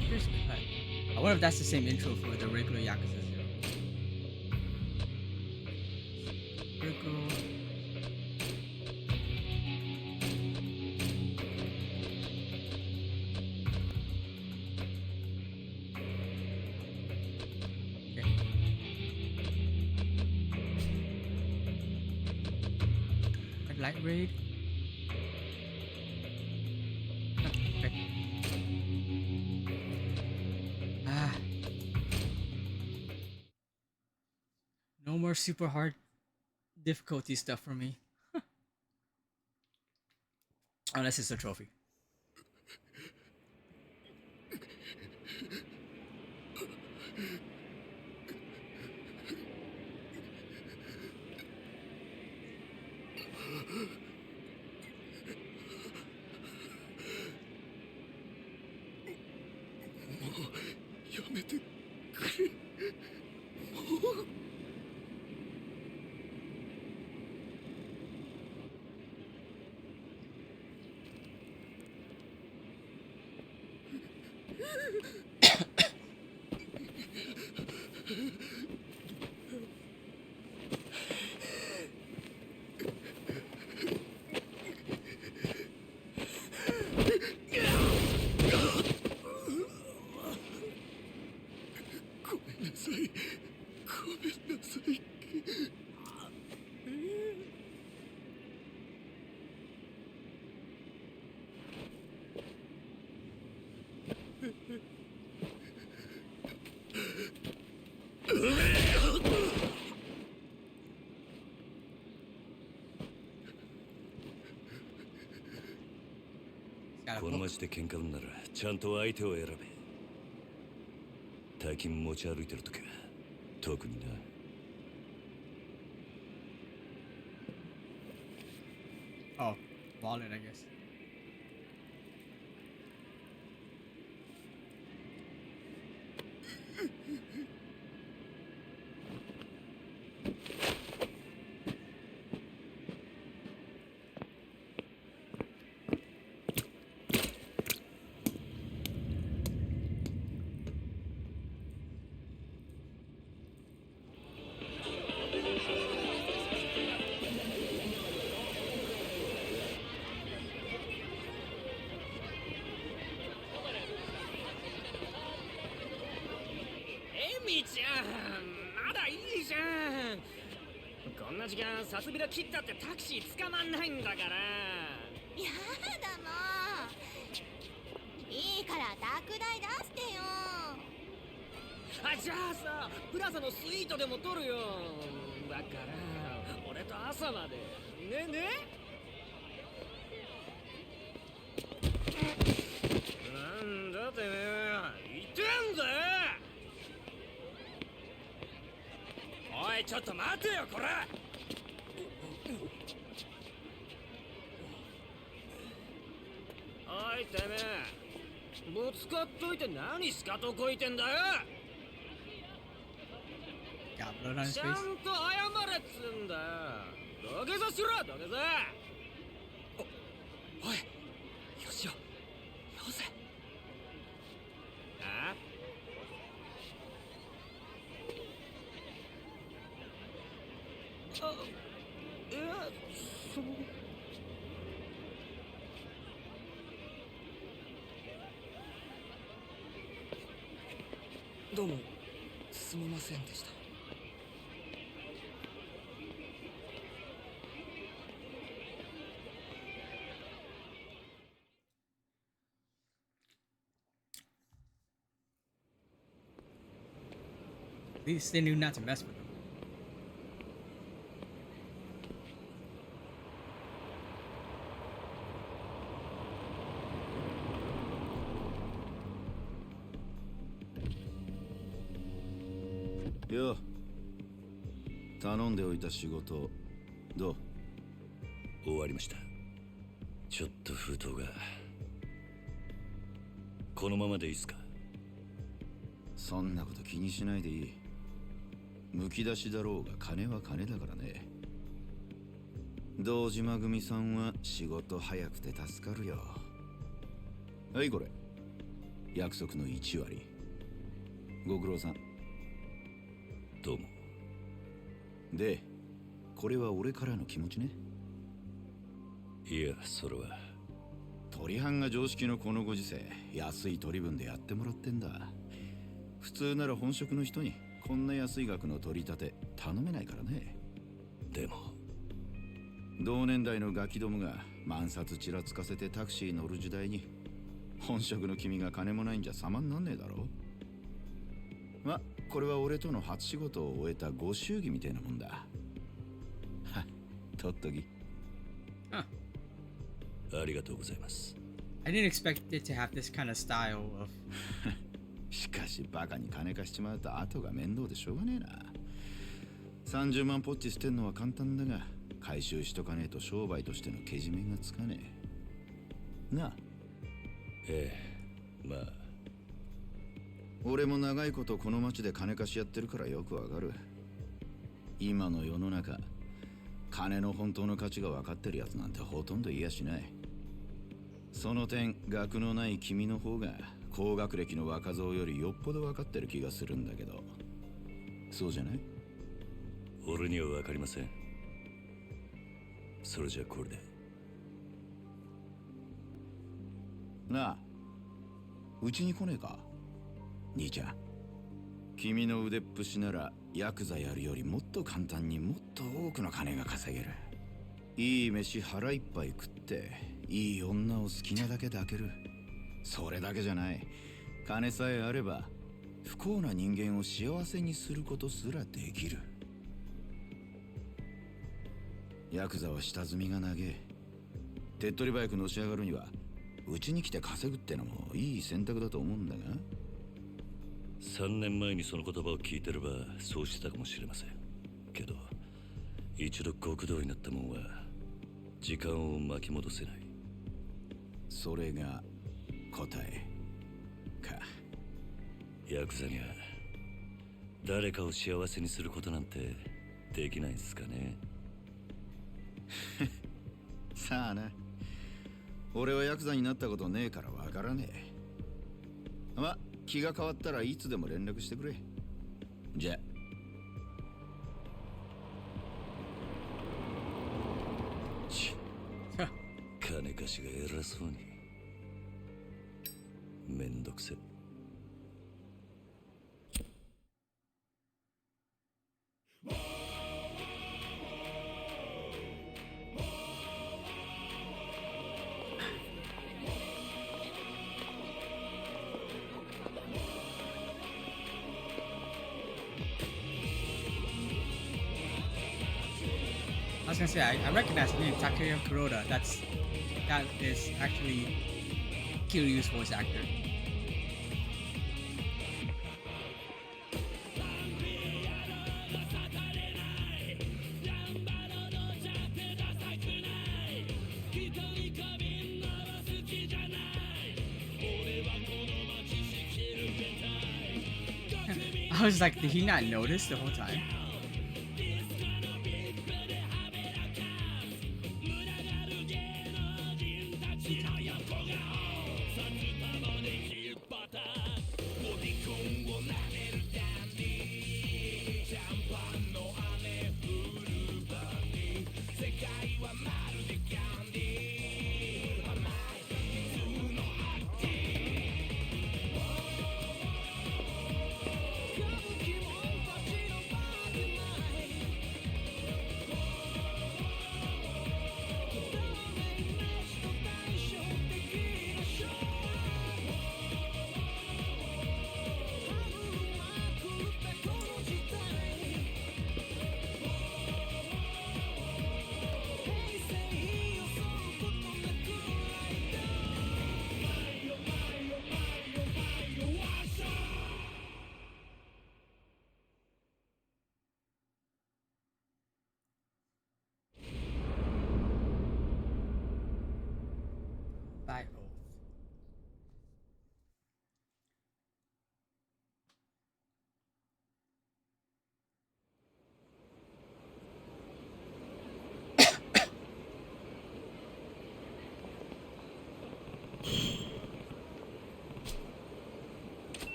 Director's cut. I wonder if that's the same intro for the regular Yakuza 0. Circle. Red light raid. Okay. No more super hard difficulty stuff for me. Unless it's a trophy. Got a この book. 街で喧嘩売んならちゃんと相手を選べ。大金持ち歩いてるときは特にな。Oh, wallet, I guess. Emi ちゃん、まだいいじゃん。こんな時間さすびら切ったってタクシー捕まんないんだから。やだもう。いいから宅代出してよ。あ、じゃあさ、プラザのスイートでも取るよ。だから俺と朝までねね。なんだてめえ、言ってんだよ。おい、ちょっと待てよ、こら。おい、てめえ、ぶつかっといて何スカとこいてんだよ。 Got blood on his ちゃ face. んと謝れっつんだよ。土下座しろ、土下座。おい、よしよ、よせ。あ？あ、いや、そう。どうもすみませんでした。At least they knew not to mess with him. Yo, 頼んでおいた仕事どう？終わりました。ちょっと封筒が。このままでいいっすか？そんなこと気にしないでいい。むき出しだろうが金は金だからね。堂島組さんは仕事早くて助かるよ。はい、これ約束の1割。ご苦労さん。どうも。で、これは俺からの気持ちね。いや、それは取り半が常識のこのご時世、安い取り分でやってもらってんだ。普通なら本職の人にこんな安い額の取り立て頼めないからね。でも同年代のガキどもが万札ちらつかせてタクシー乗る時代に、本職の君が金もないんじゃ様になんねえだろ。ま、これは俺との初仕事を終えたご祝儀みたいなもんだ。は、とっとき。Huh. ありがとうございます。 I didn't expect it to have this kind of style of しかしバカに金貸しちまうと後が面倒でしょうがねえな。30万ポッチ捨てんのは簡単だが、回収しとかねえと商売としてのけじめがつかねえなあ。ええ、まあ俺も長いことこの町で金貸しやってるからよくわかる。今の世の中、金の本当の価値が分かってるやつなんてほとんどいやしない。その点、学のない君の方が高学歴の若造よりよっぽど分かってる気がするんだけど、そうじゃない？俺には分かりません。それじゃこれで。なあ、うちに来ねえか兄ちゃん。君の腕っぷしならヤクザやるよりもっと簡単にもっと多くの金が稼げる。いい飯腹いっぱい食っていい女を好きなだけ抱ける。それだけじゃない、金さえあれば不幸な人間を幸せにすることすらできる。ヤクザは下積みが長え。手っ取り早くのし上がるにはうちに来て稼ぐってのもいい選択だと思うんだが。3年前にその言葉を聞いてればそうしてたかもしれませんけど、一度極道になったもんは時間を巻き戻せない。それが答えか。ヤクザには誰かを幸せにすることなんてできないんすかね。さあな、俺はヤクザになったことねえからわからねえ。ま、気が変わったらいつでも連絡してくれ。じゃ。金貸しが偉そうに。めんどくせ。I was gonna say I recognize the name Takeya Kuroda. That is actually Kiryu's voice actor. I was like, did he not notice the whole time?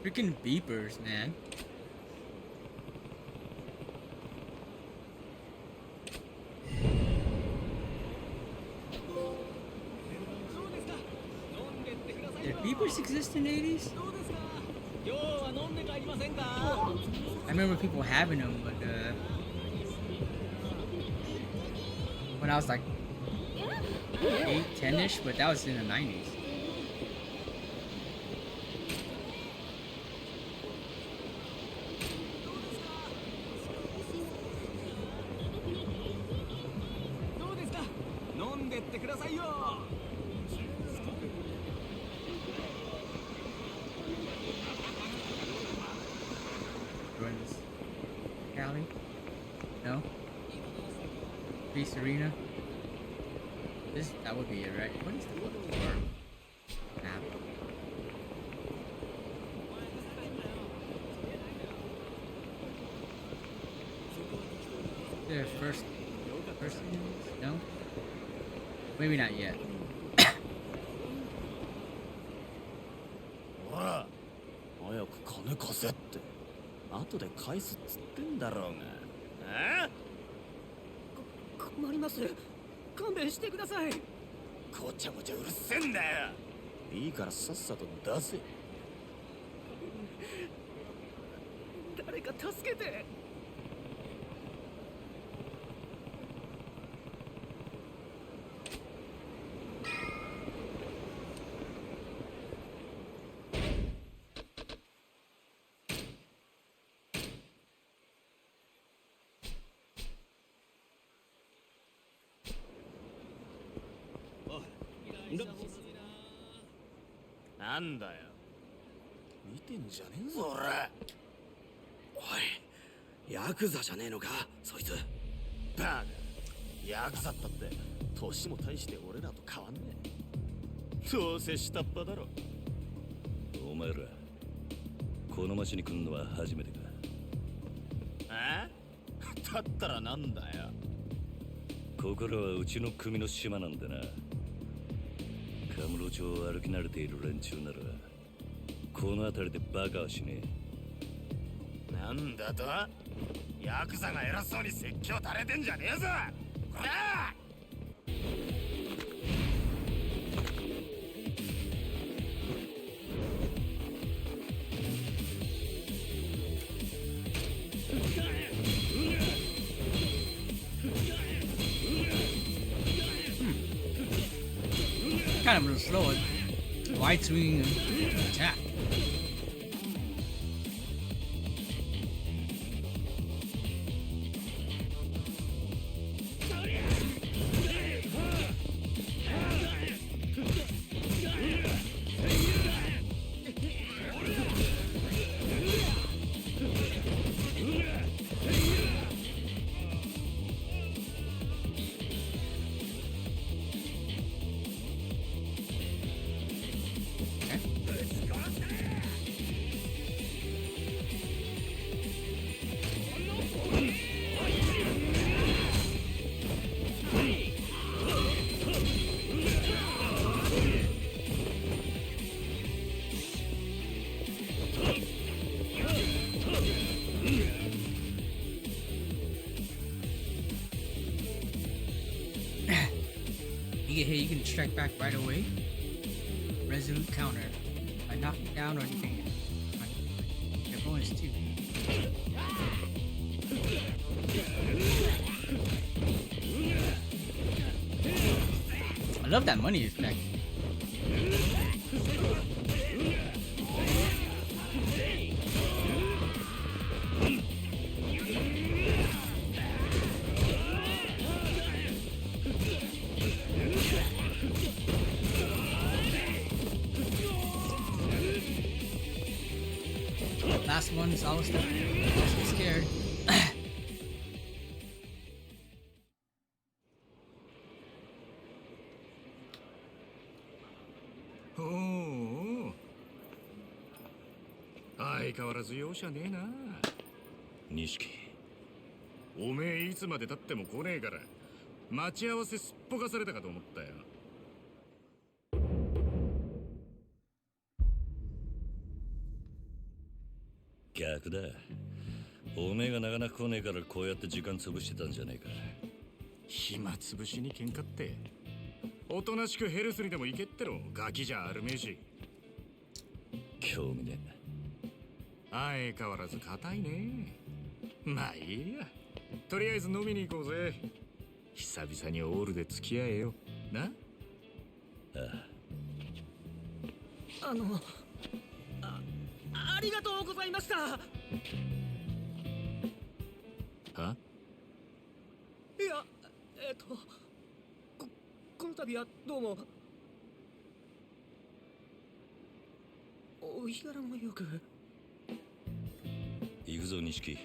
Freaking beepers, man. Did beepers exist in the 80s? I remember people having them, but when I was like 8, 10-ish, but that was in the 90s. Ruins. Cali? No? Beast Arena? That would be it, right? What is the bookstore map? The first no? Maybe not yet. ほら早く金貸せって後で返すっつってんだろうが困ります勘弁してくださいごちゃごちゃうるせえんだよいいからさっさと出せ誰か助けてなんだよ見てんじゃねえぞ俺おいヤクザじゃねえのかそいつバカヤクザったって年も大して俺らと変わんねえどうせ下っ端だろお前らこの町に来んのは初めてかだったらなんだよここらはうちの組の島なんでなカムロ町を歩き慣れている連中ならこの辺りでバカはしねえなんだとヤクザが偉そうに説教垂れてんじゃねえぞこらKind of a little slow. Wide swing attack. You get hit, you can strike back right away. Resolute counter. By knocking down or defeating. Your bonus too. I love that money effect. Last one is always scared. おお相変わらず容赦ねえな錦おめえいつまで経っても来ねえから待ち合わせすっぽかされたかと思ったよ逆だ。おめえがなかなか来ねえからこうやって時間潰してたんじゃねえか。暇つぶしに喧嘩って。おとなしくヘルスにでも行けってろ。ガキじゃあるめえし。興味ね相変わらず硬いね。まあいいや。とりあえず飲みに行こうぜ。久々にオールで付き合えよ。な。え。ああ。ありがとうございました。はいや、この度はどうも。お日柄もよく。行くぞ錦。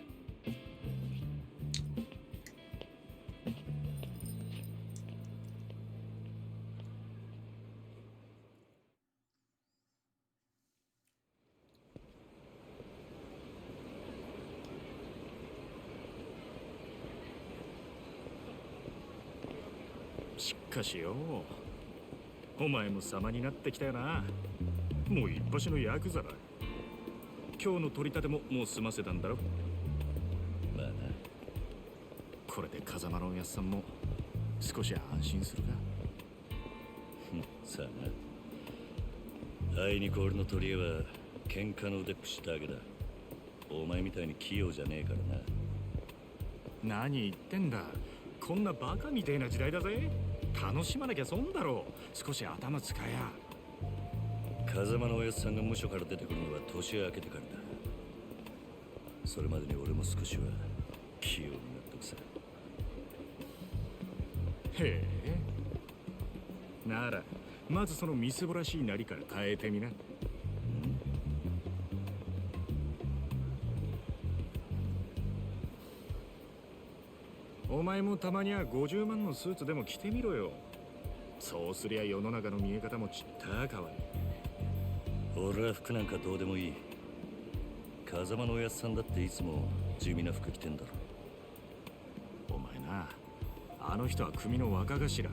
しかしよ、お前も様になってきたよな。もう一発のヤクザだ。今日の取り立てももう済ませたんだろ。まあな。これで風間のおやっさんも少し安心するか。さあな。あいにく俺の取り柄は喧嘩の腕っぷしだけだ。お前みたいに器用じゃねえからな。何言ってんだ。こんなバカみてえな時代だぜ。楽しまなきゃ損だろう。少し頭使えや。風間のおやつさんが無所から出てくるのは年明けてからだ。それまでに俺も少しは器用になってくさ。へえ。ならまずそのみすぼらしいなりから変えてみな。お前もたまには50万のスーツでも着てみろよ。そうすりゃ世の中の見え方もちった変わる。俺は服なんかどうでもいい。風間のおやつさんだっていつも地味な服着てんだろ。お前な、あの人は組の若頭。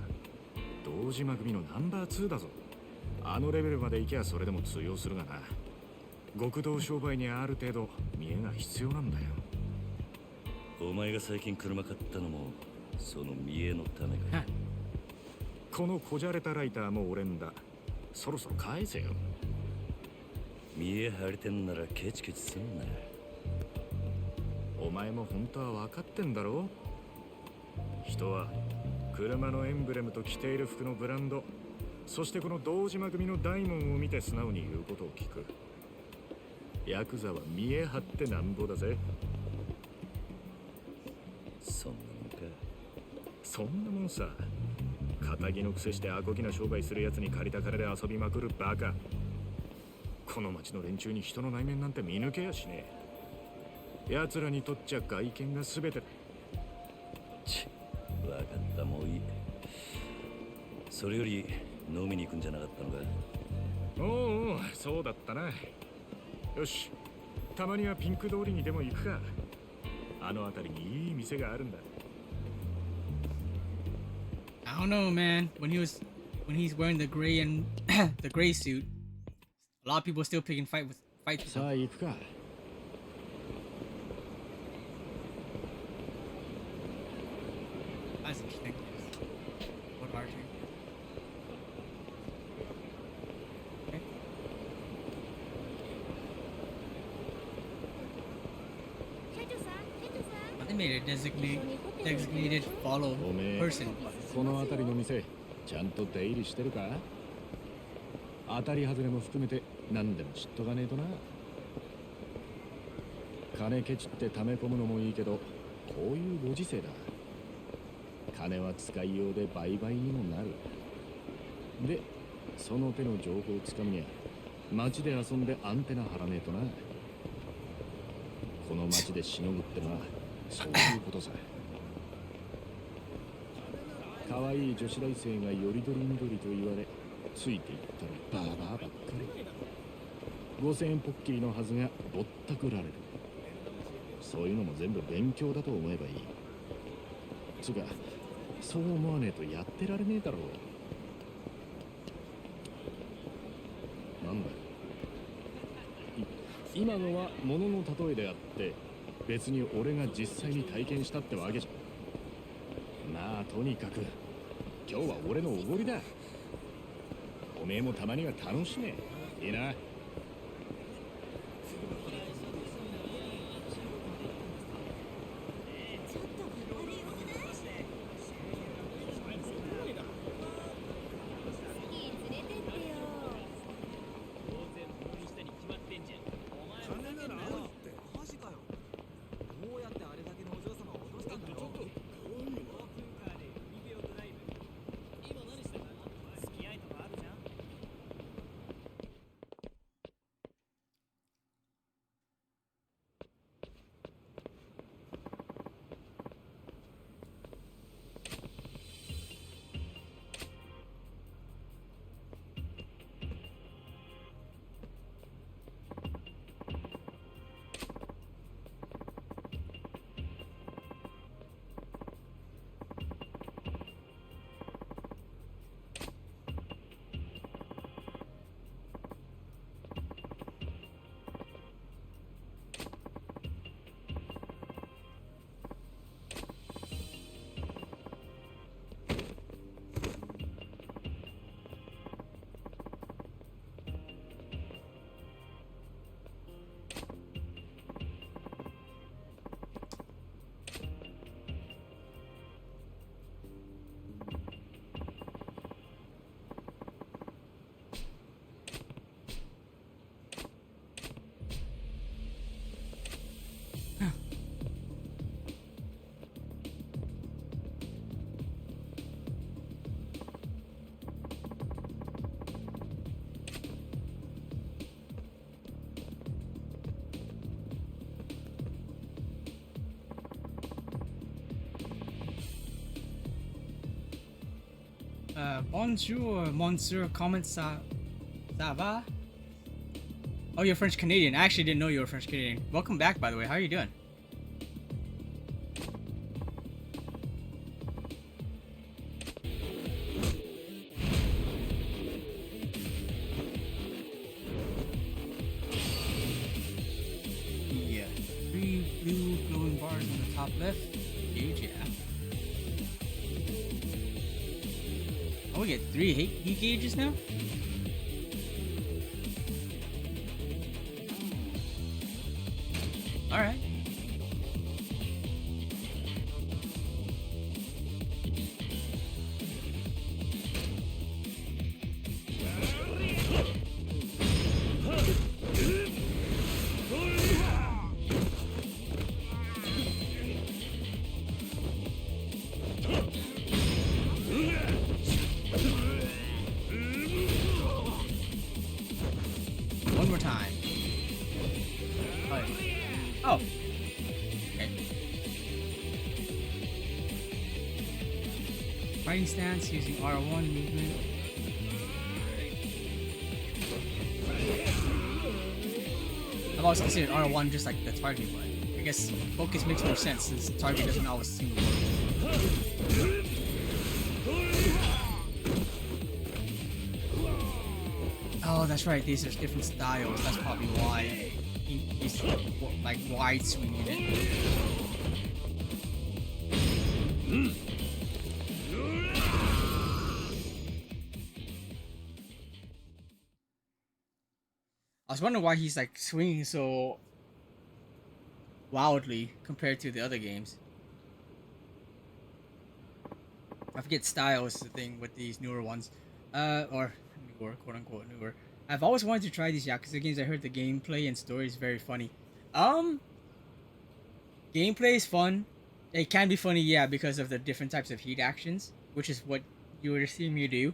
堂島組のナンバー2だぞ。あのレベルまで行きゃそれでも通用するがな。極道商売にある程度見えが必要なんだよ。お前が最近車買ったのもその見栄のためか。このこじゃれたライターも俺んだ。そろそろ返せよ。見栄張りてんならケチケチすんな。お前も本当は分かってんだろ。人は車のエンブレムと着ている服のブランド、そしてこの堂島組の大門を見て素直に言うことを聞く。ヤクザは見栄張ってなんぼだぜ。そんなもんか。そんなもんさ。仇の癖してアコギな商売するやつに借りた金で遊びまくるバカ。この町の連中に人の内面なんて見抜けやしねえ。奴らにとっちゃ外見が全てだ。分かった、もういい。それより飲みに行くんじゃなかったのか。おうおう、そうだったな。よし、たまにはピンク通りにでも行くか。あの辺りにいい店があるんだ。I don't know, man. When he's wearing the gray and the gray suit, a lot of people are still picking fights with さ him. あ行くか。That's interesting. What are you? Okay. They made a designated follow おめえ person. この辺りの店ちゃんと出入りしてるか。当たり外れも含めて何でも知っとかねえとな。金ケチって溜め込むのもいいけど、こういうご時世だ。金は使いようで売買にもなる。で、その手の情報をつかむには街で遊んでアンテナ張らねえとな。この街でしのぐってのはそういうことさ。可愛い女子大生がよりどりみどりと言われ、ついていったらバーバーばっかり。5000円ポッキリのはずがぼったくられる。そういうのも全部勉強だと思えばいい。つうか、そう思わねえとやってられねえだろう。なんだよ。今のは物の例えであって、別に俺が実際に体験したってわけじゃ。まあとにかく今日は俺のおごりだ。おめえもたまには楽しめ。いいな。Bonjour, Monsieur. Comment ça va? Oh, you're French Canadian. I actually didn't know you were French Canadian. Welcome back, by the way. How are you doing? Yeah. 3 blue glowing bars on the top left. Huge, yeah. Oh, we get 3 heat gauges now? Alright. One more time. Oh. Oh. Okay. Fighting stance using R1 movement. I've always considered R1 just like the target, but I guess focus makes more sense since target doesn't always seem to work. Oh, that's right. These are different styles. That's probably why he's like wide swinging it. I was wondering why he's like swinging so wildly compared to the other games. I forget style is the thing with these newer ones, or newer, quote unquote newer. I've always wanted to try these Yakuza games. I heard the gameplay and story is very funny. Gameplay is fun. It can be funny, yeah, because of the different types of heat actions, which is what you were seeing me do.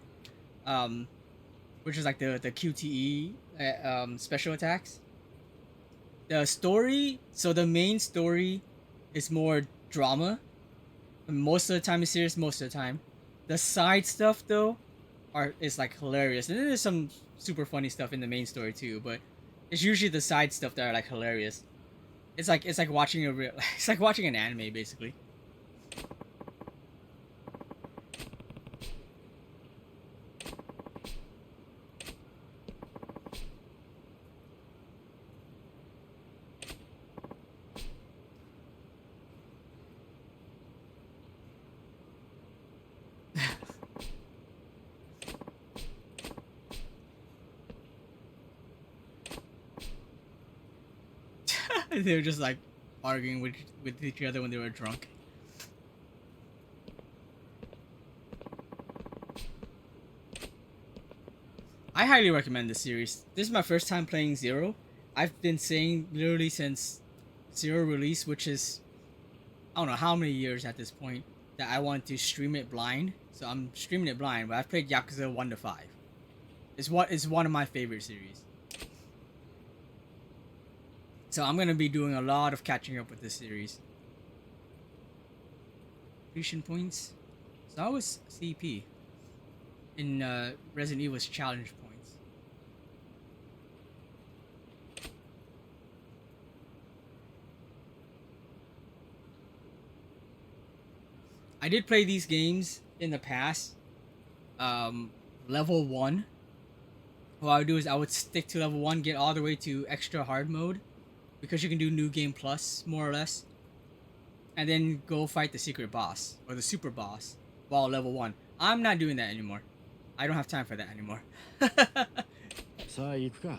Which is like the QTE special attacks. The story, so the main story is more drama. Most of the time it's serious, most of the time. The side stuff though is like hilarious. And then there's some super funny stuff in the main story too, but it's usually the side stuff that are like hilarious. It's like watching a real it's like watching an anime basically. They were just like arguing with each other when they were drunk. I highly recommend this series. This is my first time playing Zero. I've been saying literally since Zero release, which is I don't know how many years at this point, that I want to stream it blind. So I'm streaming it blind, but I've played Yakuza 1 to 5. It's one of my favorite series. So I'm gonna be doing a lot of catching up with this series. Completion points. So that was CP. In Resident Evil's challenge points. I did play these games in the past. Level 1. What I would do is I would stick to level 1, get all the way to extra hard mode, because you can do New Game Plus, more or less. And then go fight the secret boss, or the super boss, while level 1. I'm not doing that anymore. I don't have time for that anymore. さあ行くか。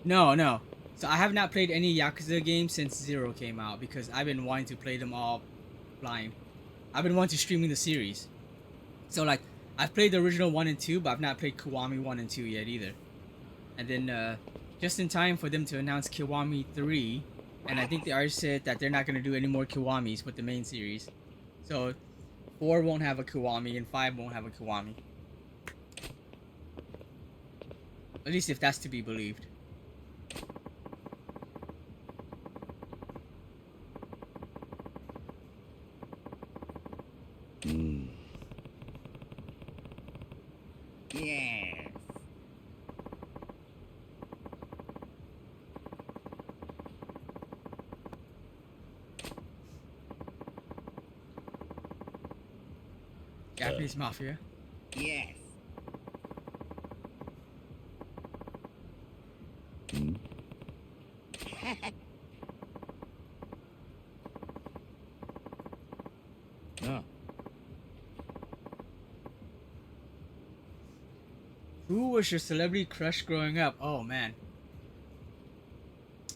No, no. So I have not played any Yakuza games since Zero came out, because I've been wanting to play them all blind. I've been wanting to streaming the series. So like, I've played the original 1 and 2, but I've not played Kiwami 1 and 2 yet either. And then just in time for them to announce Kiwami 3, and I think they already said that they're not going to do any more Kiwamis with the main series. So 4 won't have a Kiwami and 5 won't have a Kiwami. At least if that's to be believed. Yes. Japanese Mafia. Yes. Na. Who was your celebrity crush growing up? Oh man.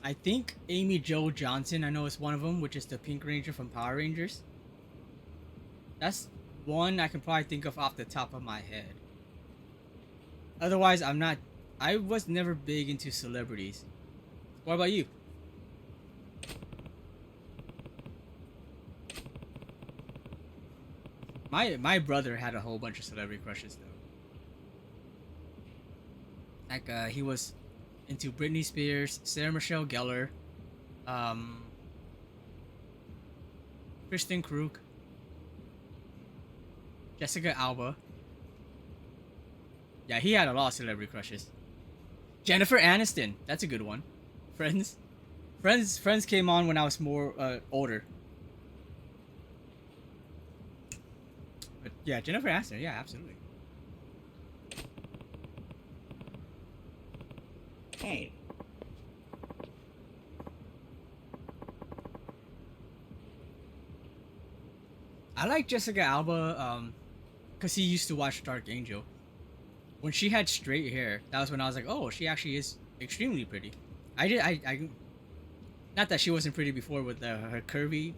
I think Amy Jo Johnson, I know it's one of them, which is the Pink Ranger from Power Rangers. That's one I can probably think of off the top of my head. Otherwise, I was never big into celebrities. What about you? My brother had a whole bunch of celebrity crushes though. Like he was into Britney Spears, Sarah Michelle Gellar, Kristen Krug, Jessica Alba. Yeah, he had a lot of celebrity crushes. Jennifer Aniston, that's a good one. Friends came on when I was more older. But yeah, Jennifer Aniston, yeah, absolutely. Hey. I like Jessica Alba, cause he used to watch Dark Angel. When she had straight hair, that was when I was like, oh, she actually is extremely pretty. I not that she wasn't pretty before with her curvy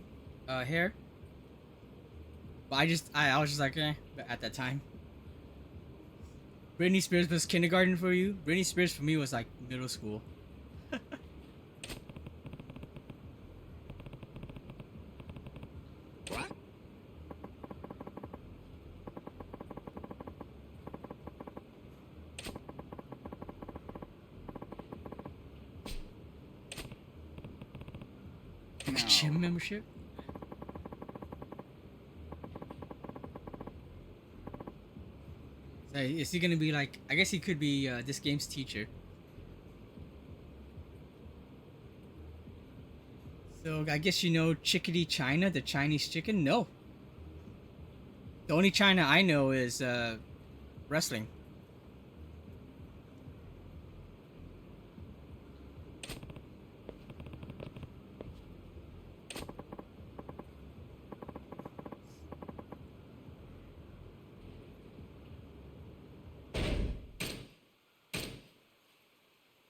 hair, but I was just like, eh, at that time. Britney Spears was kindergarten for you. Britney Spears for me was like middle school. What? Gym membership? So is he gonna be like? I guess he could be this game's teacher. So I guess you know Chickadee China, the Chinese chicken? No. The only China I know is wrestling.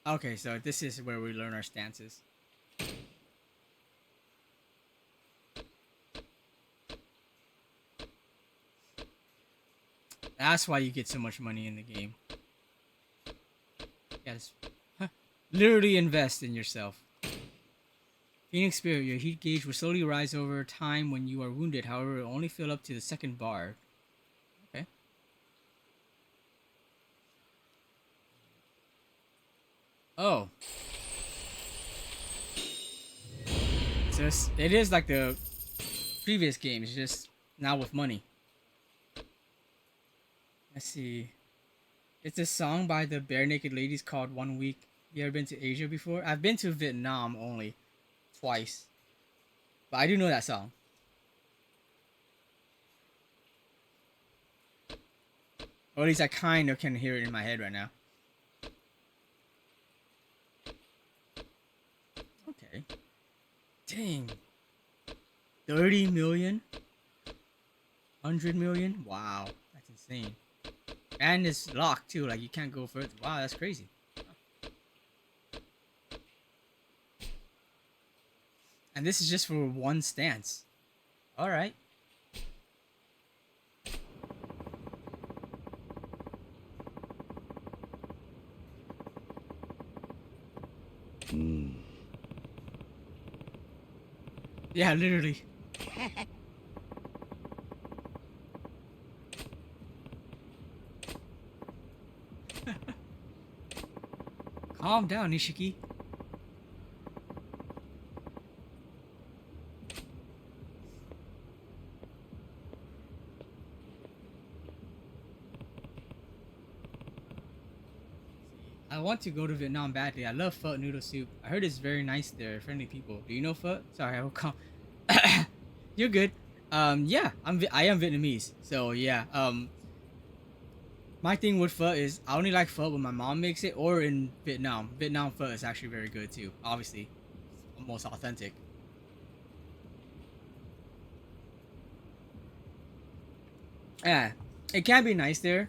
Okay, so this is where we learn our stances. That's why you get so much money in the game. Yes. Huh. Literally invest in yourself. Phoenix Spirit, your heat gauge will slowly rise over time when you are wounded. However, it will only fill up to the second bar. Okay. Oh. So it is like the previous games, just now with money. Let's see. It's a song by the Bare Naked Ladies called One Week. You ever been to Asia before? I've been to Vietnam only twice. But I do know that song. Or at least I kind of can hear it in my head right now. Okay. Dang. 30 million? 100 million? Wow. That's insane. And it's locked too. Like you can't go further. Wow, that's crazy. And this is just for one stance. Alright. Yeah, literally. Calm down, Nishiki. I want to go to Vietnam badly. I love pho noodle soup. I heard it's very nice there. Friendly people. Do you know pho? Sorry, I will come. You're good. Yeah, I am Vietnamese. So yeah. My thing with pho is I only like pho when my mom makes it or in Vietnam. Vietnam pho is actually very good too. Obviously, almost authentic. Yeah, it can be nice there.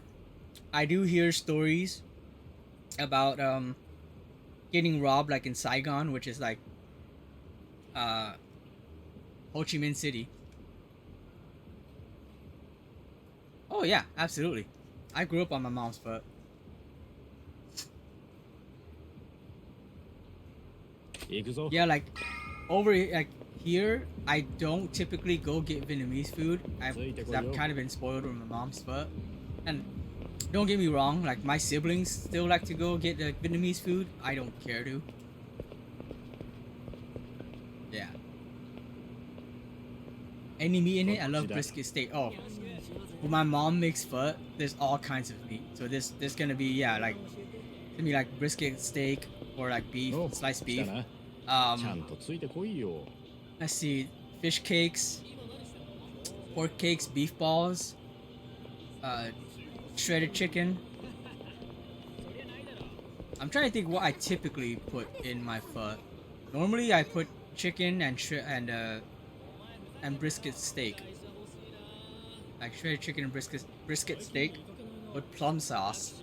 I do hear stories about getting robbed like in Saigon, which is like uh Ho Chi Minh City. Oh yeah, absolutely. I grew up on my mom's foot. 行くぞ。 Yeah, like over like here, I don't typically go get Vietnamese food. Cause I've kind of been spoiled with my mom's foot. And don't get me wrong, like my siblings still like to go get the Vietnamese food. I don't care to. Yeah. Any meat in it? I love brisket steak. Oh, when my mom makes pho, there's all kinds of meat. So this gonna be yeah like gonna be like brisket steak or like beef, おう sliced 来た beef. な。ちゃん Um, とついてこいよ。 let's see, fish cakes, pork cakes, beef balls, uh, shredded chicken. I'm trying to think what I typically put in my pho. Normally I put chicken and brisket steak. Like shredded chicken and brisket steak with plum sauce.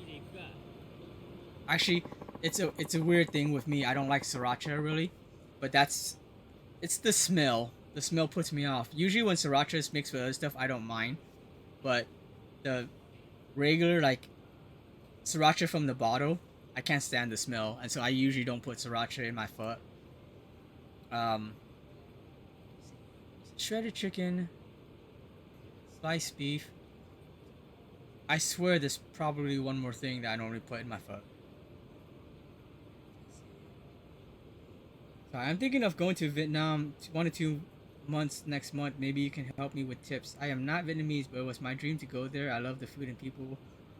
Actually, it's a weird thing with me. I don't like sriracha really, but it's the smell. The smell puts me off. Usually when sriracha is mixed with other stuff, I don't mind, but the regular like sriracha from the bottle, I can't stand the smell, and so I usually don't put sriracha in my pho. Um, shredded chicken, sliced beef. I swear there's probably one more thing that I normally put in my pho. So I'm thinking of going to Vietnam 1 to 2 months next month. Maybe you can help me with tips. I am not Vietnamese, but it was my dream to go there. I love the food and people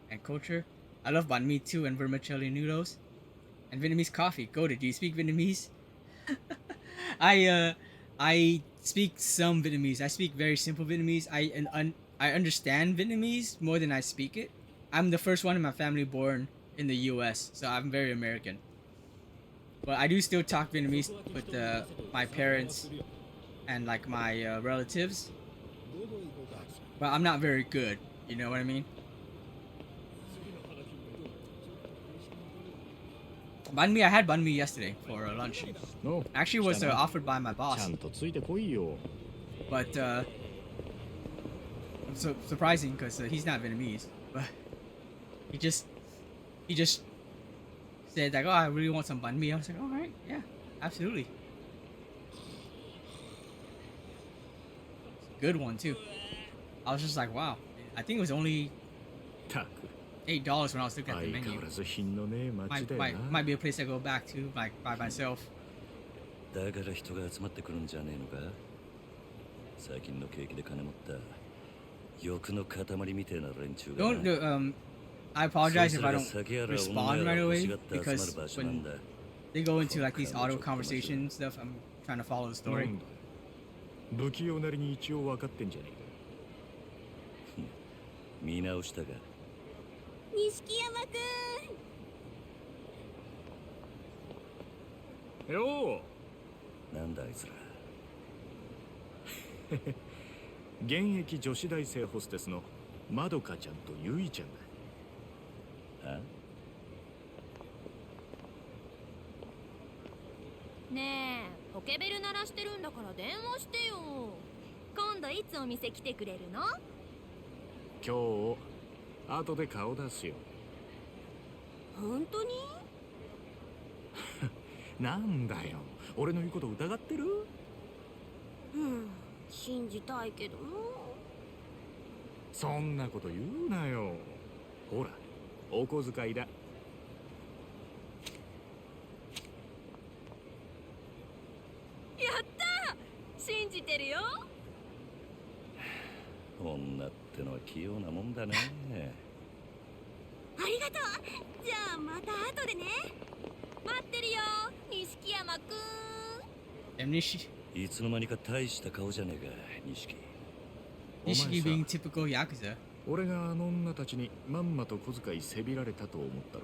and culture. I love banh mi too and vermicelli noodles and Vietnamese coffee. Go to. Do you speak Vietnamese? I speak some Vietnamese. I speak very simple Vietnamese. I understand Vietnamese more than I speak it. I'm the first one in my family born in the U.S., so I'm very American. But I do still talk Vietnamese with my parents and like my relatives. But I'm not very good. You know what I mean? Banh mi, I had banh mi yesterday for lunch. の Actually, was 来たな offered by my ち boss, ゃんとついてこいよ but so surprising because he's not Vietnamese. But he just said like, "Oh, I really want some banh mi." I was like, "All right, yeah, absolutely." Good one too. I was just like, "Wow." I think it was only たく$8 when I was looking at the 相変 menu. わらず品のねえ街 Might, だよ might, な might be a place I go back to, like by myself. だから人が集まってくるんじゃねえのか。最近の景気で金持った欲の塊みてえな連中がな。 Don't I apologize if I don't respond right away because when they go into like these auto conversation stuff, I'm trying to follow the な story. んだ不器用なりに一応分かってんじゃねえか見直したが。錦山くん。よなんだあいつら。現役女子大生ホステスのまどかちゃんとゆいちゃんだあねえ、ポケベル鳴らしてるんだから電話してよ。今度いつお店来てくれるの？今日後で顔出すよ本当に？なんだよ俺の言うこと疑ってるうん、信じたいけど。そんなこと言うなよほらお小遣いだやったー！信じてるよ。女ってのは器用なもんだね。ありがとう。じゃあまた後でね。待ってるよ、錦山くん。And Nishi, いつの間にか大した顔じゃねえか、錦。お前さ Nishiki being typical Yakuza. 俺があの女たちにまんまと小遣いせびられたと思ったろ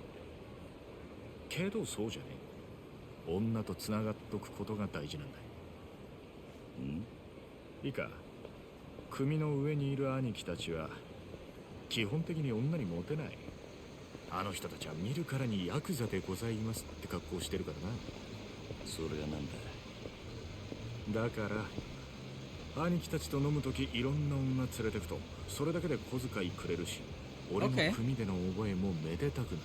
けどそうじゃねえ女とつながっとくことが大事なんだいいか組の上にいる兄貴たちは基本的に女にモテないあの人たちは見るからにヤクザでございますって格好してるからなそれがなんだ。だから兄貴たちと飲むときいろんな女連れてくとそれだけで小遣いくれるし俺の Okay. 組での覚えもめでたくなる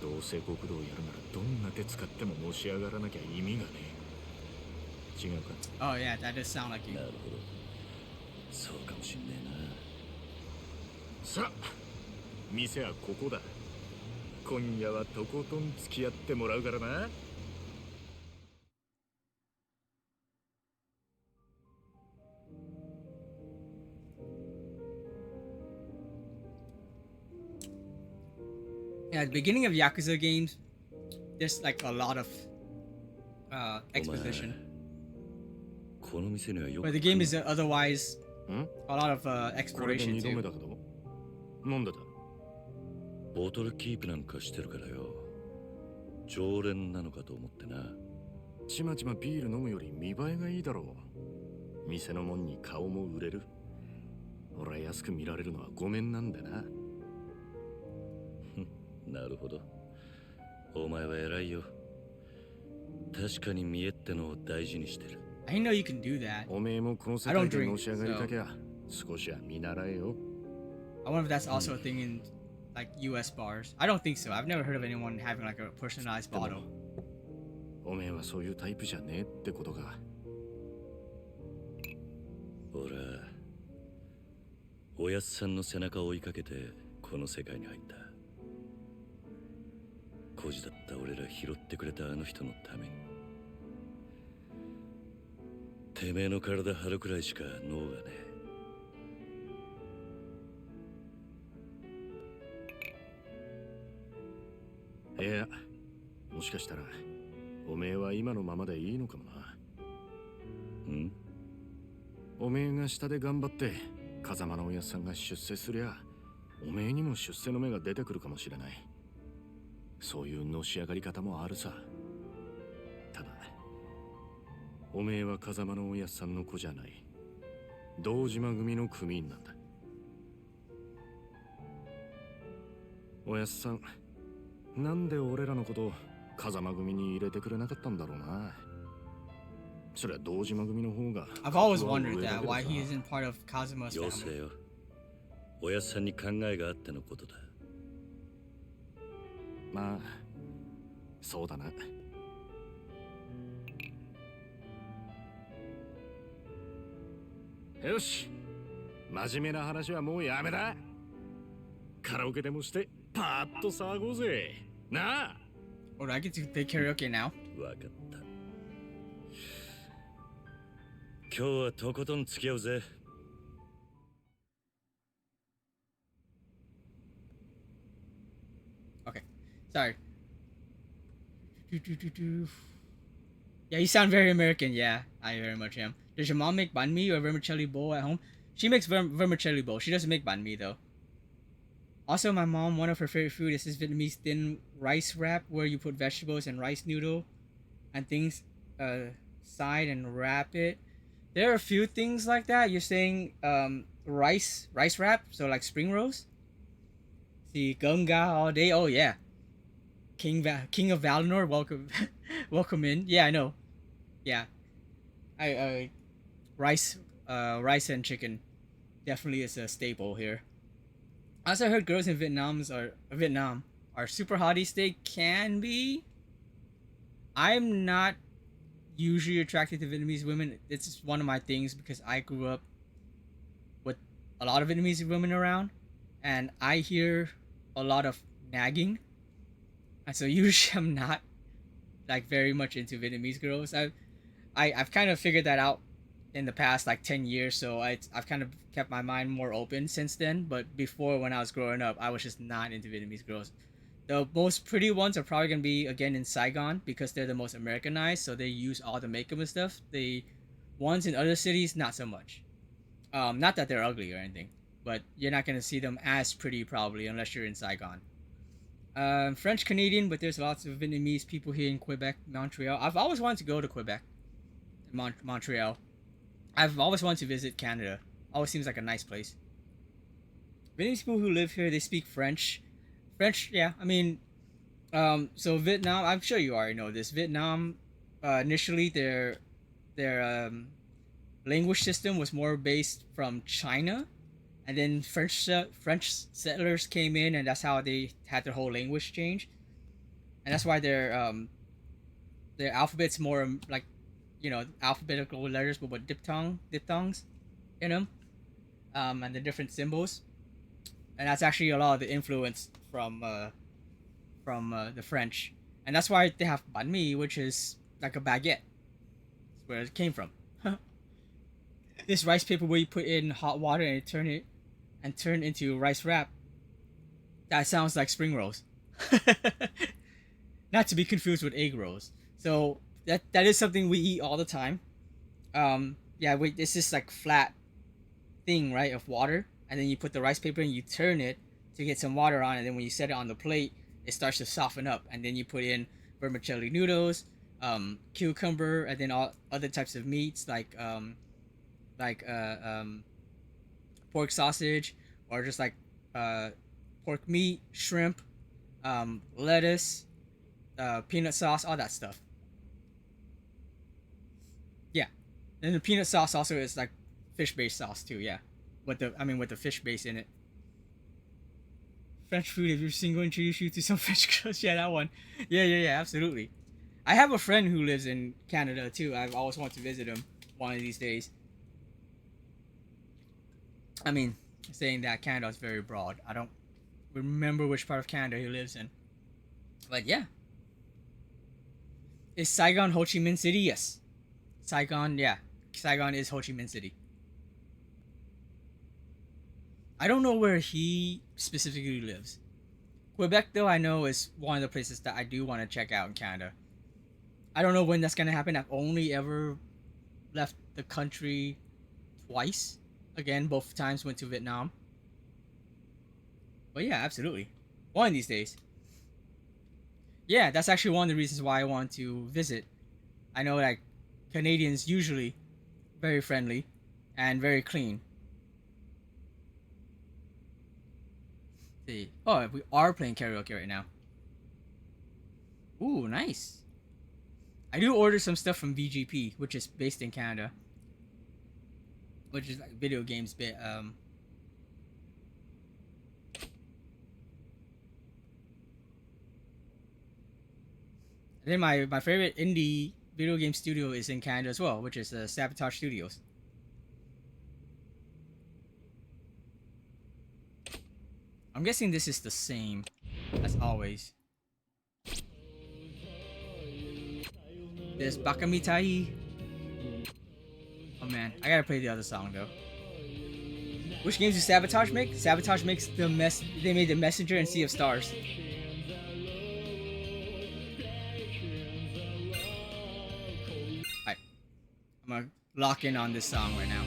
どうせ極道やるならどんな手使ってものし上がらなきゃ意味がねえ違うか Oh yeah, that does sound like you. なるほど。そうかもしんねえな。さあ店はここだ今夜はとことん付き合ってもらうからなYeah, at the beginning of Yakuza games, there's like a lot of exposition. この店にはよく But the game is otherwise ん a lot of これで exploration 2度目 too. だけどなんでだボトルキープなんかしてるからよ。常連なのかと思ってな。ちまちまビール飲むより見栄えがいいだろう店のもんに顔も売れる俺は安く見られるのはごめんなんだななるほど。お前は偉いよ。確かに見栄ってのを大事にしてる。I didn't know you can do that. おめえもこの世 I 界 don't で drink, のし上がりたきゃ少しは見習えよ I wonder if that's also a thing in like U.S. bars. I don't think so. I've never heard of anyone having like a personalized でも bottle. おめえはそういうタイプじゃねえってことか俺はおやっさんの背中を追いかけてこの世界に入った。孤児だった俺ら拾ってくれたあの人のために。てめえの体張るくらいしか脳がねいやもしかしたらおめえは今のままでいいのかもなえ。ん？おめえが下で頑張って風間のおやっさんが出世すりゃおめえにも出世の目が出てくるかもしれないそういうのし上がり方もあるさただおめえは風間のおやっさんの子じゃない堂島組の組員なんだおやっさんなんで俺らのこと風間組に入れてくれなかったんだろうな。そりゃ堂島組の方が I've always 格は wondered 上だ that けど why さ he isn't part of Kazuma's よせ family. よ。おやっさんに考えがあってのことだ。まあそうだな。よし、真面目な話はもうやめだ。カラオケでもしてパーッと騒ごうぜなあ。 Oh, do I get to play karaoke now? わかった。今日はとことん付き合うぜ。Okay, sorry. Yeah, you sound very American. Yeah, I very much am. Does your mom make banh mi or vermicelli bowl at home? She makes vermicelli bowl. She doesn't make banh mi though. Also, my mom, one of her favorite food is this Vietnamese thin rice wrap where you put vegetables and rice noodle and things side and wrap it. There are a few things like that. You're saying rice wrap, so like spring rolls. See, Gunga all day. Oh yeah, King of Valinor, welcome, welcome in. Yeah, I know. Yeah, I rice and chicken definitely is a staple here. I also heard girls in Vietnam are super hotties. They can be. I'm not usually attracted to Vietnamese women. It's just one of my things because I grew up with a lot of Vietnamese women around, and I hear a lot of nagging, and so usually I'm not like very much into Vietnamese girls. I've kind of figured that out in the past like 10 years, so I've kind of kept my mind more open since then. But before, when I was growing up, I was just not into Vietnamese girls. The most pretty ones are probably gonna be again in Saigon because they're the most Americanized, so they use all the makeup and stuff. The ones in other cities, not so much. Not that they're ugly or anything, but you're not gonna see them as pretty probably unless you're in Saigon. French Canadian, but there's lots of Vietnamese people here in Quebec, Montreal. I've always wanted to go to Quebec, Montreal. I've always wanted to visit Canada. Always seems like a nice place. Vietnamese people who live here, they speak French. French, yeah. I mean, so Vietnam. I'm sure you already know this. Vietnam, initially their language system was more based from China, and then French settlers came in, and that's how they had their whole language change, and that's why their alphabet's more like, alphabetical letters, but with diphthongs in them, and the different symbols, and that's actually a lot of the influence from the French, and that's why they have banh mi, which is like a baguette. That's where it came from. This rice paper where you put in hot water and turn into rice wrap. That sounds like spring rolls. Not to be confused with egg rolls. So that is something we eat all the time. Yeah, wait, this is like flat thing, right, of water, and then you put the rice paper and you turn it to get some water on, and then when you set it on the plate, it starts to soften up, and then you put in vermicelli noodles, cucumber, and then all other types of meats like pork sausage, or just like pork meat, shrimp, lettuce, peanut sauce, all that stuff. Yeah, and the peanut sauce also is like fish-based sauce too. Yeah, with the fish base in it. French food. If you're single, introduce you to some French girls. Yeah, that one. Yeah. Absolutely. I have a friend who lives in Canada too. I've always wanted to visit him one of these days. I mean, saying that Canada is very broad. I don't remember which part of Canada he lives in. But yeah. Is Saigon Ho Chi Minh City? Yes. Saigon, yeah. Saigon is Ho Chi Minh City. I don't know where he specifically lives. Quebec, though, I know is one of the places that I do want to check out in Canada. I don't know when that's going to happen. I've only ever left the country twice. Again, both times went to Vietnam. But yeah, absolutely. One of these days. Yeah, that's actually one of the reasons why I want to visit. I know like Canadians usually very friendly and very clean. See. Oh, we are playing karaoke right now. Ooh, nice. I do order some stuff from VGP, which is based in Canada, which is like video games bit. And then my favorite indie video game studio is in Canada as well, which is Sabotage Studios. I'm guessing this is the same as always. There's Bakamitai. Oh man, I gotta play the other song though. Which games do Sabotage make? Sabotage makes the mess. They made the Messenger and Sea of Stars. Alright, I'm gonna lock in on this song right now.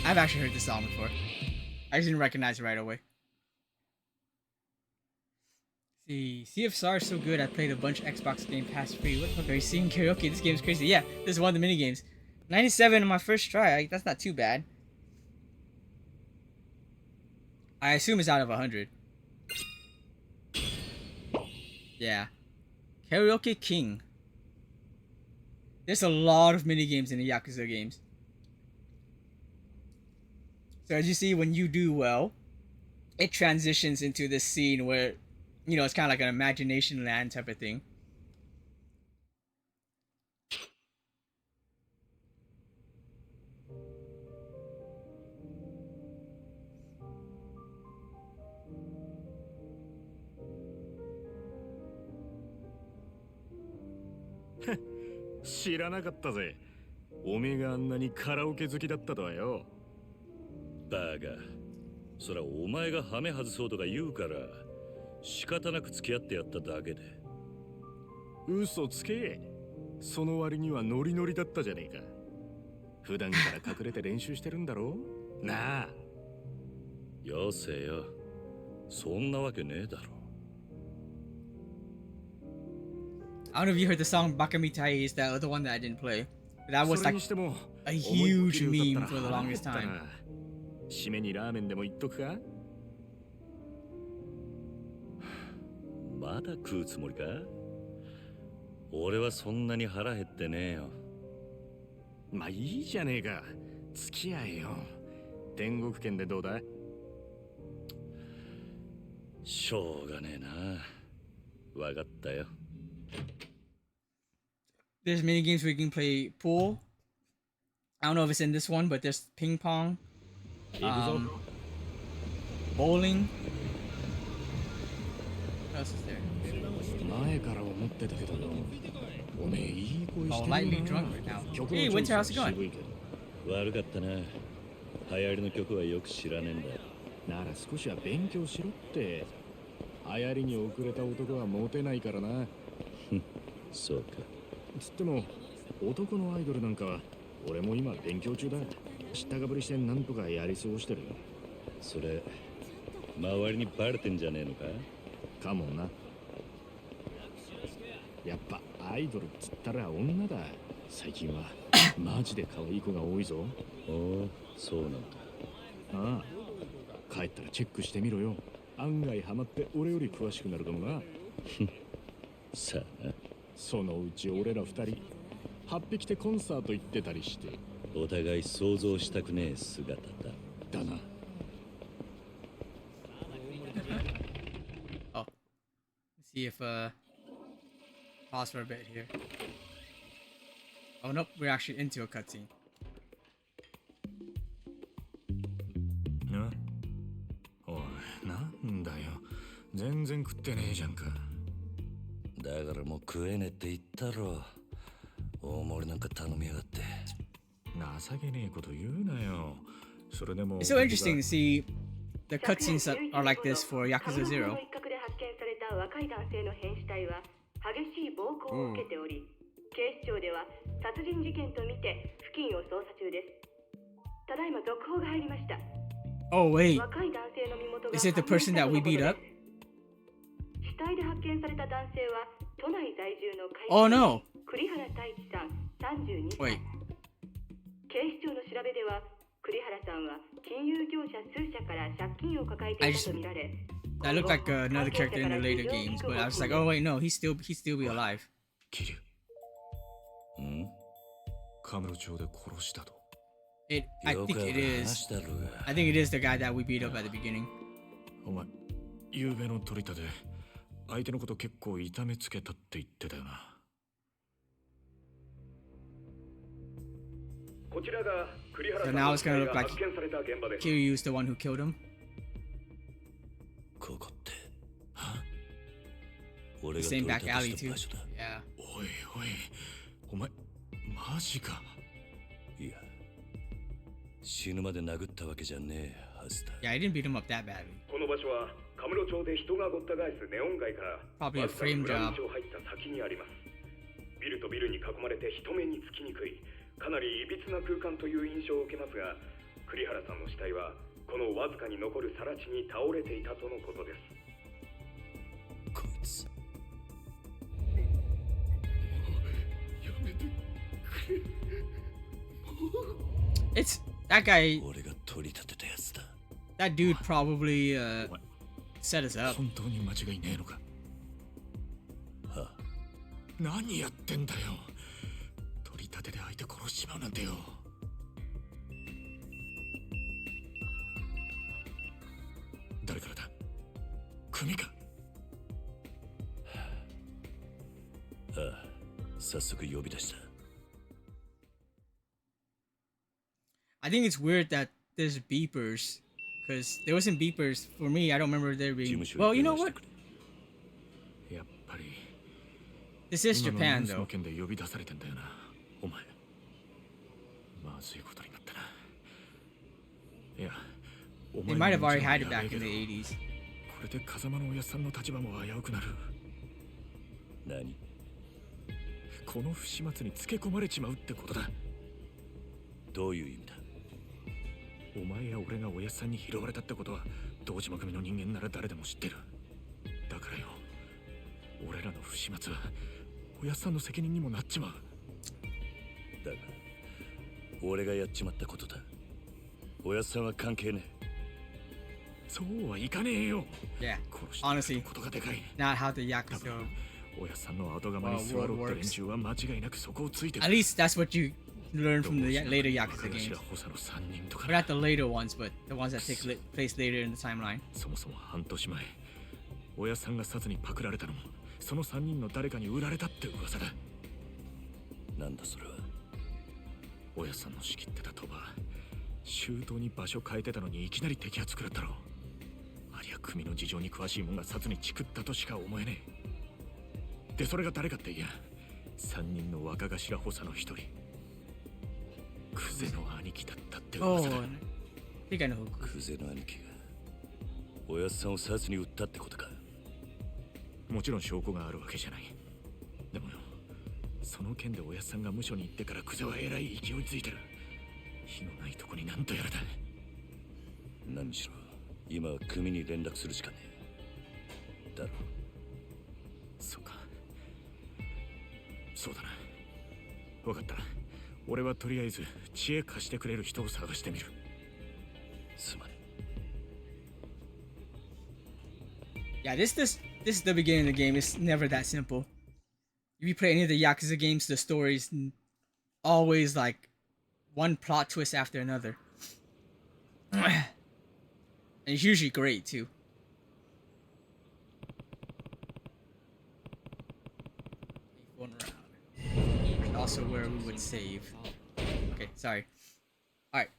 I've actually heard this song before. I just didn't recognize it right away. See, Sea of Stars is so good. I played a bunch of Xbox Game Pass free. What the fuck are you seeing karaoke? This game's crazy. Yeah, this is one of the mini games. 97 on my first try. That's not too bad. I assume it's out of 100. Yeah. Karaoke King. There's a lot of mini games in the Yakuza games. So as you see, when you do well, it transitions into this scene where, you know, it's kind of like an imagination land type of thing.知らなかったぜ。おめえがあんなにカラオケ好きだったとはよ。バカ。そらお前がハメ外そうとか言うから仕方なく付き合ってやっただけで。嘘つけ。その割にはノリノリだったじゃねえか。普段から隠れて練習してるんだろなあ。よせよ。そんなわけねえだろ。I don't know if you heard the song Bakamitai is that other one that I didn't play. That was like a huge meme for the longest time. 締めにラーメンでも言っとくか。まだ食うつもりか？俺はそんなに腹減ってねえよ。まあいいじゃねえか。付き合えよ。天国圏でどうだ？しょうがねえな。わかったよ。There's mini games where you can play pool. I don't know if it's in this one, but there's ping pong, bowling. What else is there? 前から思ってたけど、おめえいい声してるな。 Oh, lightly drunk right now. Hey, Winter, how's it going? 悪かったな。流行りの曲はよく知らねえんだ。なら少しは勉強しろって。流行りに遅れた男はモテないからな。そうか。つっても男のアイドルなんか俺も今勉強中だ。知ったかぶりしてなんとかやり過ごしてるよ。それ周りにバレてんじゃねえのか？かもな。やっぱアイドルっつったら女だ。最近はマジで可愛い子が多いぞ。おお、そうなんだ。ああ、帰ったらチェックしてみろよ。案外ハマって俺より詳しくなるかもな。さあな。そのうち俺ら二人8匹でコンサート行ってたりして。お互い想像したくねえ姿だ。だな。Oh, let's see if pause for a bit here. Oh nope, we're actually into a cutscene. な、おい、なんだよ。全然食ってねえじゃんか。だからもう食えねえって言ったろ。大盛りなんか頼みやがって。情けねえこと言うなよ。それでも It's so interesting to see the cutscenes that are like this for Yakuza 0. 一角で発見された若い男性の変死体は激しい暴行を受けており、警視庁では殺人事件とみて付近を捜査中です。ただいま続報が入りました。 Oh wait, 若い男性の身元が is it the person that we beat up? 死体で発見された男性は都内在住の会社 Oh no. 栗原太一さん32歳。 Wait, 警視庁の調べでは栗原さんは金融業者数社から借金を抱えていたとみられ、 that looked like another character in the later games, but I was like, oh wait, no, he'd still be alive. キリュん？カムロ町で殺したと。I think it is. I think it is the guy that we beat up at the beginning. お前、夕べの取り立て、相手のこと結構痛めつけたって言ってたよな。こちらが栗原 So さん now の it's 死 gonna 体 look が like 発見された現場です。 Kiryu's the one who killed him. ここって。は？俺 The が same 取り back 立 alley てした too. 場所だ。Yeah. おいおい、お前、マジか。いや、死ぬまで殴ったわけじゃねえはずだ。 Yeah, I didn't beat him up that badly. この場所はカムロ町で人がごった返すネオン街から Probably a わずかに frame 裏 job. 道を入った先にあります。ビルとビルに囲まれて人目につきにくい、かなりいびつな空間という印象を受けますが、栗原さんの死体はこのわずかに残る更地に倒れていたとのことです。こいつ。やめてくれ。It's that guy. 俺が取り立てたやつだ。 That dude probably set us up. 本当に間違いねえのか。はあ、何やってんだよ。取り立てで相手殺しちまうなんてよ。誰からだ？組か？ああ、早速呼び出した。I think it's weird that there's beepers, because there wasn't beepers for me. I don't remember there 事 being. 務所に Well, you 電 know 話し what? てくれ。やっぱり。 This is 今の Japan ニュースの though. 件で呼び出されてんだよな。お前。まずいことになったな。いや、お They 前 might も have もち already ろん had it やべ back えけ in ど the 80s. これで風間のおやっさんの立場も危うくなる。何？この不始末につけ込まれちまうってことだ。どういう意味だ？お前や俺がおやっさんに拾われたってことは堂島組の人間なら誰でも知ってる。だからよ、俺らの不始末はおやっさんの責任にもなっちまう。だが俺がやっちまったことだ。おやっさんは関係ねえ。そうはいかねえよ。 Yeah, 殺してる honestly, ことがでかい。 not how the 多 Yakuza. 分おやっさんの後釜に座ろうって連中は間違いなくそこをついてる。 At least that's what you learn from the later Yakuza games. 補佐の3人とか But not the later ones, but the ones that take place later in the timeline. そもそも半年前、おやっさんが殺にパクられたのもその3人の誰かに売られたって噂だ。なんだそれは。おやっさんの仕切ってた鳥羽、周到に場所変えてたのにいきなり摘発食らったろ。ありゃ組の事情に詳しいもんが殺にチクったとしか思えねえ。でそれが誰かっていや、3人の若頭補佐の一人、クゼの兄貴だったって噂 Oh, だ。 I think I know who. クゼの兄貴がおやっさんを殺に撃ったってことか。もちろん証拠があるわけじゃない。でもよ、その件でおやっさんが無所に行ってからクゼはえらい勢いついてる。火のないとこになんとやらだ。何しろ今は組に連絡するしかねえだろ。そうか。そうだな。分かった。俺はとりあえず知恵貸してくれる人を探してみる。すまん。Yeah, this is the beginning of the game. It's never that simple. If you play any of the Yakuza games, the story's always like one plot twist after another. And it's usually great too. Phone around. Also where we would save. Okay, sorry. Alright.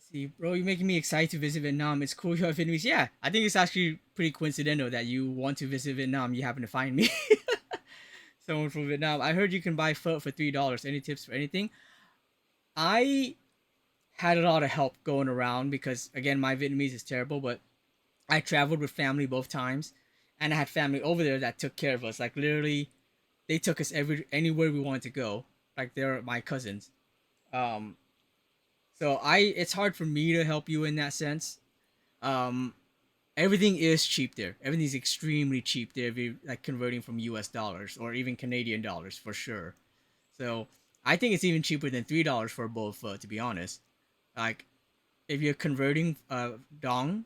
See, bro, you're making me excited to visit Vietnam. It's cool you have enemies. Yeah, I think it's actually pretty coincidental that you want to visit Vietnam. You happen to find me. Someone from Vietnam. I heard you can buy pho for $3. Any tips for anything? I had a lot of help going around because again, my Vietnamese is terrible, but I traveled with family both times, and I had family over there that took care of us. Like literally, they took us anywhere we wanted to go. Like they're my cousins. Um, so it's hard for me to help you in that sense. Um, Everything is cheap there. Everything's extremely cheap there if you're like converting from US dollars or even Canadian dollars for sure. So I think it's even cheaper than $3 for both to be honest. Like if you're converting dong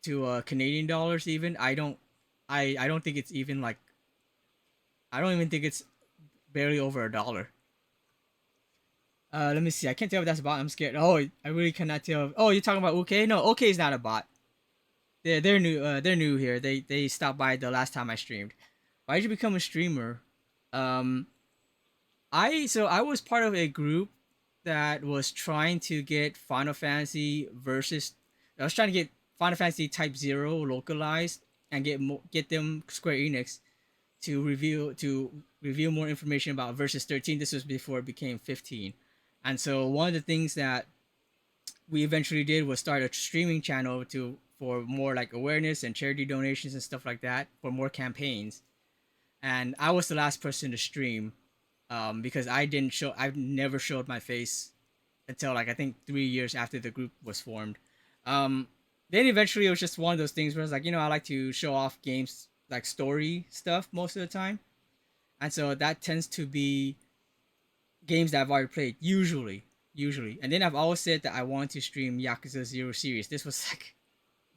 to Canadian dollars even, I don't think it's even like I don't even think it's barely over $1. Let me see. I can't tell if that's a bot. I'm scared. Oh, I really cannot tell. Oh, you're talking about OK? No, OK is not a bot. They're new. They're new here. They stopped by the last time I streamed. Why did you become a streamer? Um, I was part of a group that was trying to get Final Fantasy versus. I was trying to get Final Fantasy Type Zero localized and get them Square Enix to reveal more information about Versus 13. This was before it became 15, and so one of the things that we eventually did was start a streaming channel for more like awareness and charity donations and stuff like that for more campaigns. And I was the last person to stream because I've never showed my face until like I think 3 years after the group was formed. Um, then eventually it was just one of those things where I was like, I like to show off games like story stuff most of the time, and so that tends to be games that I've already played usually. And then I've always said that I want to stream Yakuza Zero series. This was like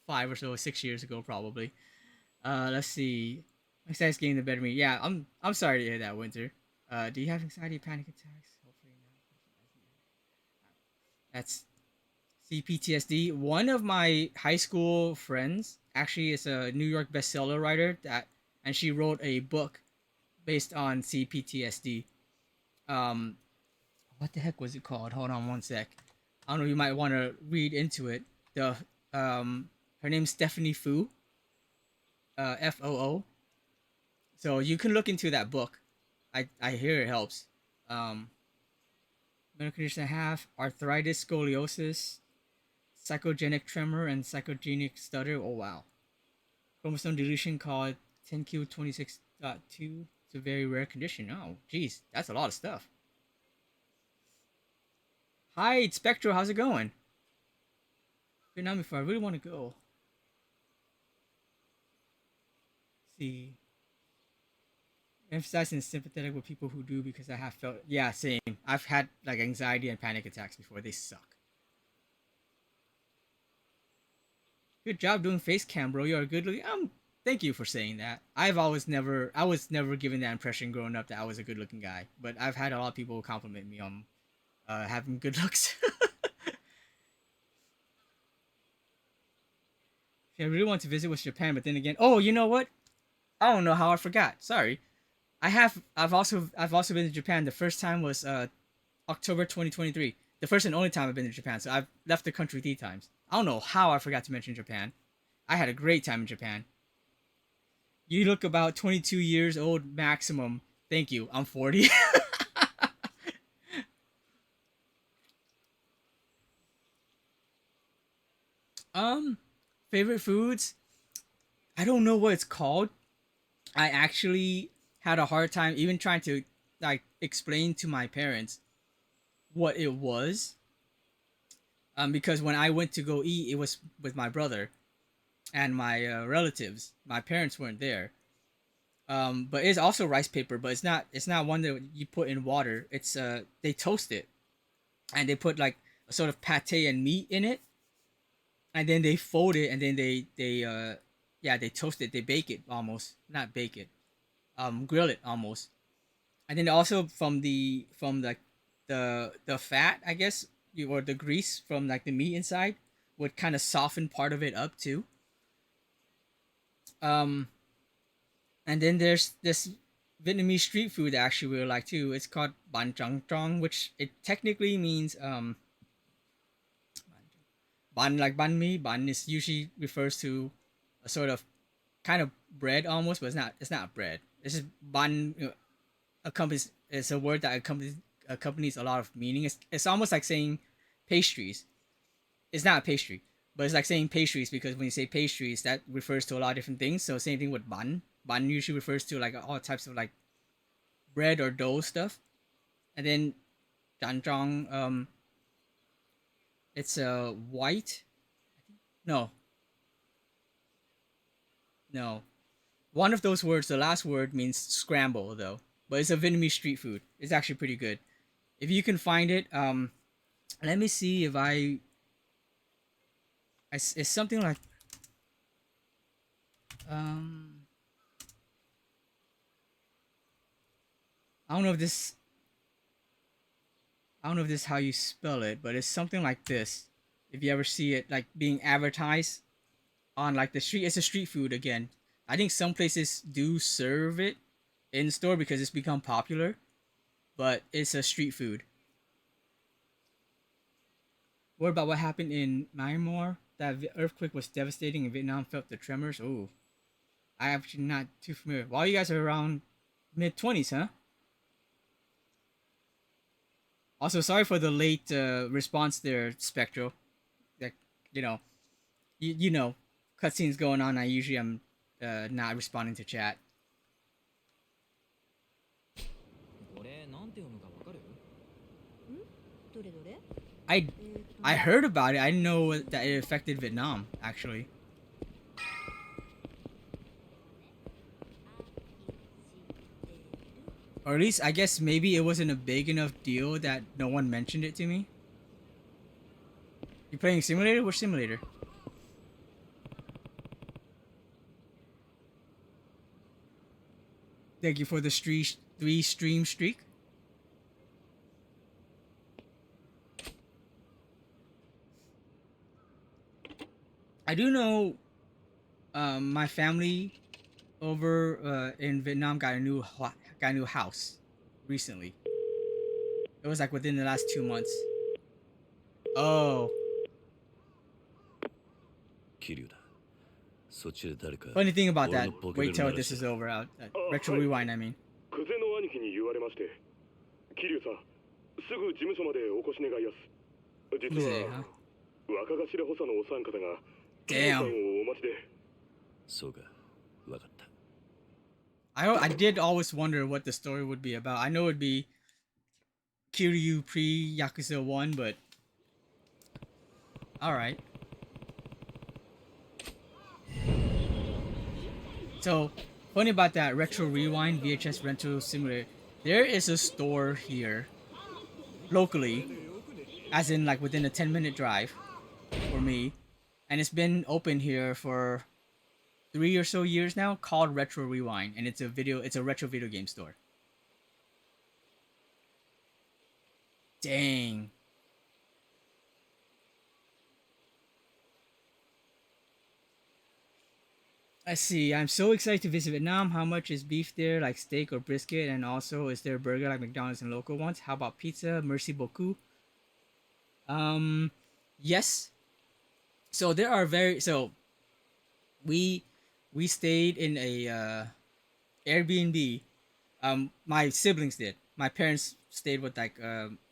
5 or 6 years ago probably. Let's see. Anxiety getting the better of me. Yeah, I'm sorry to hear that, Winter. Do you have anxiety, panic attacks? Hopefully not. That's CPTSD. One of my high school friends actually is a New York bestseller writer and she wrote a book based on CPTSD. Um, what the heck was it called? Hold on one sec. I don't know. You might want to read into it. The her name's Stephanie Fu. FOO. So you can look into that book. I hear it helps. Medical condition I have arthritis, scoliosis, psychogenic tremor, and psychogenic stutter. Oh wow. Chromosome deletion called 10q26.2. It's a very rare condition. Oh, geez, that's a lot of stuff. Hi, it's Spectro. How's it going? Vietnam before. I really want to go. Let's see. Emphasizing sympathetic with people who do because I have felt. Yeah, same. I've had like anxiety and panic attacks before. They suck. Good job doing face cam, bro. You're a good looking. Thank you for saying that. I was never given that impression growing up that I was a good looking guy. But I've had a lot of people compliment me on having good looks. I really want to visit with Japan, but then again, oh, you know what? I don't know how I forgot. Sorry. I've also been to Japan. The first time was October 2023. The first and only time I've been to Japan. So I've left the country 3 times. I don't know how I forgot to mention Japan. I had a great time in Japan. You look about 22 years old maximum. Thank you. I'm 40. um Favorite foods? I don't know what it's called. I actually had a hard time even trying to like explain to my parents what it was. Because when I went to go eat, it was with my brother and my relatives. My parents weren't there. But it's also rice paper, but it's not one that you put in water. It's they toast it and they put like a sort of pate and meat in it, and then they fold it and then they yeah, they toast it, they bake it, almost not bake it, grill it almost, and then also from the fat, I guess, or the grease from like the meat inside would kind of soften part of it up too. um and then there's this Vietnamese street food that I actually really like too. It's called ban trăng trong, which it technically means ban, like banh mi. Ban is usually refers to a sort of kind of bread almost, but it's not bread. It's just ban, accompanies, it's a word that accompanies a lot of meaning. It's almost like saying pastries. It's not a pastry, but it's like saying pastries because when you say pastries, that refers to a lot of different things. So same thing with ban. Ban usually refers to like all types of like bread or dough stuff. And then danzhong, it's a white. No, no. One of those words, the last word means scramble though. But it's a Vietnamese street food. It's actually pretty good. If you can find it, let me see if it's something like um I don't know if this I don't know if this is how you spell it, but it's something like this. If you ever see it like being advertised on like the street, it's a street food again. I think some places do serve it in store because it's become popular, but it's a street food. What about what happened in Myanmar? That earthquake was devastating and Vietnam felt the tremors. Oh, I actually not too familiar. While you guys are around mid 20s, huh? Also, sorry for the late response there, Spectral. Like, you know, you know, cutscenes going on. I usually am not responding to chat. これなんて読むかわかる？どれどれ？ I I heard about it. I didn't know that it affected Vietnam actually. Or at least I guess maybe it wasn't a big enough deal that no one mentioned it to me. You playing simulator? Which simulator? Thank you for the three stream streak. I do know my family over in Vietnam got a new house recently. It was like within the last 2 months. Oh, 桐生だ。そっちで誰か funny thing about 俺 that. のポケ Wait ベル till 鳴ら this し is た。over. Retro rewind. I mean. 久世の兄貴に言われまして桐生さんすぐ事務所までお越し願いやす実 Who's it, は huh? 若頭補佐のお三方が Damn. 桐生さんをお待ちでそうか、わかった。I did always wonder what the story would be about. I know it'd be Kiryu pre Yakuza 1, but all right. So, funny about that retro rewind VHS rental simulator. There is a store here locally, as in like within a 10-minute drive for me, and it's been open here for 3 or so years now, called Retro Rewind, and it's a retro video game store. Dang. Let's see. I'm so excited to visit Vietnam. How much is beef there, like steak or brisket? And also, is there a burger like McDonald's and local ones? How about pizza? Merci beaucoup. Yes. So there are we we stayed in a Airbnb. My siblings did. My parents stayed with like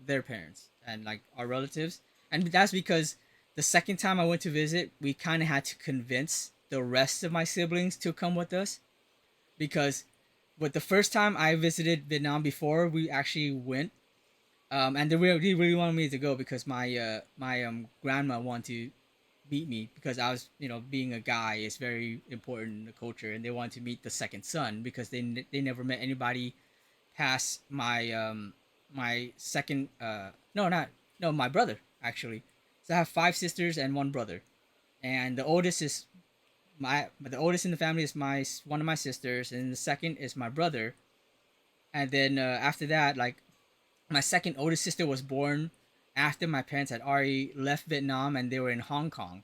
their parents and like our relatives, and that's because the second time I went to visit, we kind of had to convince the rest of my siblings to come with us because But the first time I visited Vietnam before we actually went, and they really wanted me to go because my grandma wanted to meet me because I was, being a guy is very important in the culture, and they wanted to meet the second son because they never met anybody past my second no, not no, my brother actually. So I have five sisters and one brother, and the oldest in the family is my one of my sisters, and the second is my brother, and then after that, like, my second oldest sister was born after my parents had already left Vietnam and they were in Hong Kong.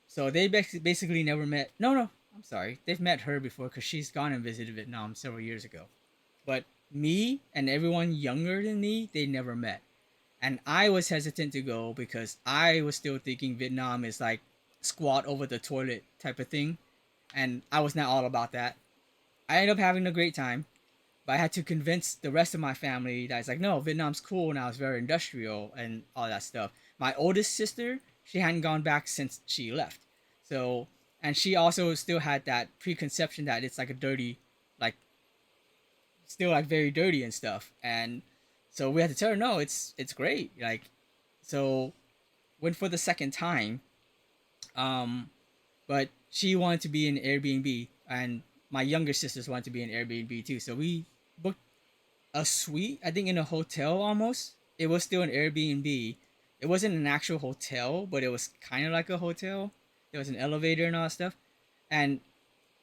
So they basically never met. No, no, I'm sorry. They've met her before because she's gone and visited Vietnam several years ago. But me and everyone younger than me, they never met. And I was hesitant to go because I was still thinking Vietnam is like squat over the toilet type of thing. And I was not all about that. I ended up having a great time, but I had to convince the rest of my family that it's like, no, Vietnam's cool now. It's very industrial and all that stuff. My oldest sister, she hadn't gone back since she left. So, and she also still had that preconception that it's like a dirty, like, still like very dirty and stuff. And so we had to tell her, no, it's great. Like, so went for the second time. Um, but she wanted to be in Airbnb, and my younger sisters wanted to be in Airbnb too. So we booked a suite, I think, in a hotel almost. It was still an Airbnb. It wasn't an actual hotel, but it was kind of like a hotel. There was an elevator and all that stuff. And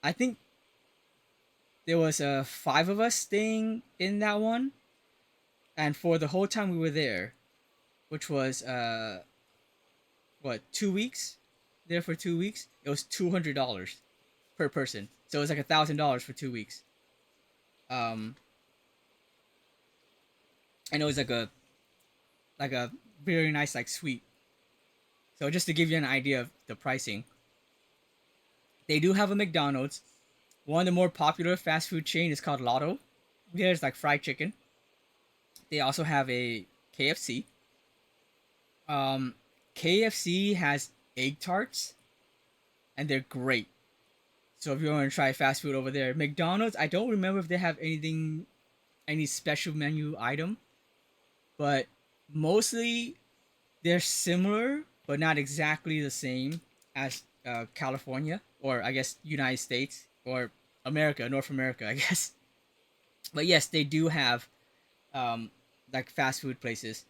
I think there was five of us staying in that one. And for the whole time we were there, which was what, 2 weeks? There for 2 weeks, it was $200 per person. So it was like $1,000 for 2 weeks. Um, and it was like a very nice like suite. So just to give you an idea of the pricing, they do have a McDonald's. One of the more popular fast food chain is called Lotto. There's like fried chicken. They also have a KFC. Um, KFC has egg tarts, and they're great. So if you want to try fast food over there, McDonald's, I don't remember if they have any special menu item, but mostly they're similar, but not exactly the same as California, or I guess United States, or America, North America, I guess. But yes, they do have um, like fast food places.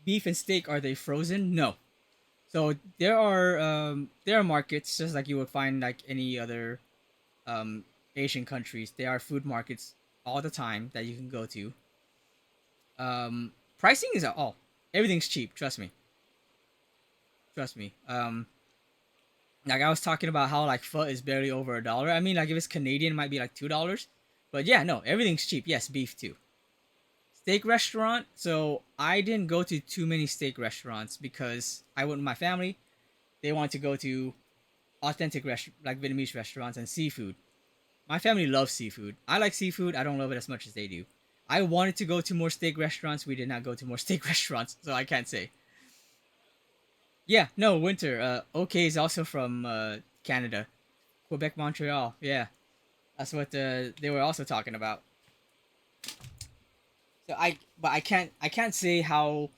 Beef and steak, are they frozen? No. So there are markets just like you would find like any other um, Asian countries. There are food markets all the time that you can go to. Pricing is everything's cheap. Trust me. Trust me. Like I was talking about how like pho is barely over $1. I mean, like if it's Canadian, it might be like $2. But yeah, no, everything's cheap. Yes, beef too. Steak restaurant. So I didn't go to too many steak restaurants because I went with my family. They want to go to authentic like Vietnamese restaurants and seafood. My family loves seafood. I like seafood. I don't love it as much as they do. I wanted to go to more steak restaurants. We did not go to more steak restaurants, so I can't say. Yeah, no, Winter. OK is also from Canada, Quebec, Montreal. Yeah, that's what they were also talking about. But I can't say how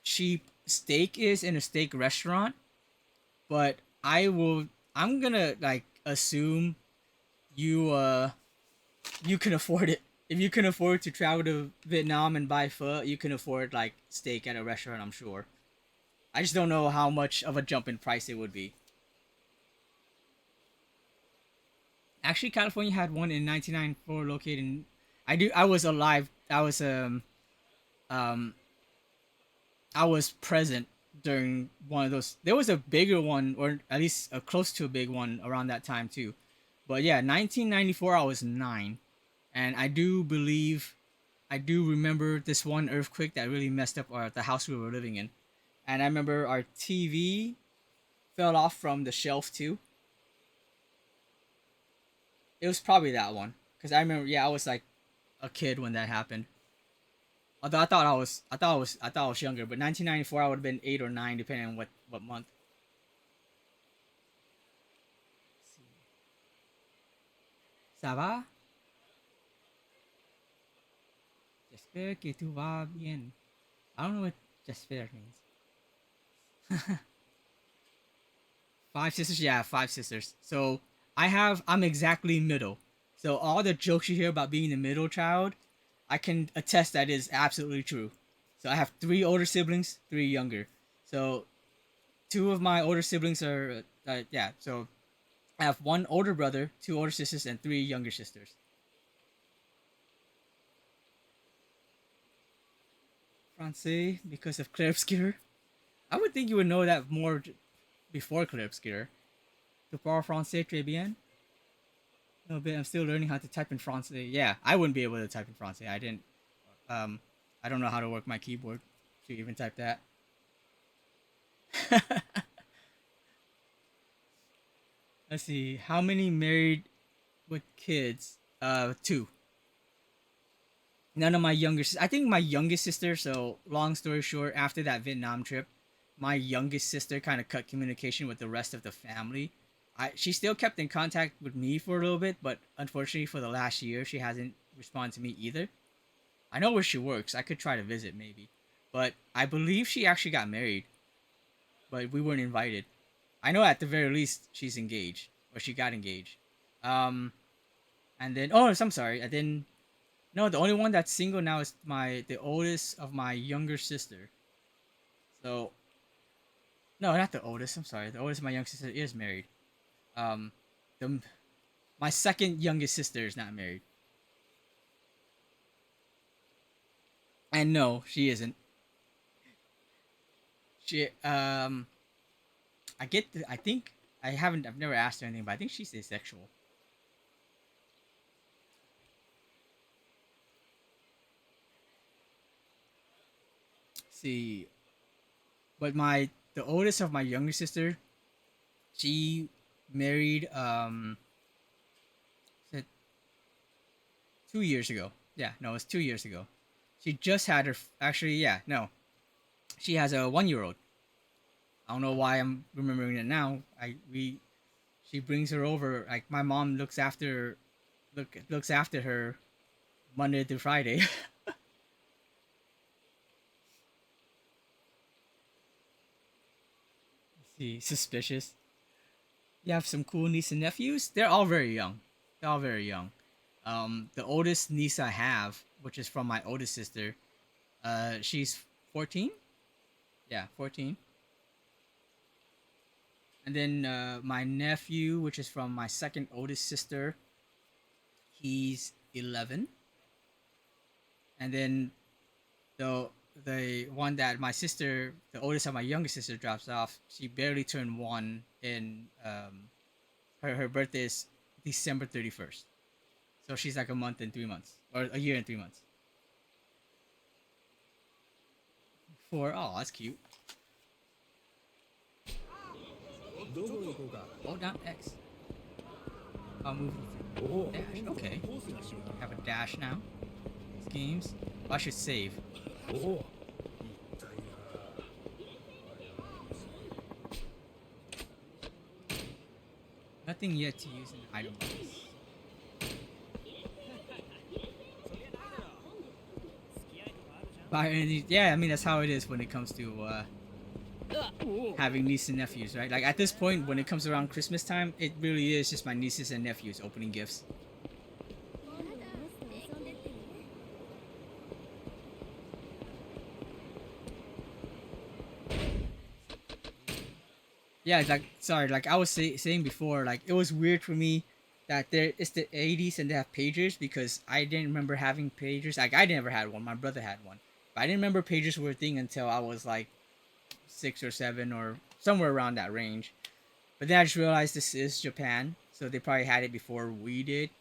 cheap steak is in a steak restaurant, but I'm gonna like assume you you can afford it. If you can afford to travel to Vietnam and buy pho, you can afford like steak at a restaurant, I'm sure. I just don't know how much of a jump in price it would be. Actually, California had one in 1994 located in. I was alive. Um I was present during one of those. There was a bigger one, or at least a close to a big one around that time too. But yeah, 1994, I was 9, and I do remember this one earthquake that really messed up the house we were living in, and I remember our TV fell off from the shelf too. It was probably that one because I remember. Yeah, I was like a kid when that happened. Although I thought I was younger, but 1994 I would have been 8 or 9, depending on what month. Ça va? J'espère que tout va bien. I don't know what j'espère means. Five sisters? Yeah, five sisters. So I'm exactly middle. So all the jokes you hear about being the middle child, I can attest that is absolutely true. So I have three older siblings, three younger. So two of my older siblings are, yeah. So I have one older brother, two older sisters, and three younger sisters. Francais because of Claire Obscure. I would think you would know that more before Claire Obscure. Tu parles français très bien? No, but I'm still learning how to type in Francais. Yeah, I wouldn't be able to type in Francais. I didn't. Um, I don't know how to work my keyboard to even type that. Let's see. How many married with kids? Two. None of my younger. I think my youngest sister. So long story short, after that Vietnam trip, my youngest sister kind of cut communication with the rest of the family. She still kept in contact with me for a little bit, but unfortunately for the last year, she hasn't responded to me either. I know where she works. I could try to visit maybe, but I believe she actually got married, but we weren't invited. I know at the very least she's engaged or she got engaged. Um, and then I'm sorry. I didn't. No, the only one that's single now is the oldest of my younger sister. So no, not the oldest. I'm sorry. The oldest of my younger sister is married. Um, the my second youngest sister is not married. And no, she isn't. She I think I've never asked her anything, but I think she's asexual. See, but the oldest of my younger sister, she married said 2 years ago. Yeah, no, it was 2 years ago. She just had her actually, yeah, no. She has a 1 year old. I don't know why I'm remembering it now. She brings her over. Like my mom looks after her Monday through Friday. See, suspicious. You have some cool niece and nephews. They're all very young. They're all very young. The oldest niece I have, which is from my oldest sister, she's 14. Yeah, 14. And then my nephew, which is from my second oldest sister, he's 11. And then the one that my sister, the oldest of my youngest sister, drops off, she barely turned one in her birthday is December 31st. So she's like a month and 3 months. Or a year and 3 months. That's cute. Hold down X. I'll move dash. Okay. Have a dash now. These games. I should save. Nothing yet to use in item box. Yeah, I mean that's how it is when it comes to having nieces and nephews, right? Like at this point, when it comes around Christmas time, it really is just my nieces and nephews opening gifts. Yeah, like I was saying before, like it was weird for me that it's the 80s and they have pagers because I didn't remember having pagers. Like I never had one. My brother had one, but I didn't remember pagers were a thing until I was like 6 or 7 or somewhere around that range. But then I just realized this is Japan, so they probably had it before we did.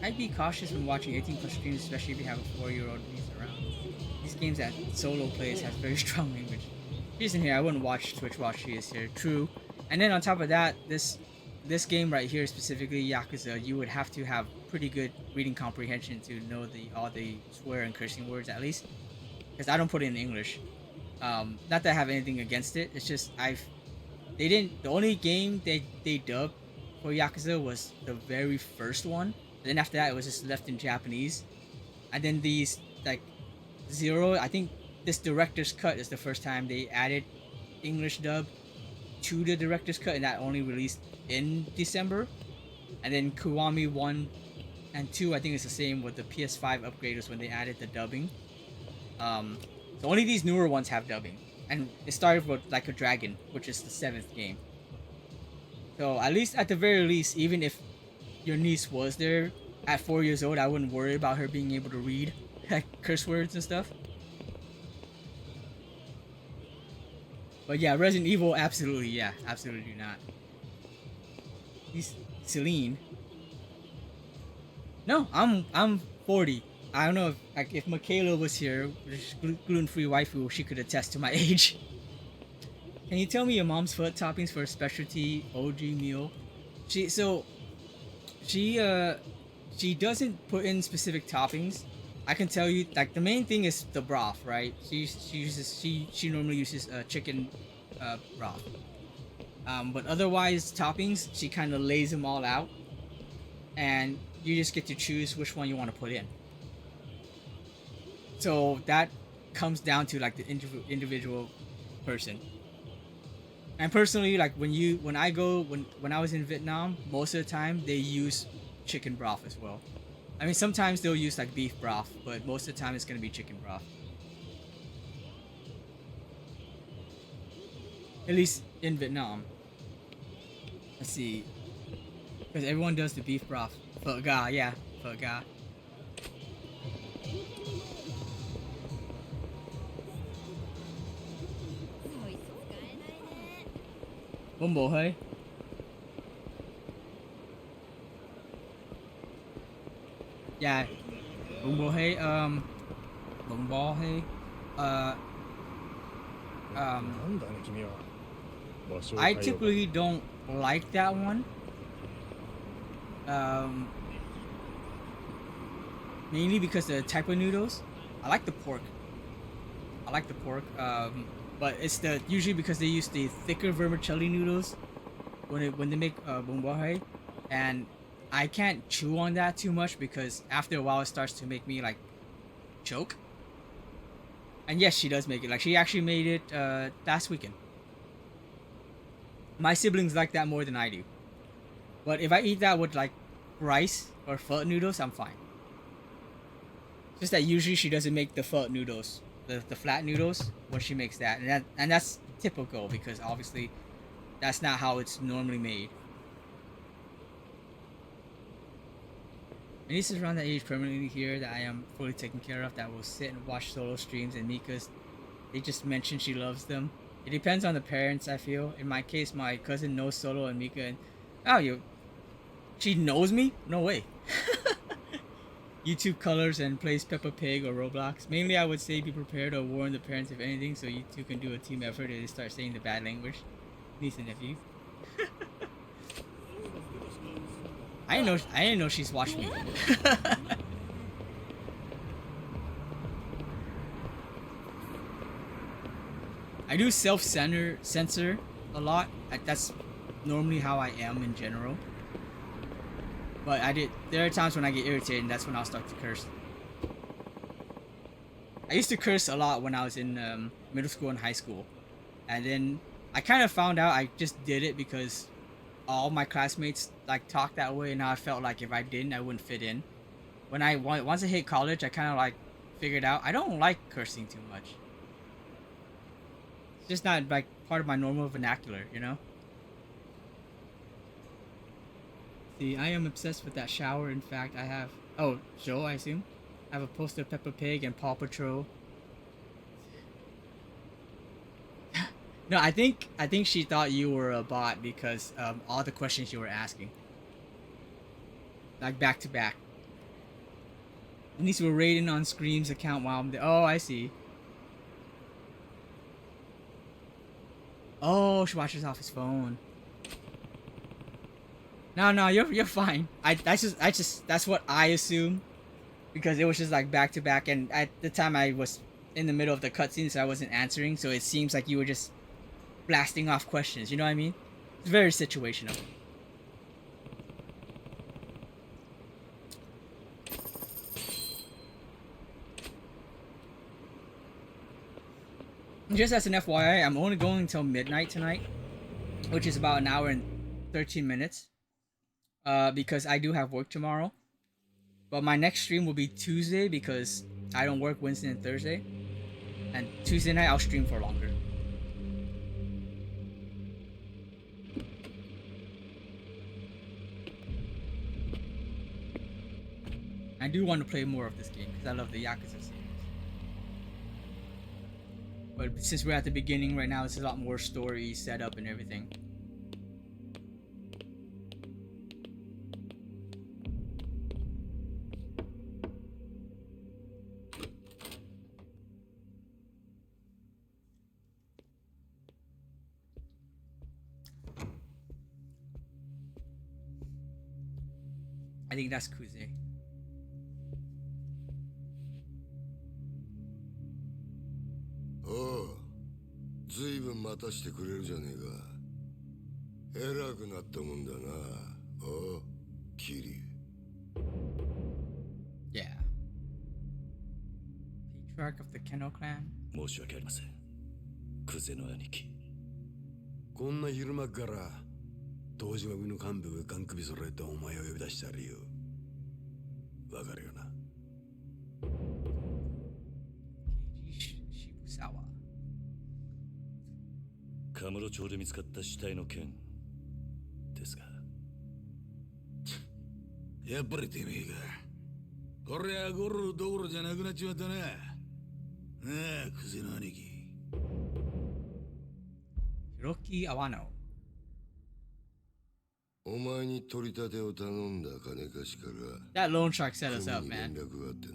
I'd be cautious when watching 18 plus streams, especially if you have a 4-year-old niece around. These games that solo plays has very strong language. She isn't here. I wouldn't watch Twitch while she is here. True. And then on top of that, this game right here, specifically Yakuza, you would have to have pretty good reading comprehension to know all the swear and cursing words at least, because I don't put it in English. Not that I have anything against it. It's just they didn't. The only game they dubbed for Yakuza was the very first one. And then after that, it was just left in Japanese. And then these like Zero. I think this director's cut is the first time they added English dub to the director's cut, and that only released in December. And then Kiwami 1 and 2, I think it's the same with the PS5 upgraders when they added the dubbing. So only these newer ones have dubbing. And it started with Like a Dragon, which is the 7th game. So at least, at the very least, even if your niece was there at 4 years old, I wouldn't worry about her being able to read like curse words and stuff. But yeah, Resident Evil, absolutely, yeah, absolutely do not. He's Celine. No, I'm 40. I don't know if Michaela was here, gluten-free waifu, she could attest to my age. Can you tell me your mom's foot toppings for a specialty OG meal? She doesn't put in specific toppings. I can tell you, like, the main thing is the broth, right? She normally uses chicken broth. But otherwise, toppings, she kind of lays them all out, and you just get to choose which one you want to put in. So that comes down to like the individual person. And personally, like when I was in Vietnam, most of the time they use chicken broth as well. I mean, sometimes they'll use like beef broth, but most of the time it's gonna be chicken broth. At least in Vietnam. Let's see, because everyone does the beef broth. Phở gà, yeah, phở gà. Bún bò Huế. Yeah, bún bò Huế. Bún bò Huế. I typically don't like that one. Mainly because of the type of noodles. I like the pork. But it's usually because they use the thicker vermicelli noodles when they make bún bò Huế, and I can't chew on that too much because after a while it starts to make me like choke. And yes, she does make it. Like, she actually made it last weekend. My siblings like that more than I do. But if I eat that with like rice or pho noodles, I'm fine. Just that usually she doesn't make the pho noodles, the flat noodles, when she makes that, and that's typical because obviously that's not how it's normally made. My niece is around that age permanently here that I am fully taken care of, that will sit and watch solo streams, and Mika's, they just mention she loves them. It depends on the parents, I feel. In my case, my cousin knows Solo and Mika, and she knows me? No way. YouTube colors and plays Peppa Pig or Roblox. Mainly, I would say be prepared or warn the parents if anything, so you two can do a team effort and start saying the bad language. Niece and nephew. I didn't know she's watched me. I do self-censor a lot. That's normally how I am in general. But there are times when I get irritated, and that's when I'll start to curse. I used to curse a lot when I was in middle school and high school. And then I kind of found out I just did it because all my classmates like talked that way, and now I felt like if I didn't, I wouldn't fit in. Once I hit college, I kind of like figured out I don't like cursing too much. It's just not like part of my normal vernacular, you know? See, I am obsessed with that shower. In fact, I have... Oh, Joe, I assume? I have a poster of Peppa Pig and Paw Patrol. No, I think she thought you were a bot because all the questions you were asking. Like, back to back. And these were raiding on Scream's account while I'm there. Oh, I see. Oh, she watches off his phone. No, you're fine. That's what I assume, because it was just like back to back, and at the time I was in the middle of the cutscene, so I wasn't answering. So it seems like you were just blasting off questions. You know what I mean? It's very situational. Just as an FYI, I'm only going until midnight tonight, which is about an hour and 13 minutes. Because I do have work tomorrow. But my next stream will be Tuesday because I don't work Wednesday and Thursday. And Tuesday night I'll stream for longer. I do want to play more of this game because I love the Yakuza series. But since we're at the beginning right now, it's a lot more story setup and everything. I think that's Kuze. おう、ずいぶん待たしてくれるじゃねえか。偉くなったもんだな。おう、キリュウ。Yeah. Patriarch of the Keno clan. 申し訳ありません。クゼの兄貴。こんな昼間から東島組の幹部がガン首揃えてお前を呼び出してあるよ。わかるよな。Shibusawa. カムロ町で見つかった死体の件ですが。やっぱりてめえか。こりゃゴロどころじゃなくなっちまったな。なあ、クゼの兄貴。Hiroki Awano. お前に取り立てを頼んだ金貸しから。That loan shark set us up, 組に man. 連絡があってな。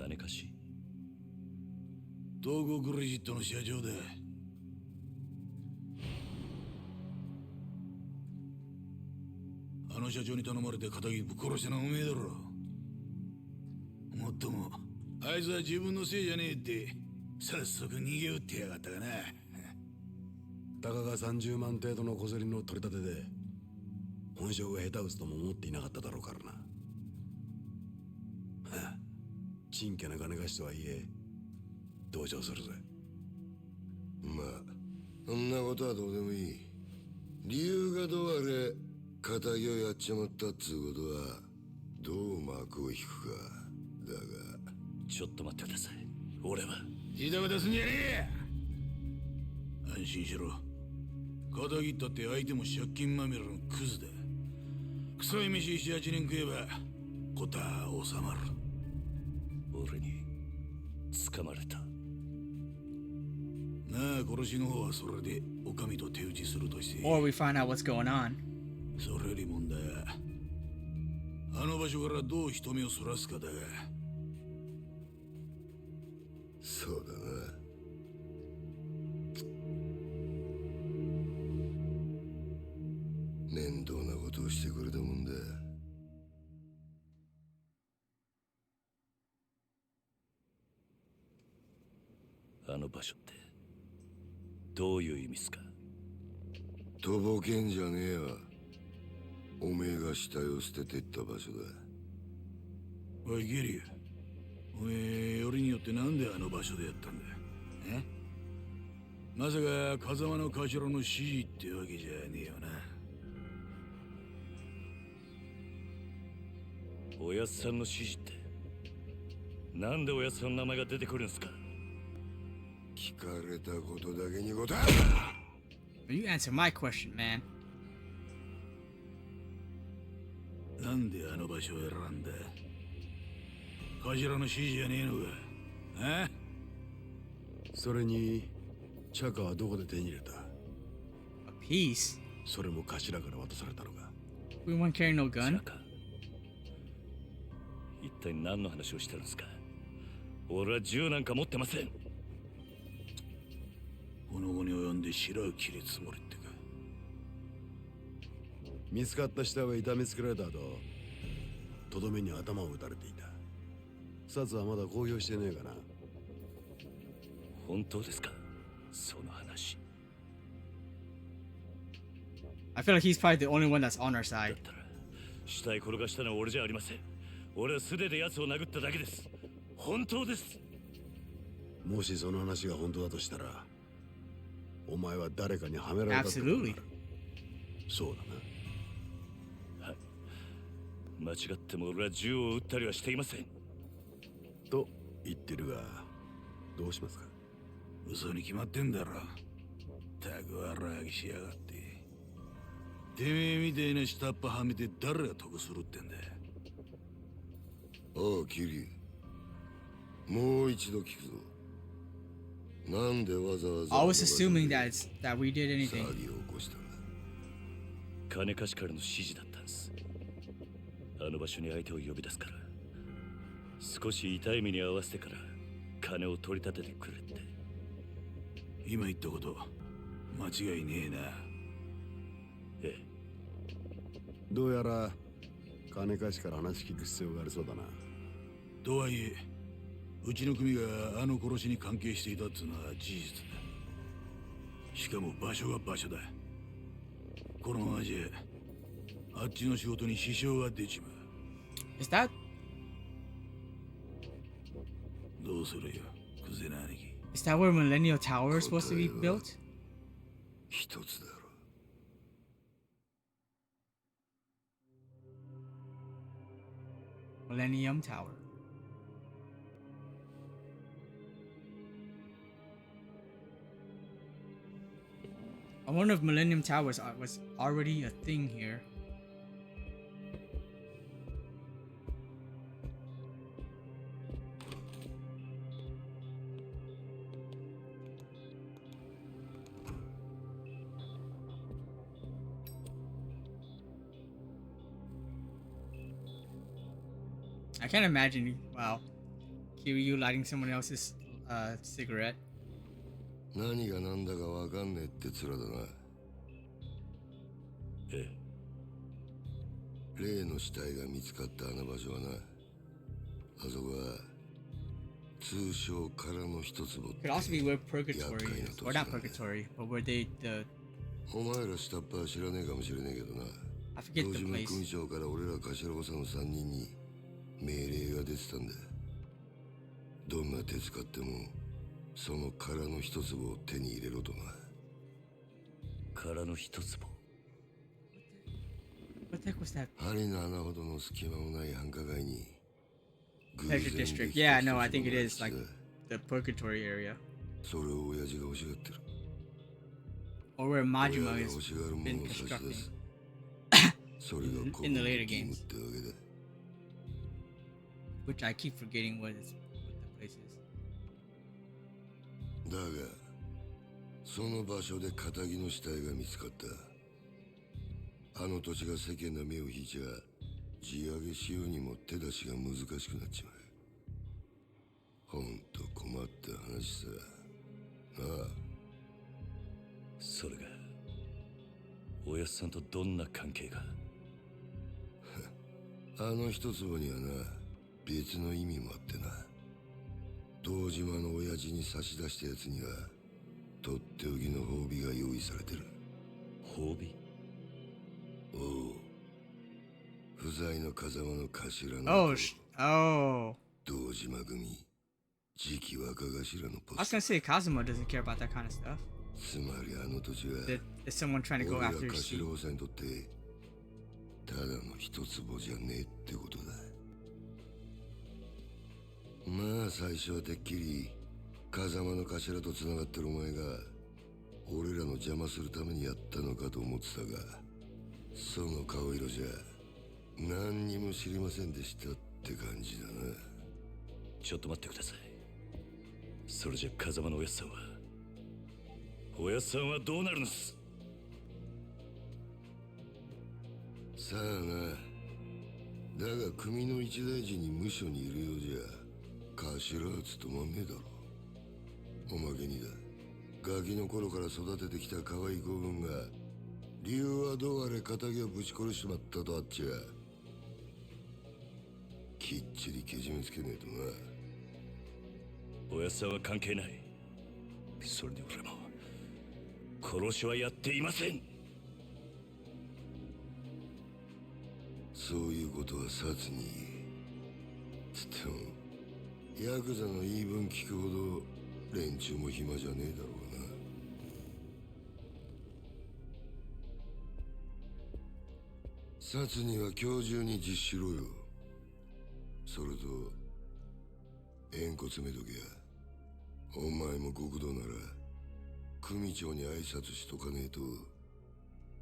金貸し。東郷クレジットの社長だ。あの社長に頼まれて仇ぶっ殺したのはおめえだろ。もっともあいつは自分のせいじゃねえって早速逃げ打ってやがったがな。たかが30万程度の小競りの取り立てで本性が下手打つとも思っていなかっただろうからな。はあ、ちんけな金貸しとはいえ同情するぜ。まあ、そんなことはどうでもいい。理由がどうあれ仇をやっちまったっつうことはどう幕を引くか。だがちょっと待ってください。俺はジタバタすんじゃねえ。安心しろ。仇ったって相手も借金まみれのクズだ。臭い飯7、8年食えば事は収まる。俺に掴まれた。なあ、殺しの方はそれでお上と手打ちするとして。 Or we find out what's going on. それより問題はあの場所からどう人目をそらすかだが。そうだな。面倒なことをしてくれたもんだ。あの場所ってどういう意味っすか。とぼけんじゃねえわ。おめえが死体を捨ててった場所だ。おいゲリュウ、おめえよりによってなんであの場所でやったんだ。え、まさか風間の頭の指示ってわけじゃねえよな。おやっさんの指示ってなんでおやっさんの名前が出てくるんすか。聞かれたことだけに答え。 You answer my question, man. なんであの場所を選んだ。頭の指示じゃねえのか。あ、それにチャカはどこで手に入れた。 A piece? それも頭から渡されたのか。 We won't carry no gun? 一体何の話をしてるんですか。俺は銃なんか持ってません。この後に及んで白を切りつもりってか。見つかった死体は痛めつけられた後、とどめに頭を打たれていた。サツはまだ公表してねえかな。本当ですかその話。 I feel like he's probably the only one that's on our だっ side. たら死体転がしたのは俺じゃありません。俺は素手で奴を殴っただけです。本当です。もしその話が本当だとしたら、お前は誰かにはめられたってことになる。そうだな。はい。間違っても俺は銃を撃ったりはしていません。と言ってるが、どうしますか。嘘に決まってんだろ。たくわらぎしやがって。てめえみたいな下っ端はめて誰が得するってんだ。おうキリュウ、もう一度聞くぞ。なんでわざわざ I was assuming that we did 騒 anything. ぎを起こしたんだ。金貸しからの指示だったんです。あの場所に相手を呼び出すから少し痛い目に合わせてから金を取り立ててくれって。今言ったこと間違いねえな。ええ。どうやら金貸しから話聞く必要がありそうだな。とはいえうちの組があの殺しに関係していたっつうのは事実だ。しかも場所が場所だ。このままじゃあっちの仕事に支障が出ちまう。 Is that どうするよクゼな兄貴。 is that where Millennial Tower is supposed to be built? 一つだろ。Millennium Tower. I wonder if Millennium Towers was already a thing here. I can't imagine, wow, Kiryu lighting someone else's cigarette. 何が何だかわかんねえって面だな。ええ。例の死体が見つかったあの場所はな、あそこは通称空の一坪って Could also be where 厄 Purgatory 介な is, 土 or 地だ not ね。 Purgatory, but where the お前ら下っ端は知らねえかもしれねえけどな。 I forget 同 the 時の place. 組長から俺ら頭補佐の3人に命令が出てたんだ。どんな手使ってもその空の一坪を手に入れろとな。空の一坪。 What the heck was that? 針の穴ほどの隙間もない繁華街に Pleasure District. Yeah, no, I think it is like the Purgatory area, それを親父が欲しがってる。 or where 親 Majima が has 欲しがるも been のを差し出 constructing. す。それが In the later 義務 games. ってわけだ。 Which I keep forgetting what the place is. だがその場所で堅気の死体が見つかった。あの土地が世間の目を引いちゃ地上げしようにも手出しが難しくなっちまう。ほんと困った話さなあ。それがおやっさんとどんな関係が。あの一坪にはな別の意味もあってな。堂島の親父に差し出したやつにはとっておきの褒美が用意されてる。褒美。おう、不在の風間の頭の Oh, oh. 堂島組次期若頭の I ポ was ス gonna say Kazuma doesn't care about that kind of stuff. つまりあの土地は Is someone trying to go 俺ら after his 頭 seat? 補佐にとってただの一坪じゃねえってことだ。まあ最初はてっきり風間の頭と繋がってるお前が俺らの邪魔するためにやったのかと思ってたが、その顔色じゃ何にも知りませんでしたって感じだな。ちょっと待ってください。それじゃ風間のおやっさんはどうなるんです。さあな。だが組の一大事に無所にいるようじゃ頭は務まんねえだろ。おまけにだ、ガキの頃から育ててきた可愛い子分が理由はどうあれ仇をぶち殺しちまったとあっちゃきっちりけじめつけねえとな。おやっさんは関係ない。それに俺も殺しはやっていません。そういうことは殺に。つってもヤクザの言い分聞くほど連中も暇じゃねえだろうな。殺には今日中に実施しろよ。それと縁故詰めときゃお前も極道なら組長に挨拶しとかねえと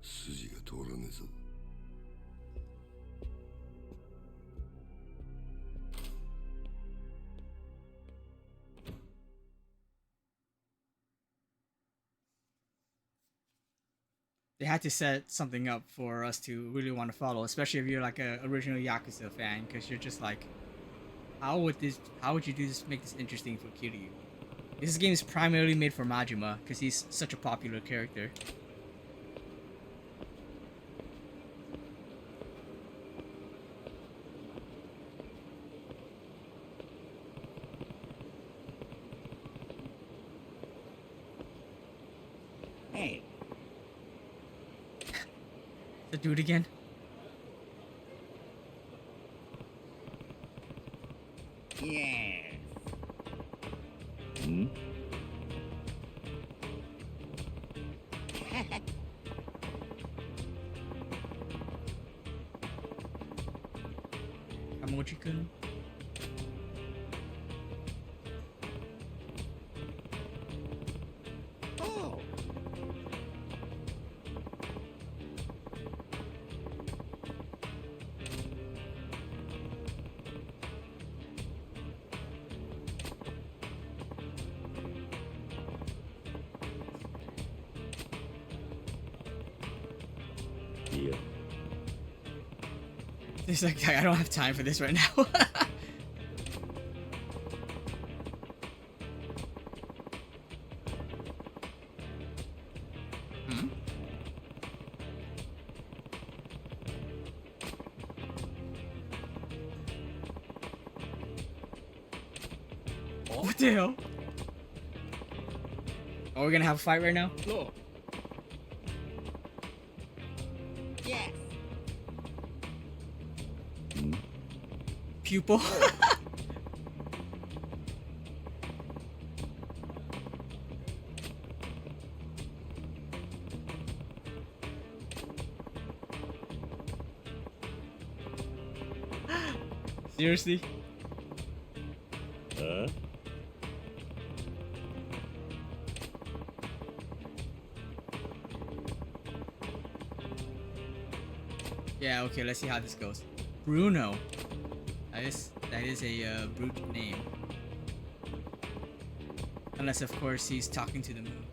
筋が通らねえぞ。They had to set something up for us to really want to follow, especially if you're like a original Yakuza fan, because you're just like, how would you do this, make this interesting for Kiryu? This game is primarily made for Majima because he's such a popular character. Hey. So do it again. Yes. Hmm? Kamochi-kun. Oh. Yeah. It's like I don't have time for this right now. Hmm? What the hell? Are we gonna have a fight right now? No. Yes. Pupil? Seriously? Huh? Yeah, okay, let's see how this goes. Bruno. That is a brute name. Unless, of course, he's talking to the moon.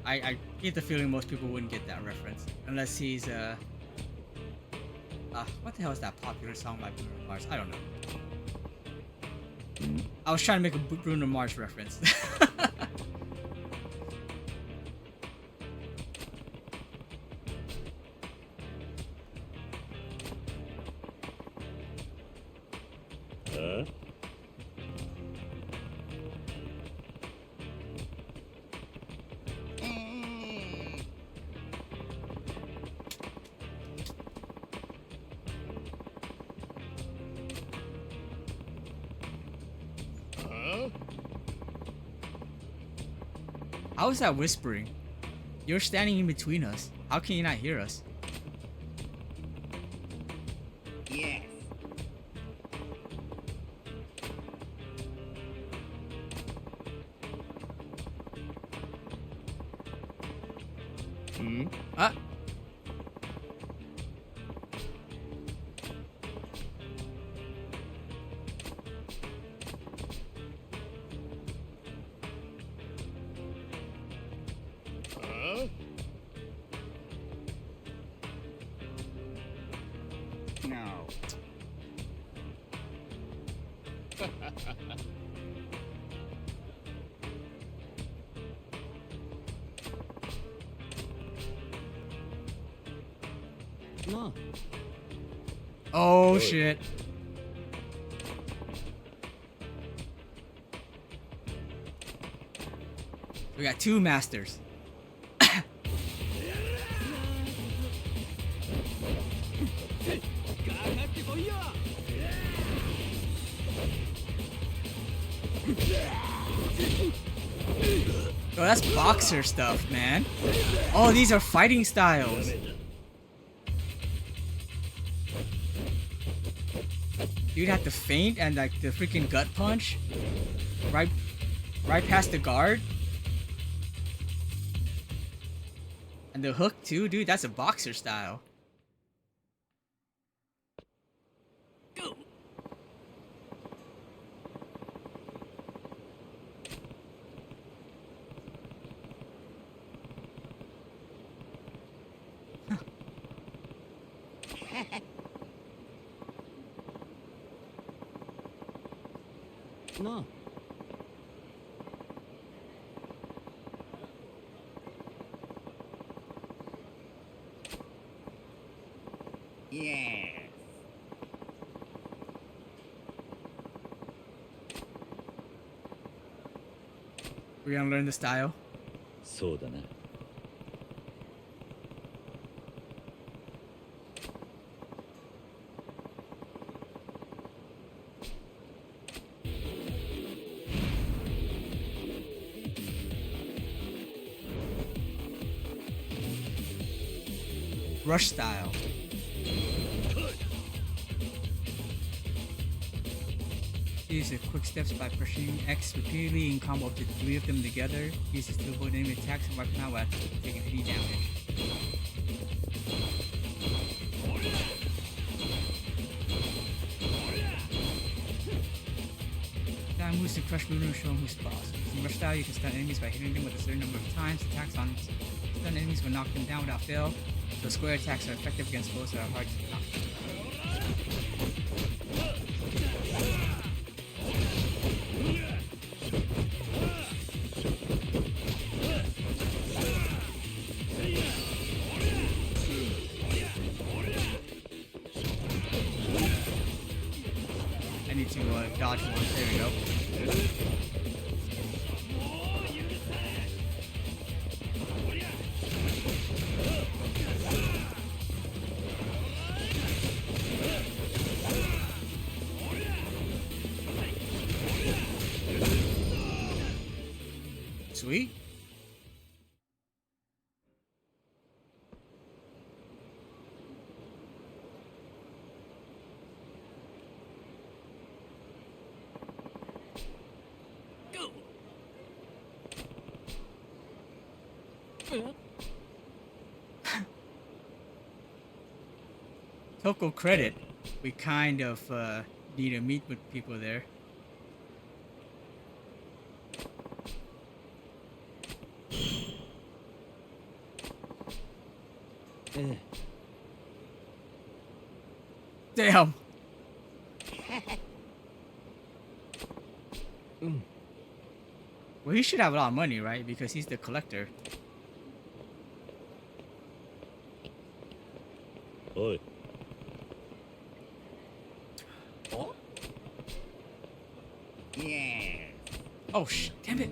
I get the feeling most people wouldn't get that reference. Unless he's, what the hell is that popular song by Bruno Mars? I don't know. I was trying to make a Bruno Mars reference. Huh? How is that whispering? You're standing in between us. How can you not hear us? Yes. Hmm? Ah. Huh? No. No. Oh shit. We got two masters. Oh, that's boxer stuff, man. Oh, these are fighting styles. You'd have to feint and like the freaking gut punch right past the guard. And the hook too, dude, that's a boxer style. No. Yes. We're gonna learn the style. そうだな。Rush style. Use the quick steps by pushing X repeatedly in combo up to 3 of them together. Uses to avoid enemy attacks and wiping out without taking any damage. Style moves to crush movement and show them who's boss. In rush style, you can stun enemies by hitting them with a certain number of times. Attacks on stun enemies will knock them down without fail. So square attacks are effective against foes that are hard to knock down. I need to dodge one. There we go. Sweet. Toko credit. We kind of need to meet with people there. Damn. Well, he should have a lot of money, right? Because he's the collector. おい。 Yes. Oh, damn it.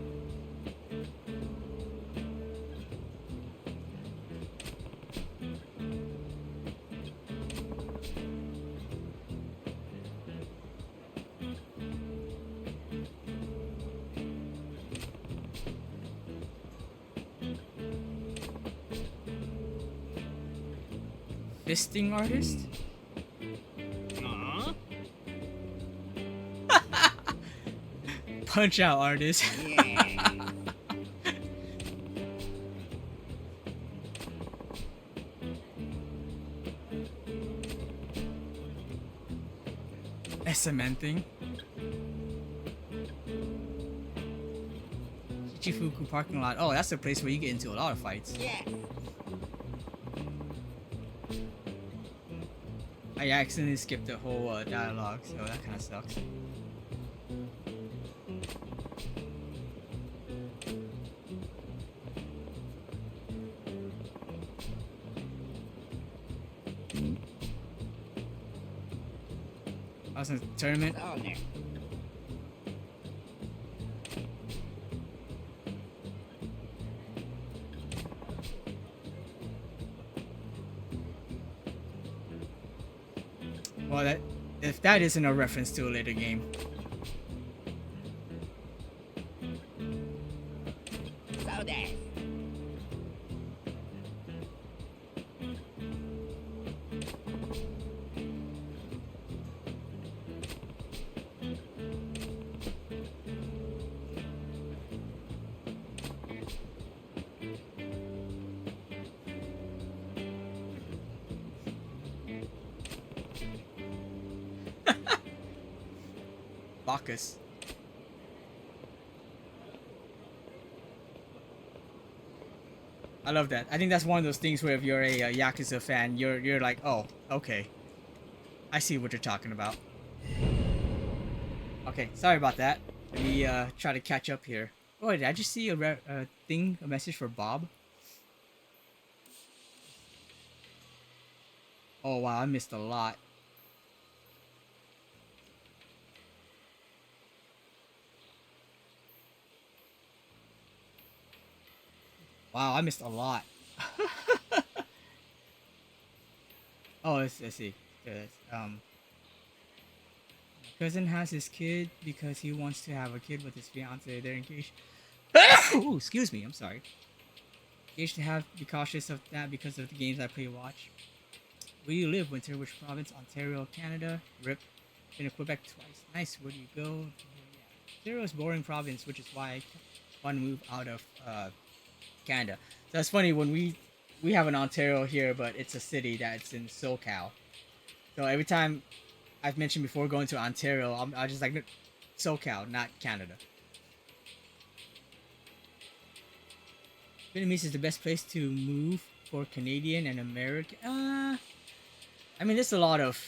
Fisting artist? Punch out artist. Cementing. Shichifuku parking lot. Oh, that's the place where you get into a lot of fights. Yes. I accidentally skipped the whole dialogue, so that kind of sucks. I was in a tournament. Oh, no. Well, that if that isn't a reference to a later game. Bacchus. I love that. I think that's one of those things where if you're a, Yakuza fan, you're like, oh, okay, I see what you're talking about. Okay, sorry about that. Let me try to catch up here. Oh, did I just see a message for Bob? Oh wow, I missed a lot. Wow, I missed a lot. Oh, let's see. Good. My cousin has his kid because he wants to have a kid with his fiance. They're engaged. Ooh, excuse me. I'm sorry. Engaged to have be cautious of that because of the games I play. Watch. Where do you live? Winter? Which province? Ontario, Canada. Rip. Been to Quebec twice. Nice. Where do you go? Yeah. Ontario is boring province, which is why I want to move out of Canada. So that's funny when we have an Ontario here, but it's a city that's in SoCal. So every time I've mentioned before going to Ontario, I just like SoCal, not Canada. Vietnamese is the best place to move for Canadian and American. I mean, there's a lot of.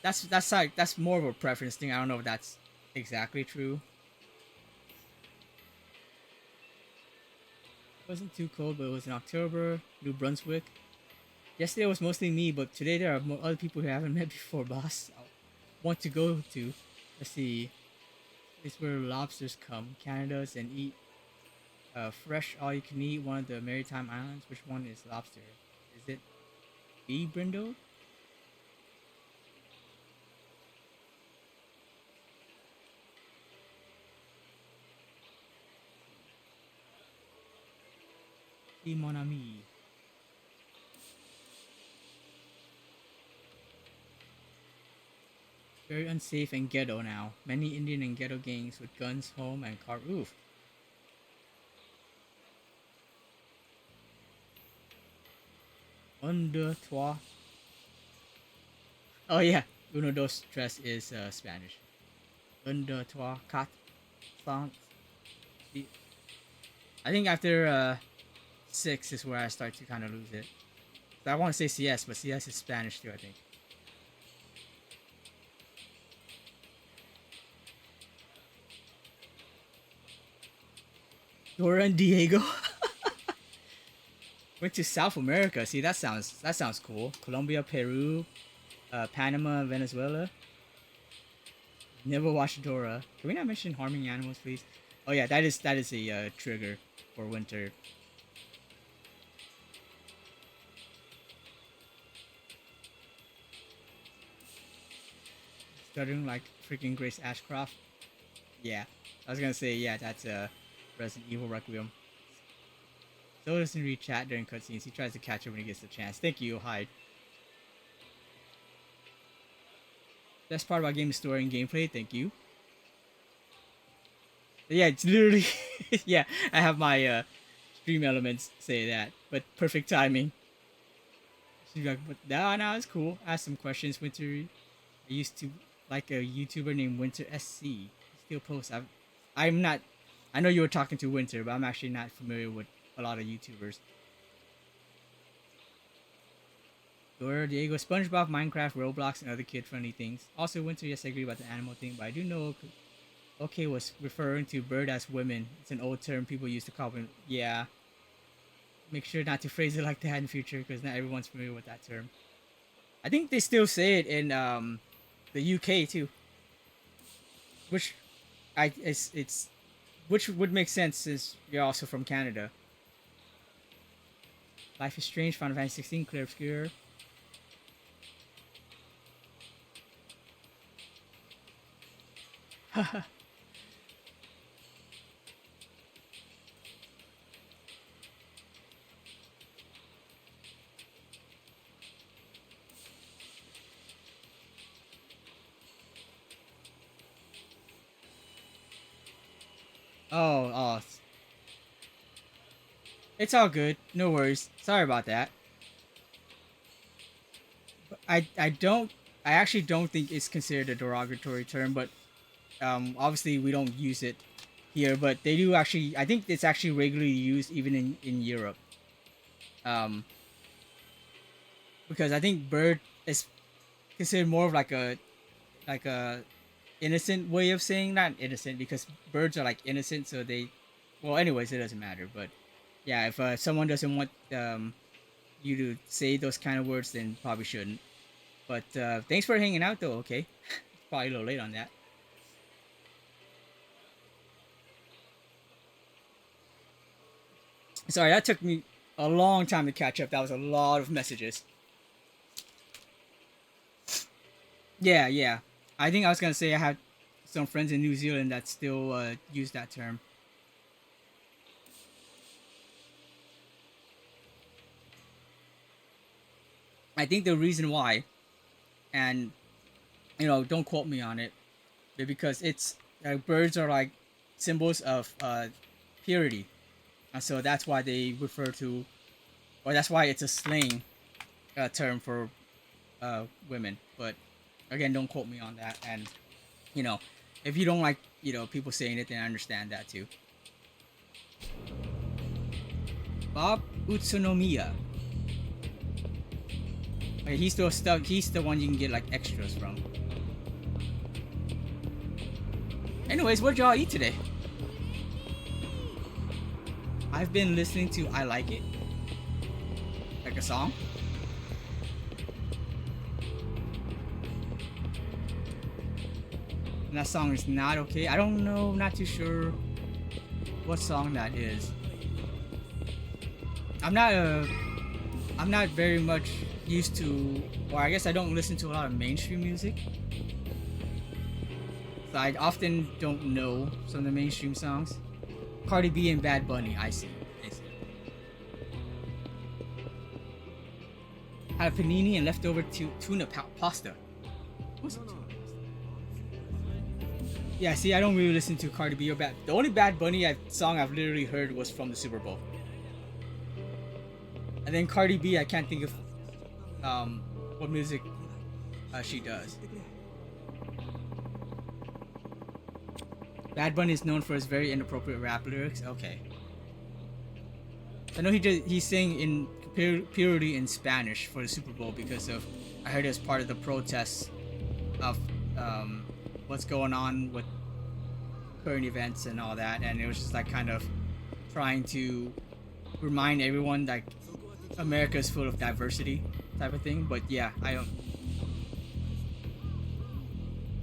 That's more of a preference thing. I don't know if that's exactly true. It wasn't too cold, but it was in October. New Brunswick. Yesterday was mostly me, but today there are other people who I haven't met before, boss. I want to go to. Let's see. It's where lobsters come. Canada's and eat fresh all you can eat. One of the maritime islands. Which one is lobster? Is it B Brindle? Si mon ami. Very unsafe and ghetto now. Many Indian and ghetto gangs with guns, home, and car. Oof. Un, deux, trois. Oh yeah, uno, dos, tres is Spanish. Un, deux, trois, quatre, cinq. I think after 6 is where I start to kind of lose it. So I want to say CS, but CS is Spanish too, I think. Dora and Diego went to South America. See, that sounds cool. Colombia, Peru, Panama, Venezuela. Never watched Dora. Can we not mention harming animals, please? Oh yeah, that is a trigger for winter. Stuttering like freaking Grace Ashcroft. Yeah, I was gonna say yeah. That's Resident Evil Requiem. So doesn't read chat during cutscenes. He tries to catch it when he gets the chance. Thank you, Hyde. Best part about game is story and gameplay. Thank you. Yeah, it's literally yeah. I have my stream elements say that, but perfect timing. She's like, but no, it's cool. Ask some questions, Winter. I used to like a YouTuber named Winter SC. He still posts. I'm not. I know you were talking to Winter, but I'm actually not familiar with a lot of YouTubers. Dora, Diego, SpongeBob, Minecraft, Roblox, and other kid-friendly things. Also, Winter, yes, I agree about the animal thing, but I do know okay was referring to bird as women. It's an old term people used to call them. Yeah. Make sure not to phrase it like that in future, because not everyone's familiar with that term. I think they still say it in the UK too. Which it's which would make sense since you're also from Canada. Life is Strange, Final Fantasy 16, Clear Obscure. Oh, it's all good. No worries. Sorry about that. I don't. I actually don't think it's considered a derogatory term, but obviously we don't use it here. But they do actually. I think it's actually regularly used even in Europe. Um, because I think bird is considered more of like a innocent way of saying, not innocent, because birds are like innocent, so they, well, anyways, it doesn't matter. But yeah, if someone doesn't want you to say those kind of words, then probably shouldn't. But thanks for hanging out though. Okay. Probably a little late on that. Sorry, that took me a long time to catch up. That was a lot of messages. Yeah, yeah. I think I was gonna say I had some friends in New Zealand that still use that term. I think the reason why, and don't quote me on it, but because it's birds are like symbols of purity, and so that's why they refer to, or that's why it's a slang term for women. But again, don't quote me on that. And you know, if you don't like people saying it, then I understand that too. Bob Utsunomiya. Okay, he's the stuff. He's the one you can get like extras from. Anyways, what did y'all eat today? I've been listening to "I Like It," like a song. And that song is not okay. I don't know. Not too sure what song that is. I'm not very much used to, or I guess I don't listen to a lot of mainstream music. So I often don't know some of the mainstream songs. Cardi B and Bad Bunny, I see. Had a panini and leftover tuna pasta. What's tuna pasta? Yeah, see, I don't really listen to Cardi B or Bad. The only Bad Bunny song I've literally heard was from the Super Bowl. And then Cardi B, I can't think of what music she does. Bad Bunny is known for his very inappropriate rap lyrics. Okay. I know he sang in purity in Spanish for the Super Bowl because of, I heard it was part of the protests of what's going on with current events and all that, and it was just like kind of trying to remind everyone that America is full of diversity type of thing. But yeah, I don't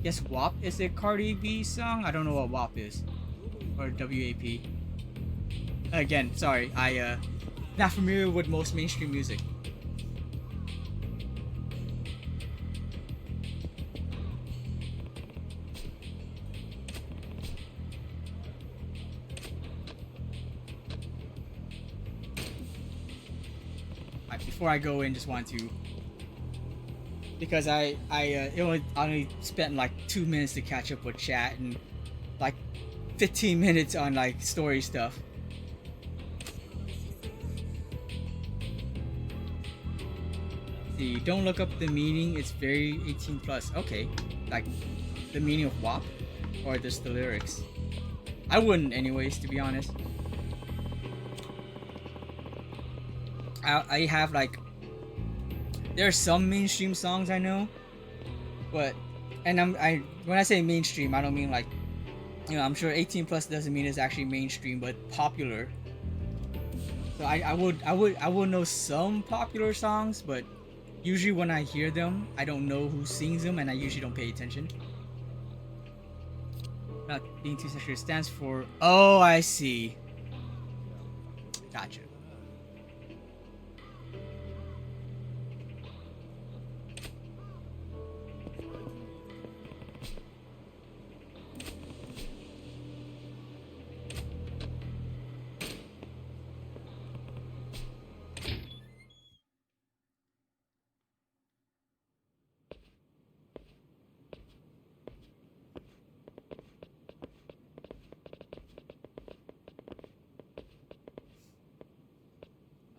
guess WAP is a Cardi B song. I don't know what WAP is, or WAP. Again, sorry, I not familiar with most mainstream music. Before I go in, just want to, because I only spent like 2 minutes to catch up with chat and like 15 minutes on like story stuff. See, don't look up the meaning. It's very 18 plus. Okay, like the meaning of WAP, or just the lyrics. I wouldn't, anyways, to be honest. I have like, there are some mainstream songs I know, but, and when I say mainstream, I don't mean like, I'm sure 18 plus doesn't mean it's actually mainstream, but popular. So I would know some popular songs, but usually when I hear them, I don't know who sings them, and I usually don't pay attention. Not being too sexual stands for, oh, I see. Gotcha.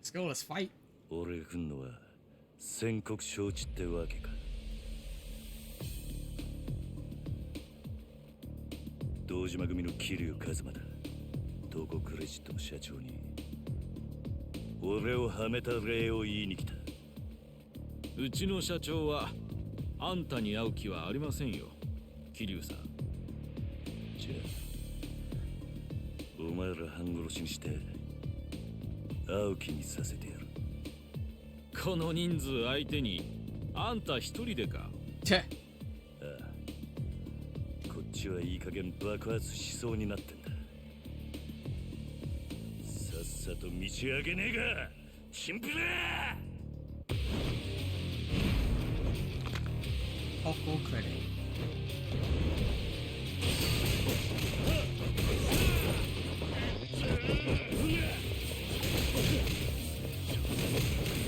Let's go, let's fight. 俺が来んのは宣告承知ってわけか。堂島組の桐生一馬だ。どこクレジットの社長に俺をはめた礼を言いに来た。うちの社長はあんたに会う気はありませんよ、桐生さん。じゃあお前ら半殺しにして会う気にさせてやる。この人数相手にあんた一人でか。チェ。ああ、こっちはいい加減爆発しそうになってんだ。さっさと道上げねえがチンプラー。 Oh, full credit.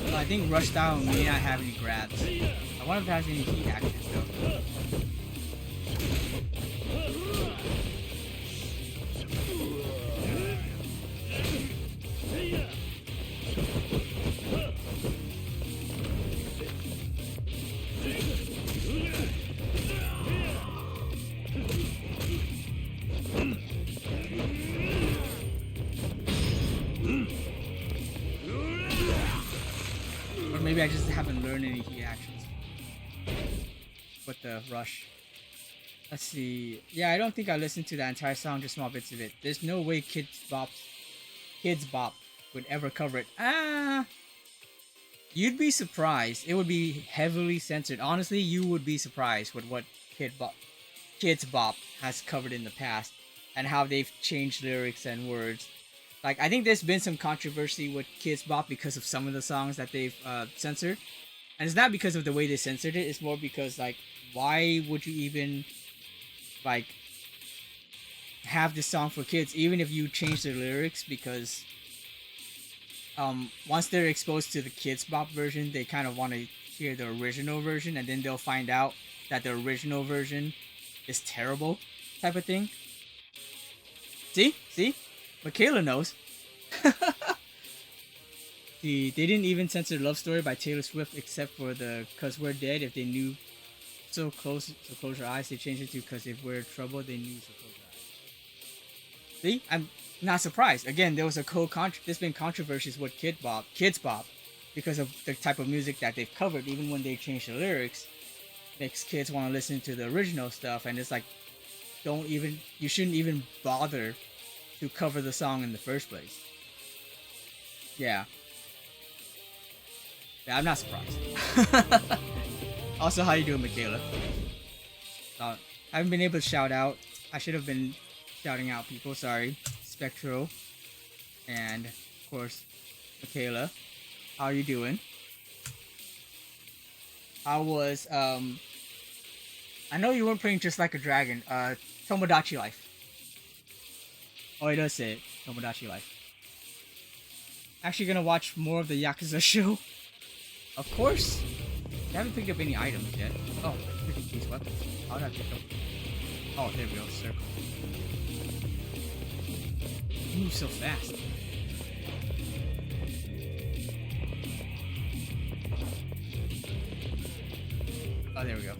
Well, I think Rush Style may not have any grabs. I wonder if it has any heat actions though. Or maybe I just haven't learned any heat actions with the Rush. Let's see. Yeah, I don't think I listened to that entire song, just small bits of it. There's no way Kids Bop would ever cover it. You'd be surprised. It would be heavily censored. Honestly, you would be surprised with what Kids Bop has covered in the past and how they've changed lyrics and words. Like, I think there's been some controversy with Kids Bop because of some of the songs that they've censored. And it's not because of the way they censored it. It's more because, like, why would you even, like, have this song for kids, even if you change the lyrics? Because once they're exposed to the Kids Bop version, they kind of want to hear the original version, and then they'll find out that the original version is terrible, type of thing. See? Michaela knows. See, they didn't even censor Love Story by Taylor Swift except for the Cause We're Dead. If they knew So Close, So Close Your Eyes, they changed it to Cause If We're in Trouble, they knew So Close Your Eyes. See? I'm not surprised. Again, there's been controversies with Kids Bop because of the type of music that they've covered. Even when they change the lyrics, makes kids want to listen to the original stuff, and it's like, you shouldn't even bother to cover the song in the first place. Yeah, I'm not surprised. Also, how you doing, Michaela? I haven't been able to shout out. I should have been shouting out people. Sorry, Spectro, and of course, Michaela. How are you doing? How was I know you weren't playing Just Like a Dragon. Tomodachi Life. Oh, it does say it. Tomodachi Life. Actually gonna watch more of the Yakuza show. Of course. I haven't picked up any items yet. Oh, picking these weapons. How did I pick up? Oh, there we go. Circle. You move so fast. Oh, there we go.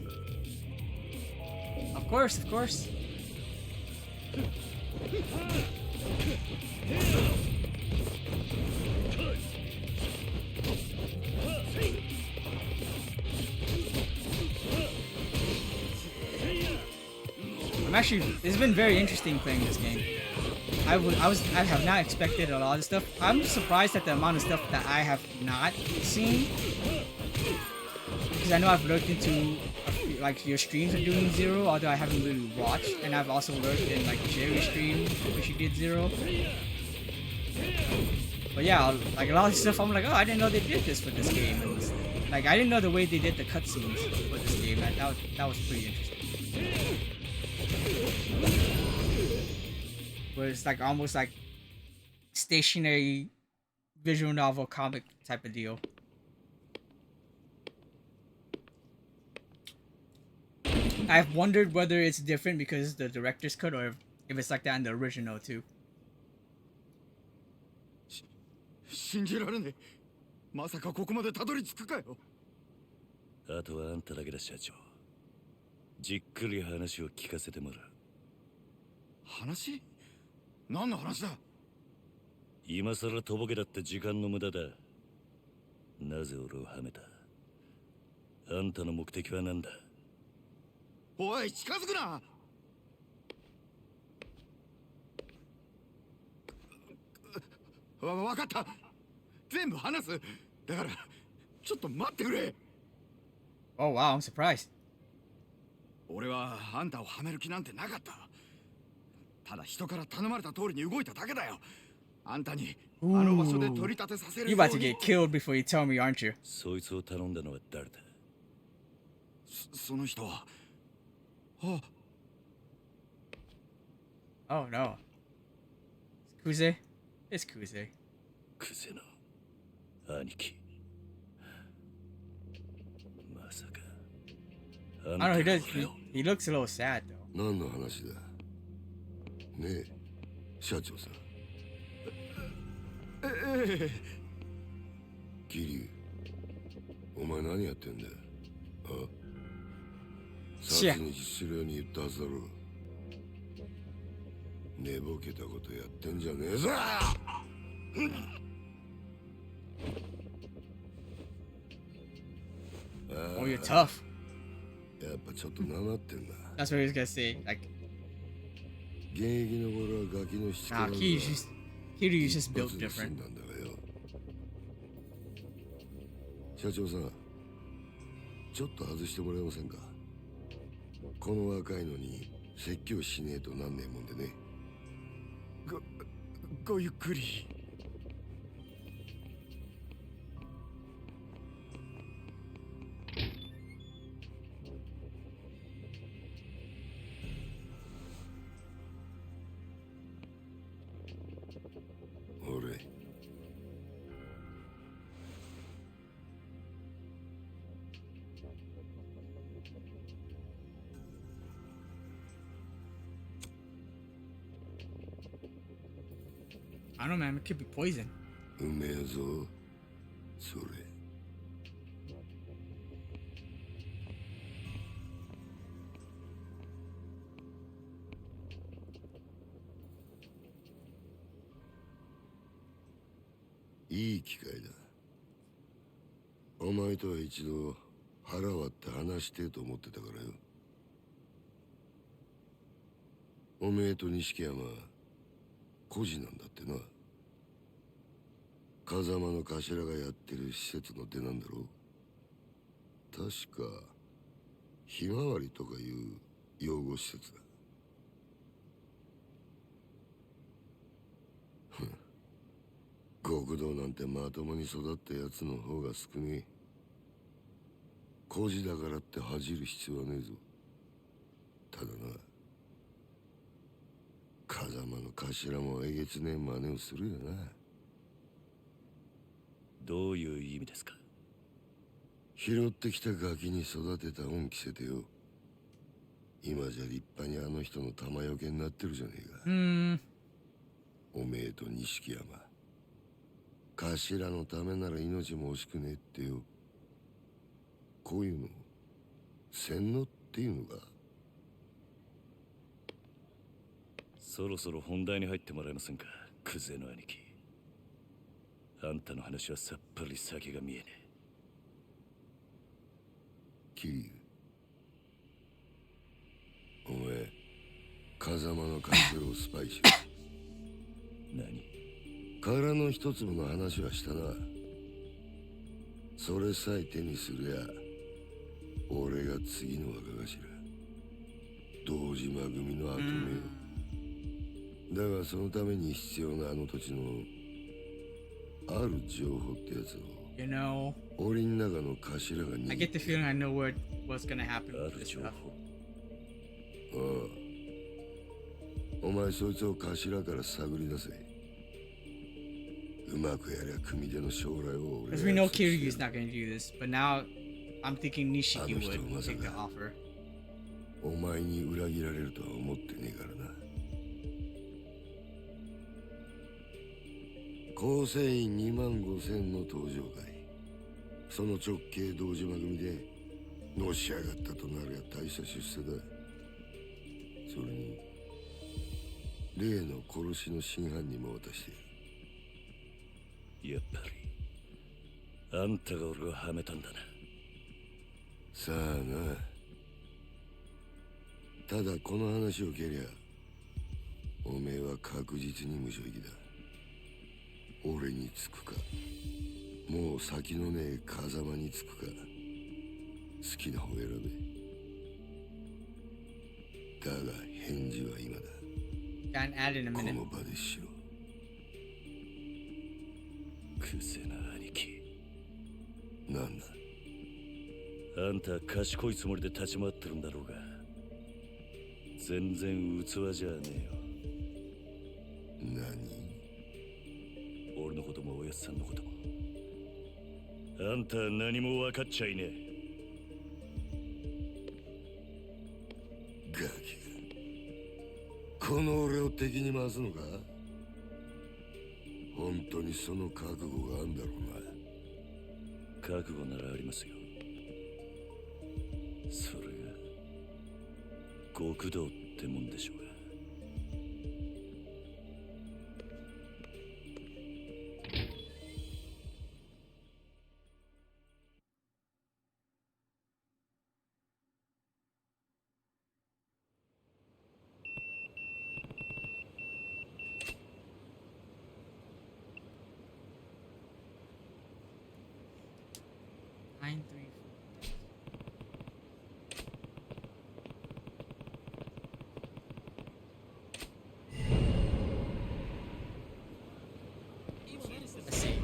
Of course. It's been very interesting playing this game. I have not expected a lot of stuff. I'm surprised at the amount of stuff that I have not seen. Because I know I've looked into like your streams are doing Zero, although I haven't really watched, and I've also looked in like Jerry's stream when she did Zero. But yeah, like a lot of stuff I'm like, oh, I didn't know they did this for this game. And like I didn't know the way they did the cutscenes for this game. That was pretty interesting. Where it's like almost like stationary visual novel comic type of deal. I've wondered whether it's different because it's the director's cut or if it's like that in the original too. 信じられねえ。まさかここまでたどり着くかよ。あとはあんただけだ社長。じっくり話を聞かせてもらう。話？何の話だ？今さらとぼけだって時間の無駄だ。なぜ俺をはめた？あんたの目的は何だ？おい、近づくな。わかった。全部話す。だからちょっと待ってくれ。 Oh wow, I'm surprised. 俺はあんたをはめる気なんてなかった。ただ人から頼まれた通りに動いただけだよ。あんたにあの場所で取り立てさせる You よう about to に。 get killed before you tell me, aren't you? そいつを頼んだのは誰だ？その人は。あ、 Oh no. It's Kuze? It's Kuze. クゼの兄貴。まさか。I don't know, he looks a little sad though. 何の話だねえ社長さん。桐生、お前何やってんだ？あ？殺に実するように言ったはずだろう。寝ぼけたことやってんじゃねえぞ。Oh, you're tough. やっぱちょっとなまってんな。 That's what he was gonna say. Like, 現役の頃はガキの七 nah, Kiryu's just built different. なんだがよ。社長さん、ちょっと外してもらえませんか？この若いのに説教しねえとなんねえもんでね。ごゆっくり。俺。I don't know, man. It could be poison. うめえぞ、それ。いい機会だ。お前とは一度腹割って話してえと思ってたからよ。おめえと錦山孤児なんだってな。風間の頭がやってる施設の出なんだろう。確かひまわりとかいう養護施設だ。極道なんてまともに育ったやつの方が少ねえ。孤児だからって恥じる必要はねえぞ。ただな、風間の頭もえげつねえ真似をするよな。どういう意味ですか？拾ってきたガキに育てた恩着せてよ。今じゃ立派にあの人の玉よけになってるじゃねえか。おめえと錦山、頭のためなら命も惜しくねえってよ。こういうの洗脳っていうのか。そろそろ本題に入ってもらえませんか、クゼの兄貴。あんたの話はさっぱり先が見えねえ。桐生、お前風間の頭をスパイしろ。何？殻の一粒の話はしたな。それさえ手にするや俺が次の若頭、堂島組の跡目よ。だがそのために必要なあの土地のある情報ってやつを You know, 檻の中の頭が握 I って get the feeling I know what's gonna happen あ with る this 情 stuff. 報。ああ、お前そいつを頭から探り出せ。うまくやりゃ組手の将来を俺 Because が we know 約束する Kiryu's not gonna do this, but now I'm thinking Nishiki would Ano take the ito, offer. お前に裏切られるとは思ってねえからな。構成員2万5千の登場会。その直系堂島組でのし上がったとなるや大した出世だ。それに例の殺しの真犯人も渡している。やっぱりあんたが俺をはめたんだな。さあな。ただこの話を蹴りゃおめえは確実に無所行きだ。俺につくかもう先のねえ風間につくか好きな方選べ。だが返事は今だ。 Can add in a こ minute. の場でしろ。くせな兄貴。なんだ。あんた賢いつもりで立ち回ってるんだろうが全然器じゃねえよ。何。俺のこともおやっさんのこともあんたは何も分かっちゃいねえ。ガキがこの俺を敵に回すのか。本当にその覚悟があんだろうな。覚悟ならありますよ。それが極道ってもんでしょうが。Nine three. Let's see.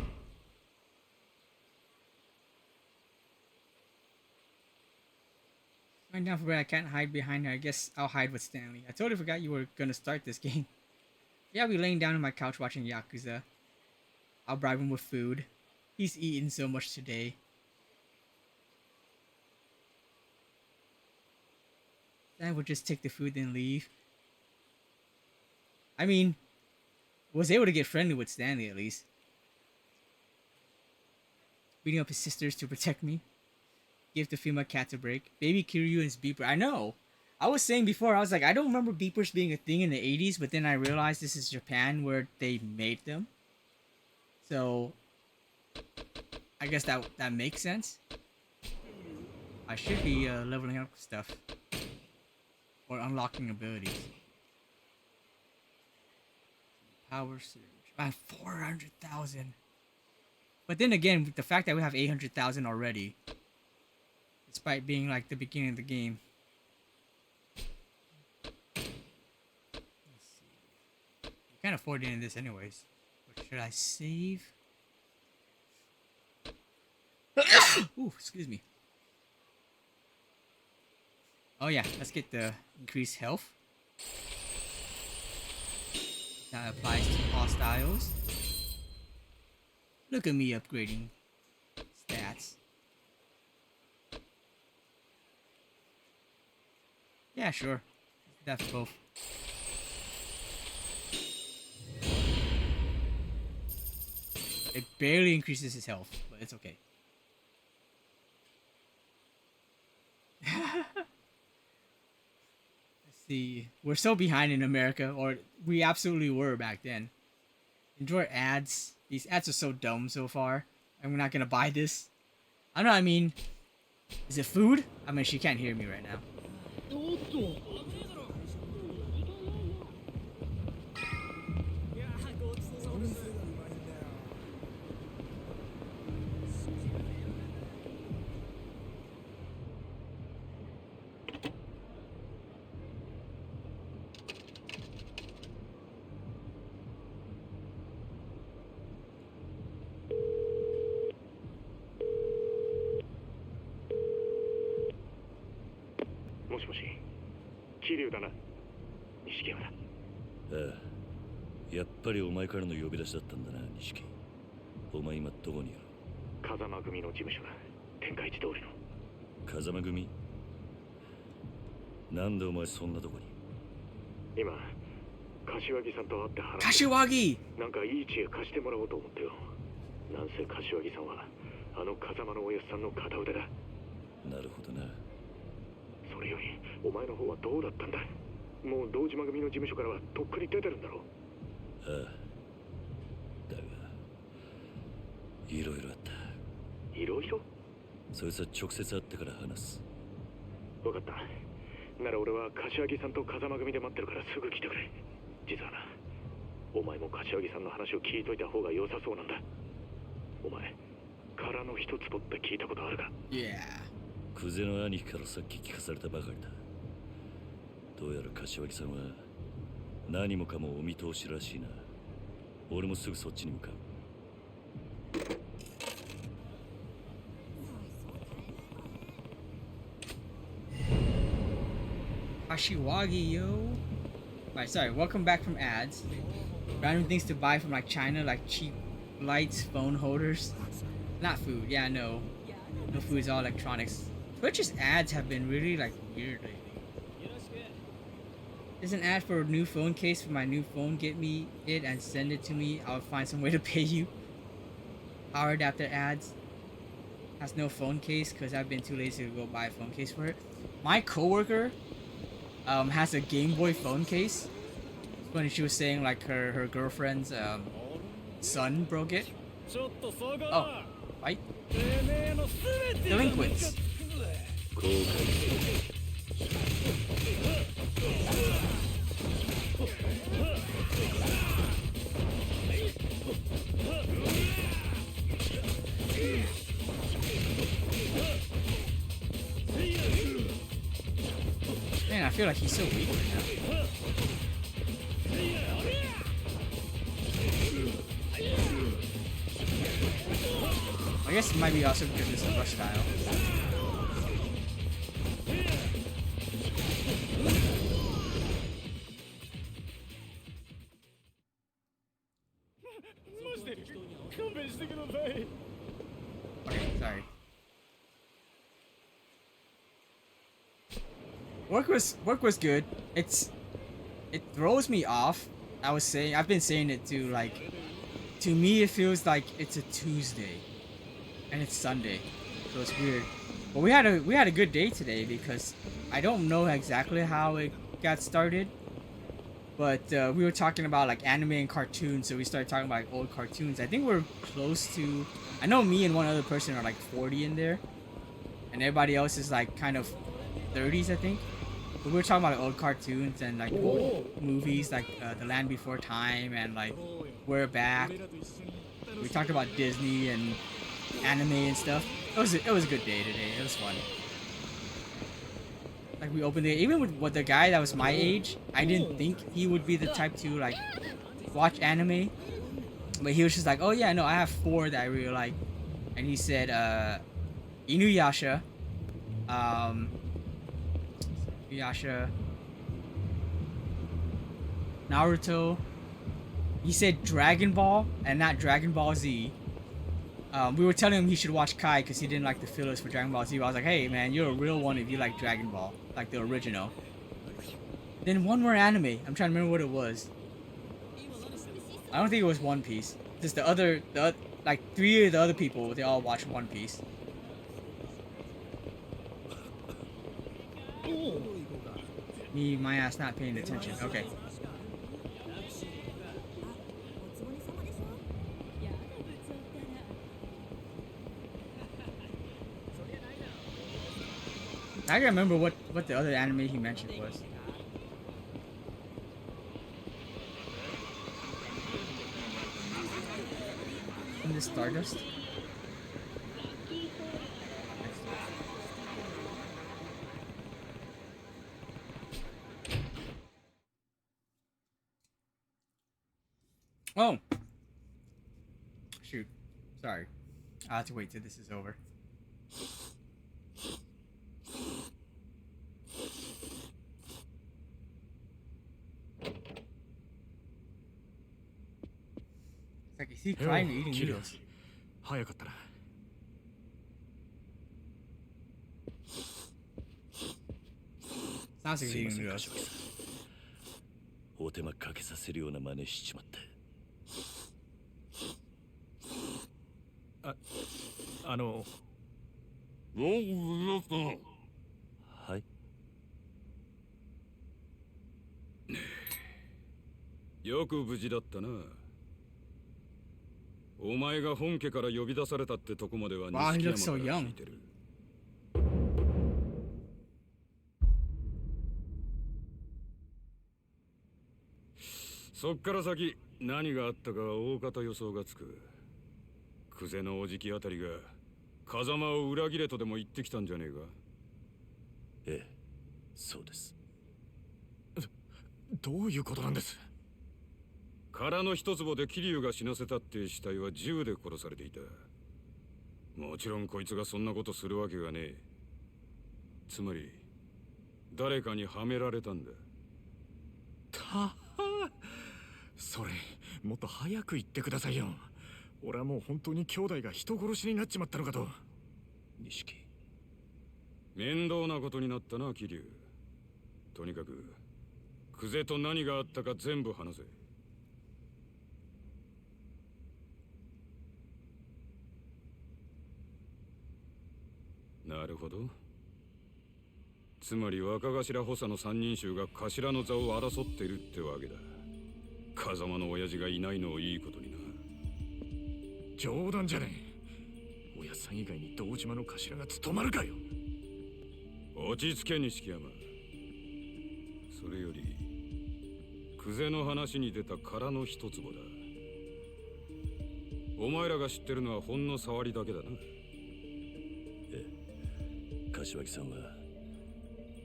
Right now, for I can't hide behind her. I guess I'll hide with Stanley. I totally forgot you were gonna start this game. Yeah, I'll be laying down on my couch watching Yakuza. I'll bribe him with food. He's eaten so much today. Then would just take the food and leave. I mean, was able to get friendly with Stanley at least. Beating up his sisters to protect me. Give the female cats a break. Baby Kiryu and his beeper. I know. I was saying before, I was like, I don't remember beepers being a thing in the 80s, but then I realized this is Japan where they made them. So, I guess that makes sense. I should be leveling up stuff. Or unlocking abilities. Power surge. Man, 400,000. But then again, with the fact that we have 800,000 already. Despite being like the beginning of the game. Let's see. You can't afford any of this anyways. But should I save? Ooh, excuse me. Oh yeah, let's get the increased health. That applies to hostiles. Look at me upgrading stats. Yeah, sure. That's both. It barely increases his health, but it's okay. See, we're so behind in America, or we absolutely were back then. Enjoy ads. These ads are so dumb so far. I'm not gonna buy this. I don't know, I mean, is it food? I mean, she can't hear me right now.桐生だな。錦山だ。ああ、やっぱりお前からの呼び出しだったんだな、錦。お前今どこにいる？風間組の事務所だ。天下一通りの。風間組？なんでお前そんなとこに？今、柏木さんと会って話して Kashiwagi! なんかいい知恵貸してもらおうと思ってよ。なんせ柏木さんはあの風間のおやっさんの片腕だ。なるほどな。それよりお前の方はどうだったんだ。もう堂島組の事務所からはとっくに出てるんだろう。ああ。だがいろいろあった。いろいろ。そいつは直接会ってから話す。分かった。なら俺は柏木さんと風間組で待ってるからすぐ来てくれ。実はな、お前も柏木さんの話を聞いといた方が良さそうなんだ。お前殻の一つぼって聞いたことあるか。 Yeah. クゼの兄貴からさっき聞かされたばかりだ。どうやら柏木さんは何もかもお見通しらしいな。俺もすぐそっちに向かう。Kashiwagi, yo. Alright, sorry. Welcome back from ads. Random things to buy from like China, like cheap lights, phone holders. Not food. Yeah, no. No food is all electronics. Twitch's ads have been really like weird lately. There's an ad for a new phone case for my new phone. Get me it and send it to me. I'll find some way to pay you. Power adapter ads. Has no phone case because I've been too lazy to go buy a phone case for it. My coworker has a Game Boy phone case. When she was saying like her girlfriend's son broke it. Oh, fight. Delinquents. Man, I feel like he's so weak right now. I guess it might be also because it's a rush style. Okay, sorry. Work was good. It throws me off. I've been saying it too, like, to me it feels like it's a Tuesday and it's Sunday, so it's weird. But we had a good day today because I don't know exactly how it got started, but we were talking about like anime and cartoons, so we started talking about like, old cartoons. I think we're close to, I know me and one other person are like 40 in there, and everybody else is like kind of 30s, I think. But we were talking about like, old cartoons and like old movies like The Land Before Time and like We're Back. We talked about Disney and anime and stuff. It was a good day today. It was fun. Like we opened it, even with the guy that was my age, I didn't think he would be the type to like watch anime, but he was just like, oh yeah, no, I have 4 that I really like, and he said Inuyasha, Naruto. He said Dragon Ball and not Dragon Ball Z. We were telling him he should watch Kai because he didn't like the fillers for Dragon Ball Z. I was like, hey man, you're a real one if you like Dragon Ball, like the original. Then one more anime. I'm trying to remember what it was. I don't think it was One Piece. Just like 3 of the other people, they all watch One Piece. Me, my ass not paying attention. Okay. I can't remember what the other anime he mentioned was. In the Stardust? Oh! Shoot. Sorry. I'll have to wait till this is over. It's like, is he crying or eating noodles? 早かったな。Sounds like he's eating noodles. お手間かけさせるような真似しちまった。はい。よく無事だったな。お前が本家から呼び出されたってとこまでは Wow, he 錦 looks so 山から young. 聞いてる。そっから先何があったかは大方予想がつく。久世のおじきあたりが風間を裏切れとでも言ってきたんじゃねえか。ええ、そうです。どういうことなんです？殻の一坪で桐生が死なせたって死体は銃で殺されていた。もちろんこいつがそんなことするわけがねえ。つまり誰かにはめられたんだ。それもっと早く言ってくださいよ。俺はもう本当に兄弟が人殺しになっちまったのかと。錦。面倒なことになったな桐生。とにかく久世と何があったか全部話せ。なるほど。つまり若頭補佐の三人衆が頭の座を争ってるってわけだ。風間の親父がいないのをいいことにな。冗談じゃねえ。親さん以外に堂島の頭が務まるかよ。落ち着け錦山。それより久世の話に出た殻の一坪だ。お前らが知ってるのはほんの触りだけだな。ええ、柏木さんは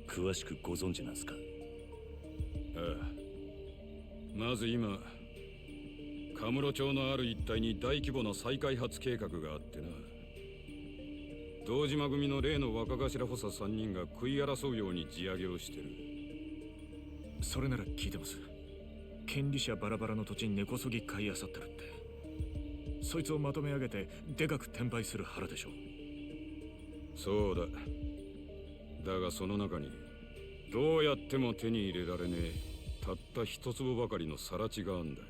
詳しくご存知なんすか？ああ。まず今カムロ町のある一帯に大規模な再開発計画があってな。堂島組の例の若頭補佐3人が食い争うように地上げをしてる。それなら聞いてます。権利者バラバラの土地に根こそぎ買い漁ってるって。そいつをまとめ上げてでかく転売する腹でしょ。そうだ。だがその中にどうやっても手に入れられねえたった一坪ばかりの更地があんだよ。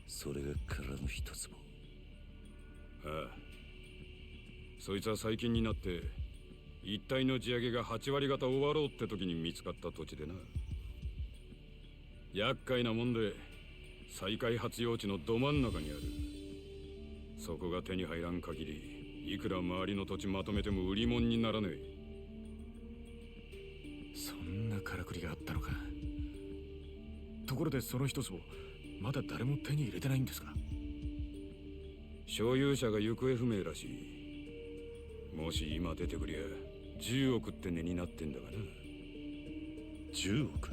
それが殻の一坪。ああ。そいつは最近になって一帯の地上げが8割方終わろうって時に見つかった土地でな。厄介なもんで再開発用地のど真ん中にある。そこが手に入らん限りいくら周りの土地まとめても売り物にならねえ。そんなからくりがあったのか。ところでその一坪まだ誰も手に入れてないんですか？所有者が行方不明らしい。もし今出てくりゃ10億って値になってんだがな。10億？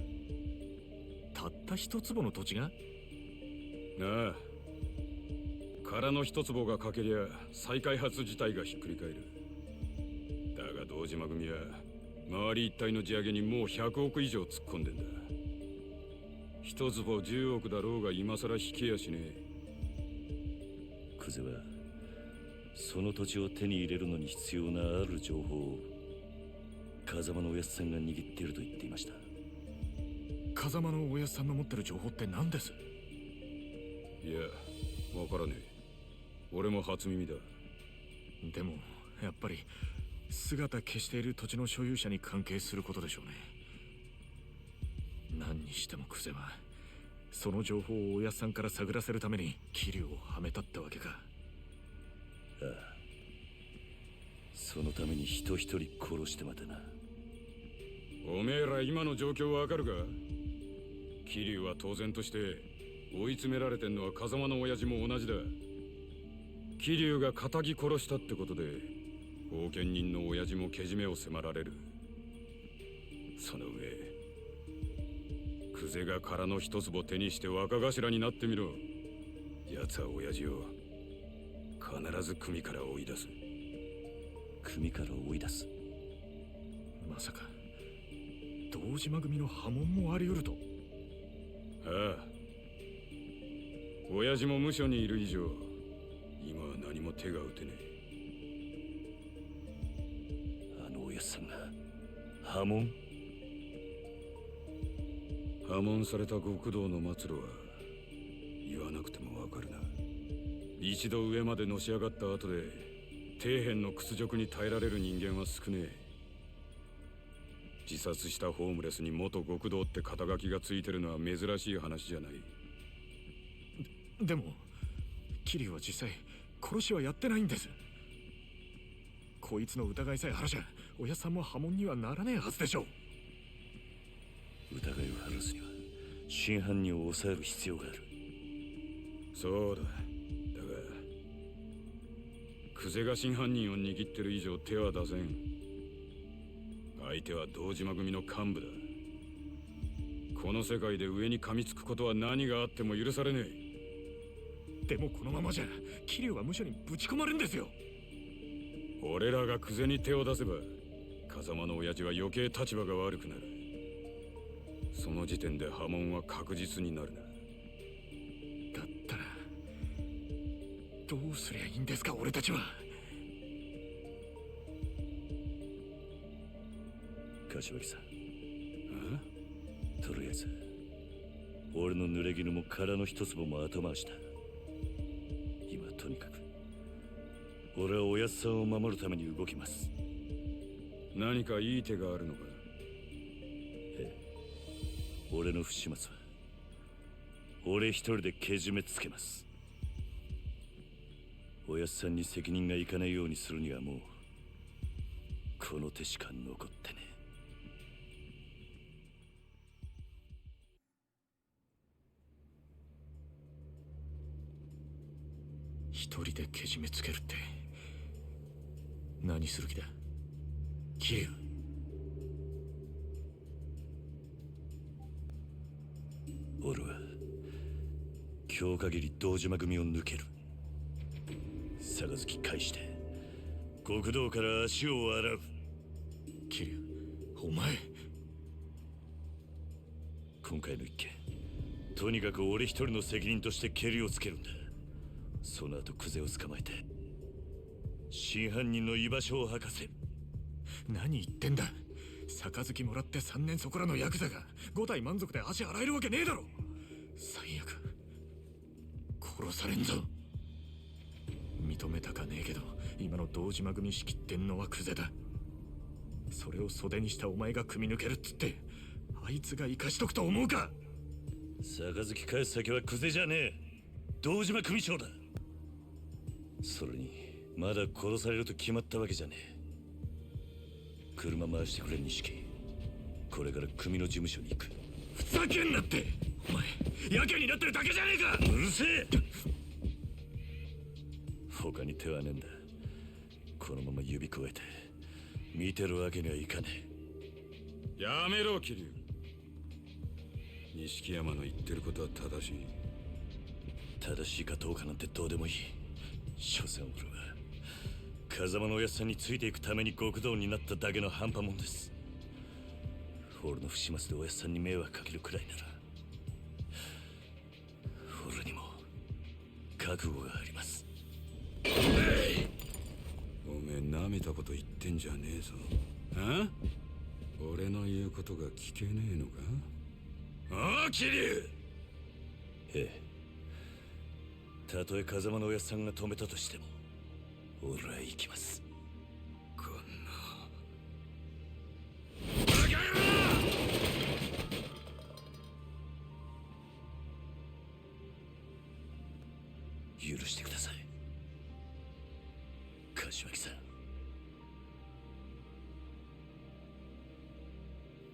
たった一坪の土地が？ああ。殻の一坪がかけりゃ再開発自体がひっくり返る。だが堂島組は周り一帯の地上げにもう100億以上突っ込んでんだ。一坪10億だろうが今さら引けやしねえ。久世はその土地を手に入れるのに必要なある情報を風間のおやつさんが握っていると言っていました。風間のおやつさんの持ってる情報って何です？いや、わからねえ。俺も初耳だ。でもやっぱり姿消している土地の所有者に関係することでしょうね。何にしても久世はその情報をおやっさんから探らせるために桐生をはめたってわけか。ああ。そのために人一人殺してまでな。おめえら今の状況わかるか？桐生は当然として追い詰められてんのは風間の親父も同じだ。桐生が仇殺したってことで後見人の親父もけじめを迫られる。その上久世が殻の一坪手にして若頭になってみろ。奴は親父を必ず組から追い出す。組から追い出す？まさか堂島組の波紋もあり得ると？ああ。親父も無所にいる以上今は何も手が打てねえ。あのおやっさんが波紋？破門された極道の末路は言わなくてもわかるな。一度上までのし上がった後で底辺の屈辱に耐えられる人間は少ねえ。自殺したホームレスに元極道って肩書きがついてるのは珍しい話じゃない。でも桐生は実際殺しはやってないんです。こいつの疑いさえ晴らしゃおやっさんも破門にはならねえはずでしょう。疑いを晴らすには真犯人を抑える必要がある。そうだ。だが久世が真犯人を握ってる以上手は出せん。相手は堂島組の幹部だ。この世界で上に噛みつくことは何があっても許されねえ。でもこのままじゃ桐生は無所にぶち込まれるんですよ。俺らが久世に手を出せば風間の親父は余計立場が悪くなる。その時点で破門は確実になるな。だったらどうすりゃいいんですか俺たちは。柏木さん、とりあえず俺の濡れ衣も殻の一粒も後回しだ。今とにかく俺はおやっさんを守るために動きます。何かいい手があるのか。ええ、俺の不始末は俺一人でけじめつけます。おやっさんに責任がいかないようにするにはもうこの手しか残ってねえ。一人でけじめつけるって何する気だ桐生。俺は今日限り堂島組を抜ける。杯返して極道から足を洗う。桐生、お前今回の一件とにかく俺一人の責任としてケリをつけるんだ。その後クゼを捕まえて真犯人の居場所を吐かせる。何言ってんだ。杯もらって3年そこらのヤクザが5体満足で足洗えるわけねえだろ。最悪殺されんぞ。認めたかねえけど今の堂島組仕切ってんのはクゼだ。それを袖にしたお前が組み抜けるっつってあいつが生かしとくと思うか。杯返す先はクゼじゃねえ、堂島組長だ。それにまだ殺されると決まったわけじゃねえ。車回してくれ錦。これから組の事務所に行く。ふざけんなって。お前やけになってるだけじゃねえか。うるせえ。他に手はねえんだ。このまま指くわえて見てるわけにはいかねえ。やめろ桐生。錦山の言ってることは正しい。正しいかどうかなんてどうでもいい。所詮俺は風間のおやっさんについていくために極道になっただけの半端もんです。俺の不始末でおやっさんに迷惑かけるくらいなら俺にも覚悟があります。おめえ舐めたこと言ってんじゃねえぞ。あ？俺の言うことが聞けねえのか。ああ桐生。ええ、たとえ風間のおやっさんが止めたとしても俺は行きます。こんな許してください柏木さん。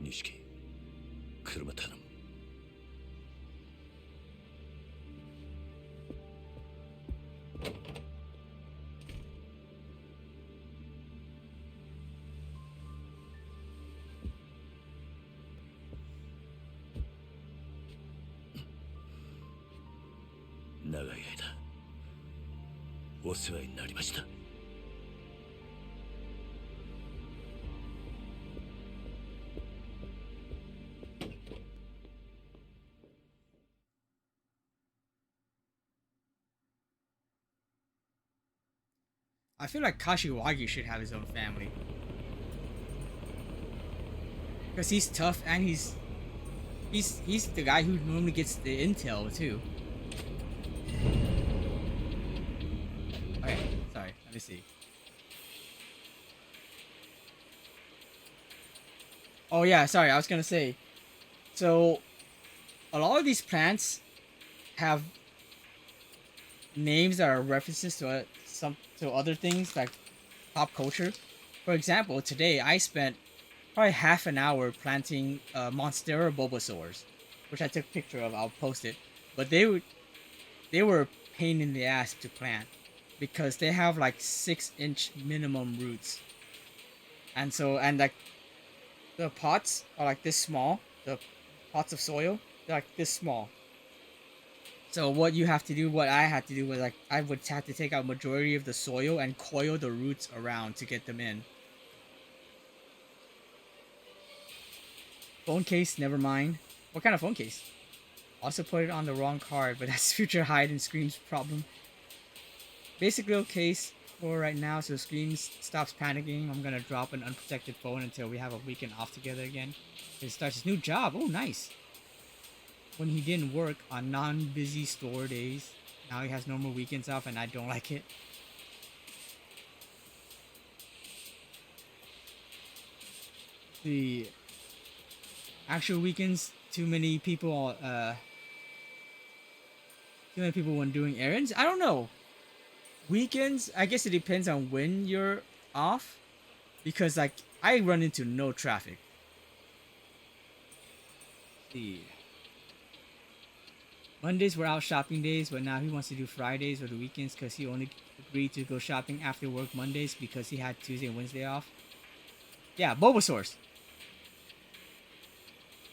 錦、車頼む。長い間お世話になりました。I feel like Kashiwagi should have his own family. Because he's tough and he's He's the guy who normally gets the intel too. Okay, sorry. Let me see. Oh yeah, sorry. I was gonna say. So, a lot of these plants have names that are references to to other things like pop culture. For example, today I spent probably half an hour planting Monstera bulbasaurs, which I took a picture of. I'll post it. But they were a pain in the ass to plant because they have like 6-inch minimum roots, and like the pots are like this small. The pots of soil, they're like this small. So what you have to do, what I had to do was like I would have to take out majority of the soil and coil the roots around to get them in. Phone case, never mind. What kind of phone case? Also put it on the wrong card, but that's future hide and screams problem. Basic little case for right now, so Screams stops panicking. I'm gonna drop an unprotected phone until we have a weekend off together again. He starts his new job. Oh, nice. When he didn't work on non-busy store days, now he has normal weekends off, and I don't like it. The actual weekends, too many people when doing errands. I don't know. Weekends, I guess it depends on when you're off, because like I run into no traffic. See, Mondays were out shopping days, but now he wants to do Fridays or the weekends because he only agreed to go shopping after work Mondays because he had Tuesday and Wednesday off. Yeah, Bulbasaurs.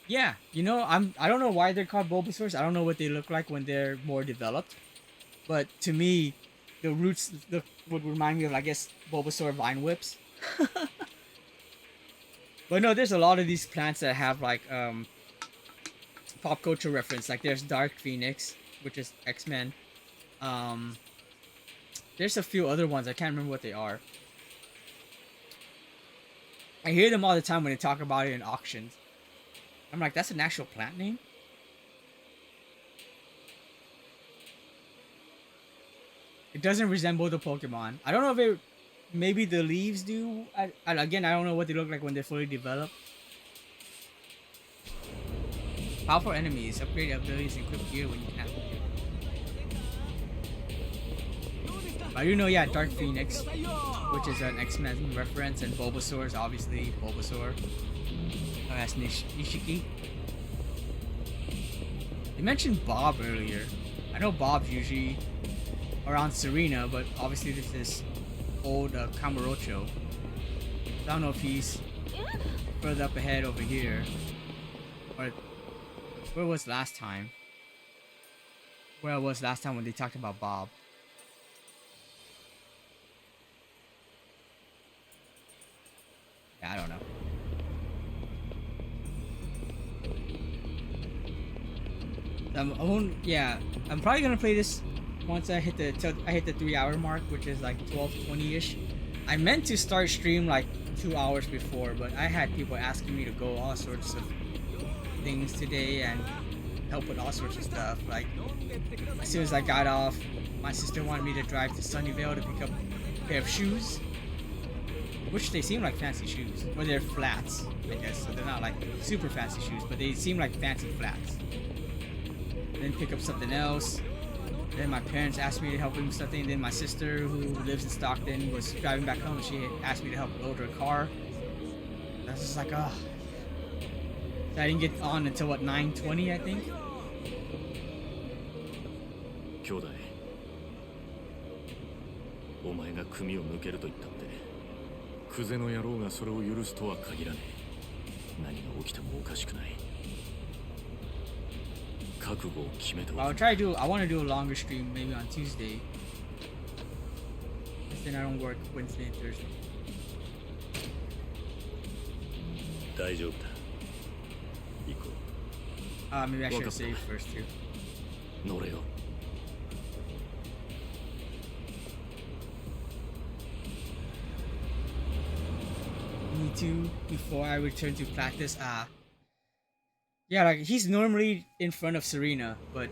Yeah, I don't know why they're called Bulbasaurs. I don't know what they look like when they're more developed, but to me, the roots would remind me of, I guess, Bulbasaur vine whips. But no, there's a lot of these plants that have like pop culture reference. Like there's Dark Phoenix, which is X-Men. There's a few other ones. I can't remember what they are. I hear them all the time when they talk about it in auctions. I'm like, that's an actual plant name? It doesn't resemble the Pokemon. I don't know if it... Maybe the leaves do. Again, I don't know what they look like when they're fully developed. Powerful enemies. Upgrade abilities and equip gear when you can have gear. I do know, yeah, Dark Phoenix, which is an X-Men reference, and Bulbasaur is obviously Bulbasaur. Oh, that's Nishiki. They mentioned Bob earlier. I know Bob's usually around Serena, but obviously this is old Kamurocho. I don't know if he's further up ahead over here. Or where was last time? Where I was last time when they talked about Bob. Yeah, I don't know. I'm probably gonna play this once I hit the 3-hour mark, which is like 12:20ish. I meant to start stream like 2 hours before, but I had people asking me to go all sorts of things today and help with all sorts of stuff. Like as soon as I got off, my sister wanted me to drive to Sunnyvale to pick up a pair of shoes, which they seem like fancy shoes, or they're flats, I guess. So they're not like super fancy shoes, but they seem like fancy flats. Then pick up something else. Then my parents asked me to help them with something. And then my sister, who lives in Stockton, was driving back home. And she asked me to help load her car. I was just like, oh. So I didn't get on until what, 9:20, I think. 兄弟、お前が組を抜けると言ったって、クゼの野郎がそれを許すとは限らねえ。何が起きてもおかしくない。覚悟を決めておく。I want to do a longer stream, maybe on Tuesday. Because then I don't work Wednesday and Thursday. 大丈夫だ。行こう。Maybe I should have saved first too. 乗れよ。Me too. Before I return to practice, Yeah, like he's normally in front of Serena, but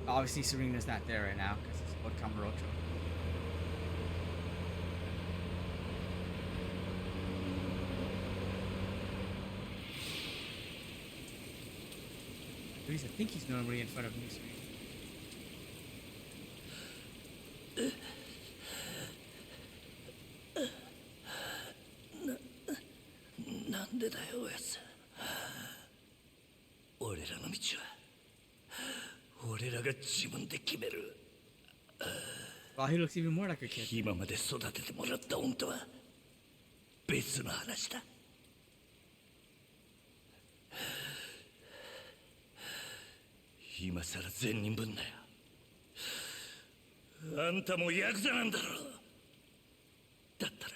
obviously Serena's not there right now because it's about Kamurocho. At least I think he's normally in front of me, Serena. なんでだよおやつ。俺らの道は俺らが自分で決める。 Wow, he looks even more like a kid. 今まで育ててもらった恩とは別の話だ。今さら善人ぶんなよ。あんたもヤクザなんだろ。だったら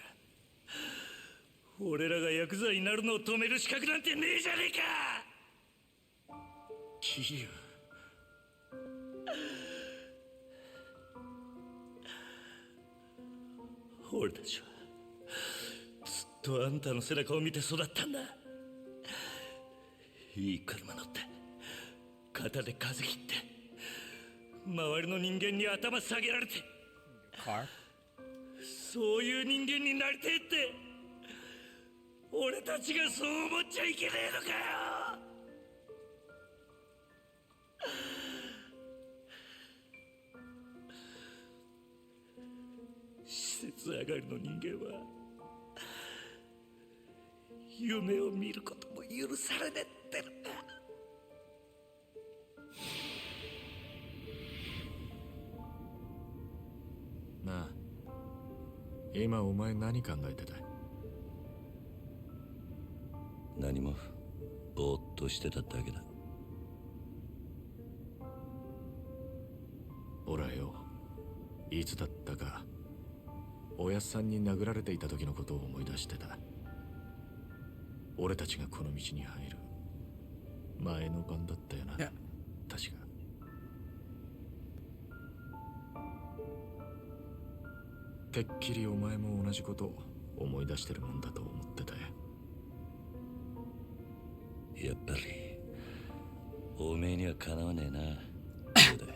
俺らがヤクザになるのを止める資格なんてねえじゃねえか。桐生。俺たちはずっとあんたの背中を見て育ったんだ。いい車乗って肩で風切って周りの人間に頭下げられて Car? そういう人間になりてえって俺たちがそう思っちゃいけねえのかよ。施設上がりの人間は夢を見ることも許されねえってのか。なあ、今お前何考えてた？何もぼーっとしてただけだ。ほらよ、いつだったかおやっさんに殴られていた時のことを思い出してた。俺たちがこの道に入る前の晩だったよな。Yeah. 確か。てっきりお前も同じこと思い出してるもんだと思ってたよ。やっぱりおめえにはかなわねえな兄弟。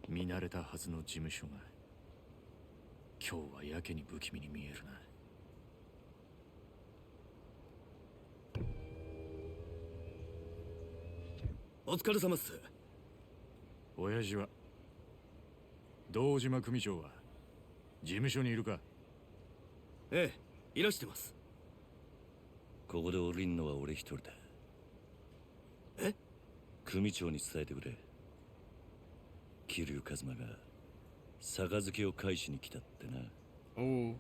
見慣れたはずの事務所が今日はやけに不気味に見えるな。お疲れ様っす。親父は堂島組長は事務所にいるか？ええ、いらしてます。ここで降りんのは俺一人だ。え？組長に伝えてくれ。桐生一馬が杯を返しに来たってな。Oh.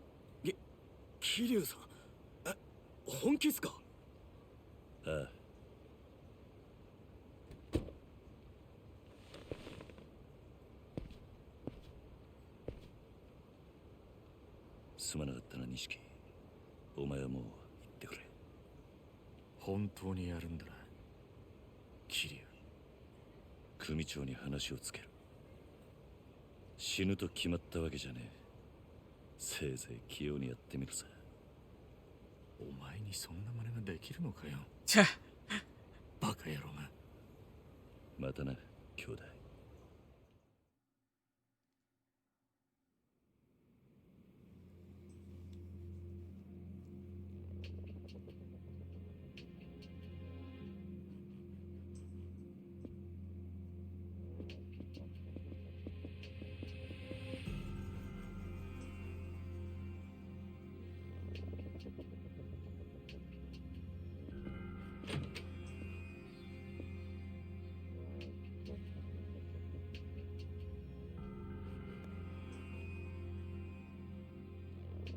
桐生さん、え、本気っすか？ああ。すまなかったな錦。お前はもう行ってくれ。本当にやるんだな桐生。組長に話をつける。死ぬと決まったわけじゃねえ。せいぜい器用にやってみるさ。お前にそんな真似ができるのかよ。バカ野郎が。またな兄弟。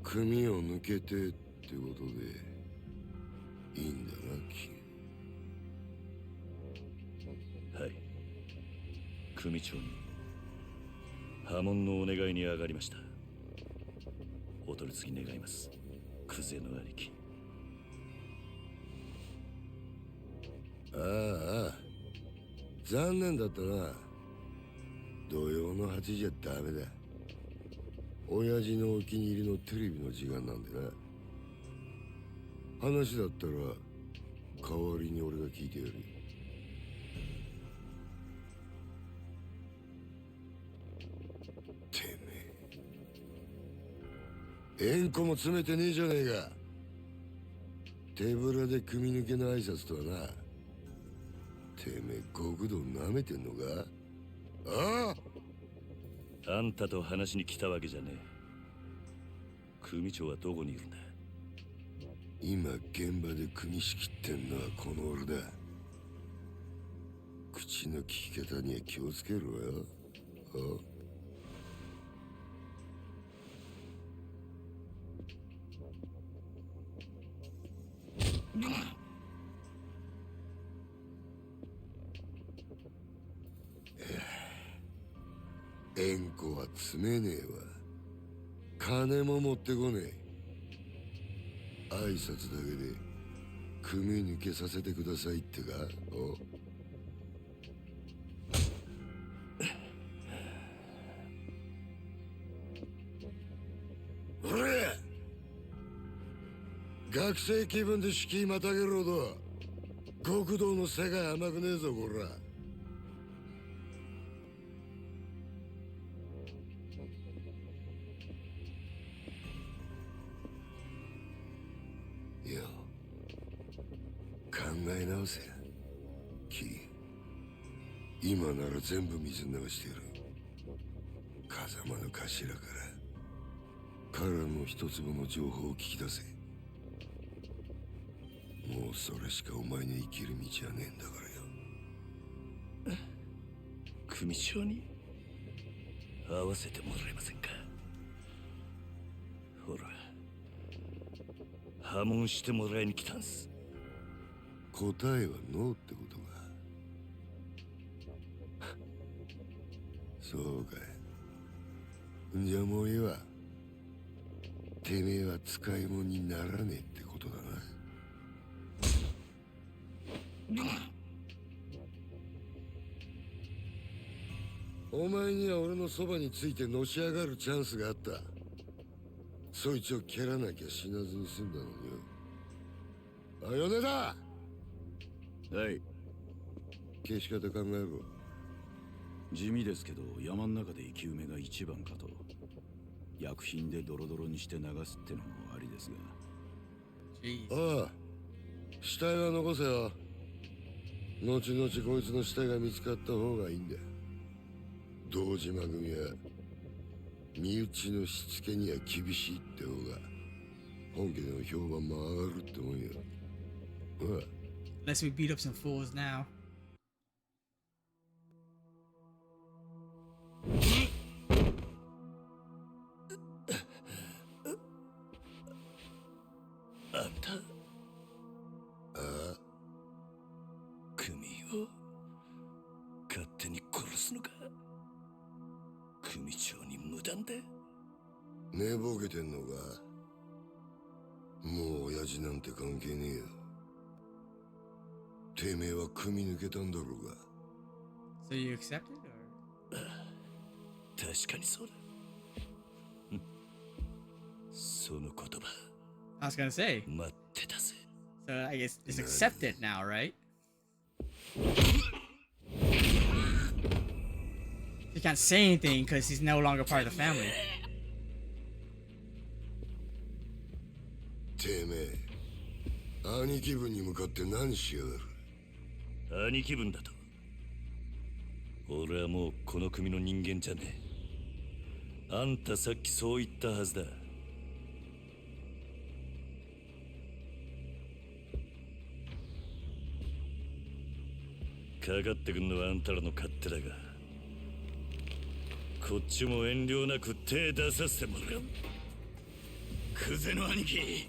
組を抜けてってことでいいんだな君。はい。組長に破門のお願いに上がりました。お取り次ぎ願います、クゼの兄貴。ああ、残念だったな。土曜の8時じゃダメだ。親父のお気に入りのテレビの時間なんでな。話だったら代わりに俺が聞いてやる。てめえ、縁故も詰めてねえじゃねえか。手ぶらで組抜けの挨拶とはな。てめえ極道舐めてんのか。ああ、あんたと話しに来たわけじゃねえ。組長はどこにいるんだ。今現場で組仕切ってんのはこの俺だ。口の利き方には気をつけろよ。縁故は詰めねえわ。金も持ってこねえ。挨拶だけで組抜けさせてくださいってか。おれ、学生気分で敷居またげるほど極道の世界甘くねえぞこら。よ、考え直せ。キー、今なら全部水流してやる。風間の頭から彼の一粒の情報を聞き出せ。もうそれしかお前の生きる道はねえんだからよ。組長に会わせてもらえませんか。ほら、破門してもらいに来たんす。答えはノーってことか。そうかい。じゃあもういいわ。てめえは使い物にならねえってことだな。お前には俺のそばについてのし上がるチャンスがあった。そいつを蹴らなきゃ死なずに済んだのによ。あ、米だ。はい。消し方考えろ。地味ですけど山ん中で生き埋めが一番かと。薬品でドロドロにして流すってのもありですが。ああ、死体は残せよ。後々こいつの死体が見つかった方がいいんだ。堂島組は身内のしつけには厳しいって方が本家での評判も上がるってもんよ。ああ。Unless we beat up some fools now. あんた、ああ、組を勝手に殺すのか。組長に無断で。寝ぼけてんのか。もう親父なんて関係ねえよ。てめえは組抜けたんだろうが。So you accepted, or? 確かにそうだ。その言葉 I was gonna say. 待ってたぜ。 So I guess it's accepted now, right? He can't say anything because he's no longer part of the family. てめえ、兄貴分に向かって何しやがる。兄貴分だと。俺はもうこの組の人間じゃねえ。あんたさっきそう言ったはずだ。かかってくんのはあんたらの勝手だが、こっちも遠慮なく手出させてもらう。クゼの兄貴、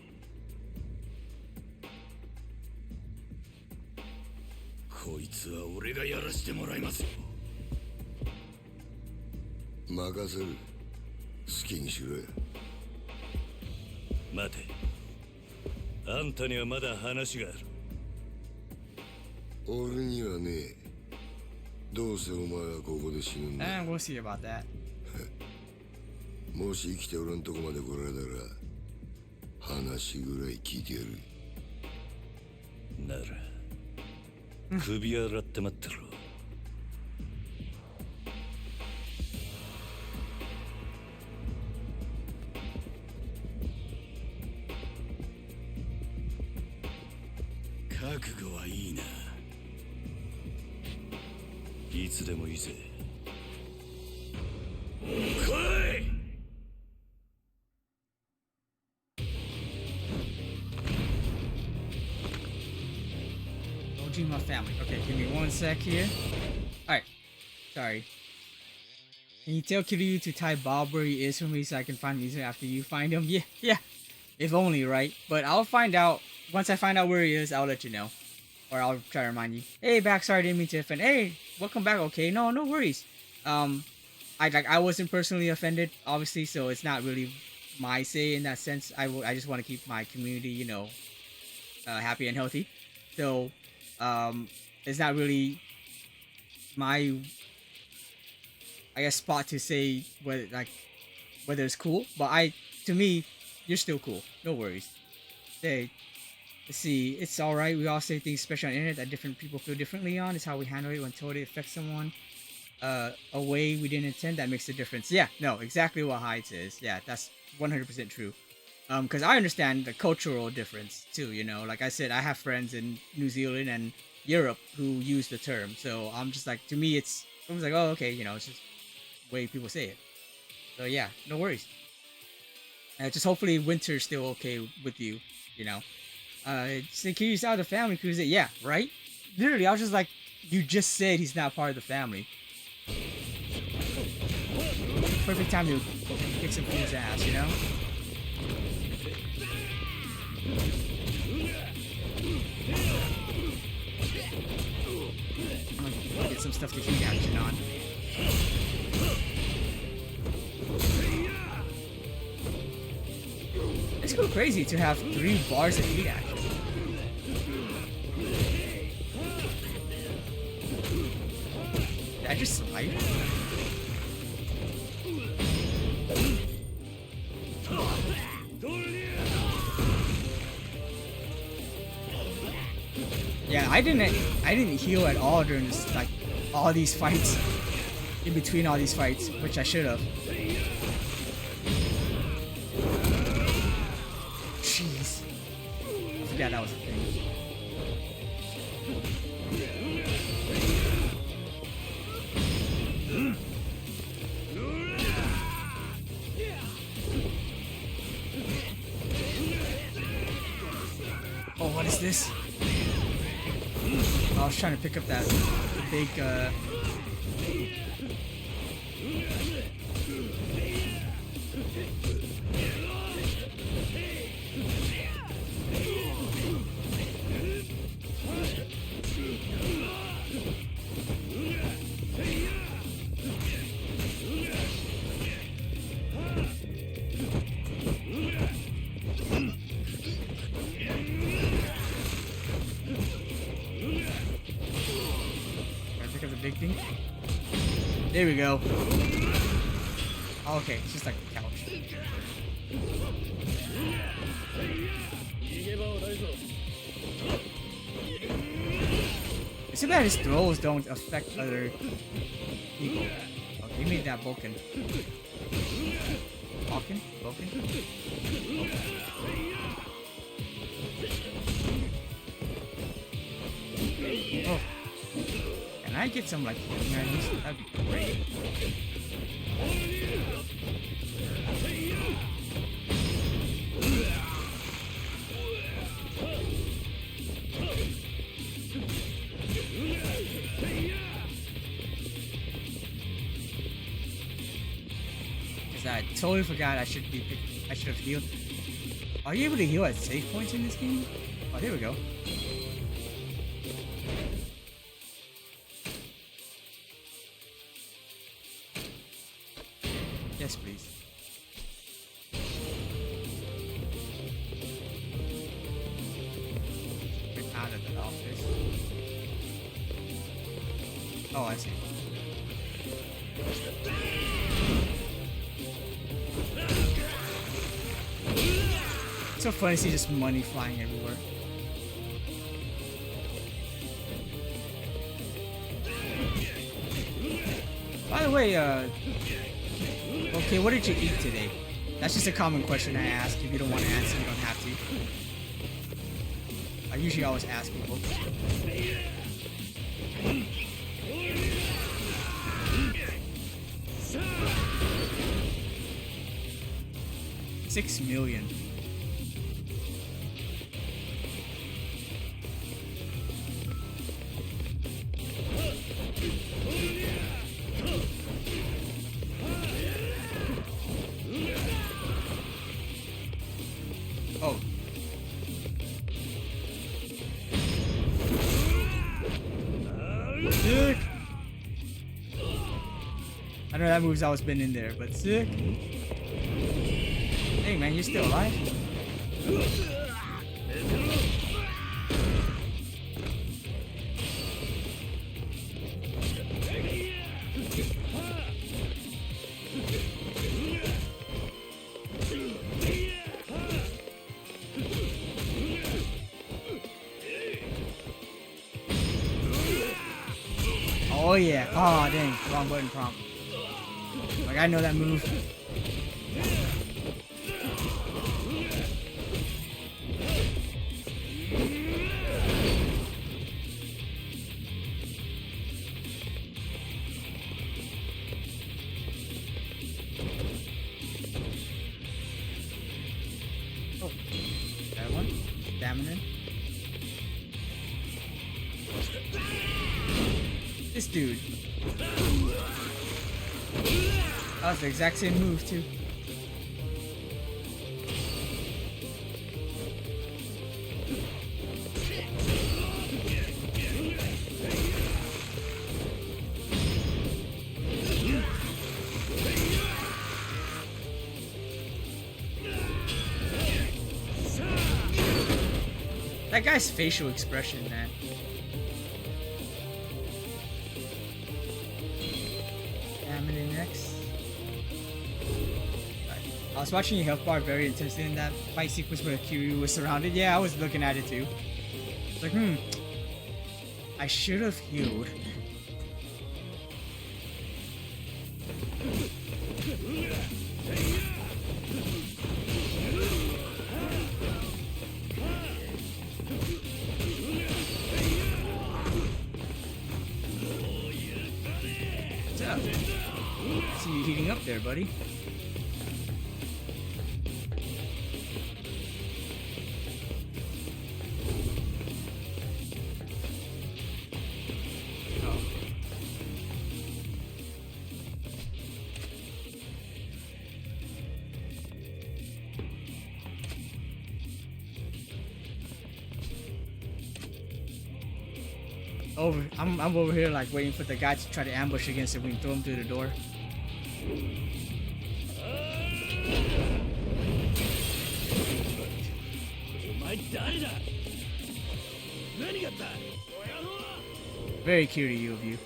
こいつは俺がやらしてもらいますよ。任せる。好きにしろよ。待て。あんたにはまだ話がある。俺にはね、どうせお前はここで死ぬんだ。And we'll see about that. もし生きて俺んとこまで来られたら、話ぐらい聞いてやる。なら、首洗って待ってろ。覚悟はいいな。いつでもいいぜ。OG my family. Okay, give me 1 sec here. Alright. Sorry. Can you tell Kiryu to type Bob where he is for me so I can find him easier after you find him? Yeah. If only, right? But I'll find out. Once I find out where he is, I'll let you know. Or I'll try to remind you. Hey, back. Sorry, didn't mean to offend. Hey, welcome back. Okay, no worries. I wasn't personally offended, obviously, so it's not really my say in that sense. I just want to keep my community, happy and healthy. So, it's not really my, I guess, spot to say whether it's cool. But to me, you're still cool. No worries. Hey, let's see. It's all right. We all say things special on the internet that different people feel differently on. It's how we handle it when totally affects someone. A way we didn't intend, that makes a difference. Yeah, no, exactly what Hyde says. Yeah, that's 100% true. Because I understand the cultural difference too. Like I said, I have friends in New Zealand and Europe who use the term. So I'm just like, to me, it's like, oh, okay, it's just the way people say it. So yeah, no worries. Just hopefully winter's still okay with you. Kiryu's out of the family. Kiryu's it, yeah, right? Literally, I was just like, you just said he's not part of the family. Perfect time to kick some fool's ass, I'm gonna get some stuff to heat action on. It's so crazy to have 3 bars of heat action. Did I just slide? Yeah, I didn't heal at all during this, all these fights. In between all these fights, which I should have. Jeez. I forgot that was a thing. Oh, what is this? I was trying to pick up that big, big thing. There we go. Oh, okay, it's just like the couch. It seems that his throws don't affect other people. Oh, he made that Vulcan. Vulcan? Oh. Can I get some healing items? That'd be great. Cause I totally forgot I should have healed. Are you able to heal at save points in this game? Oh, there we go. office. Oh, I see. It's so funny to see just money flying everywhere. By the way, okay, what did you eat today? That's just a common question I ask. If you don't want to answer, you don't have to. I usually always ask people. $6 million. Oh. Sick. I know that move's always been in there, but sick. Hey man, you're still alive? Oh yeah. Oh dang, wrong button prompt. Like I know that move. Oh, that one. Stamina. This dude. Oh, it's the exact same move too. That guy's facial expression, man. Stamina next. I was watching your health bar very intensely in that fight sequence where Kiryu was surrounded. Yeah, I was looking at it too. It's like, I should have healed. What's up? I see you heating up there, buddy. I'm over here like waiting for the guy to try to ambush against it. We can throw him through the door. Very cute of you.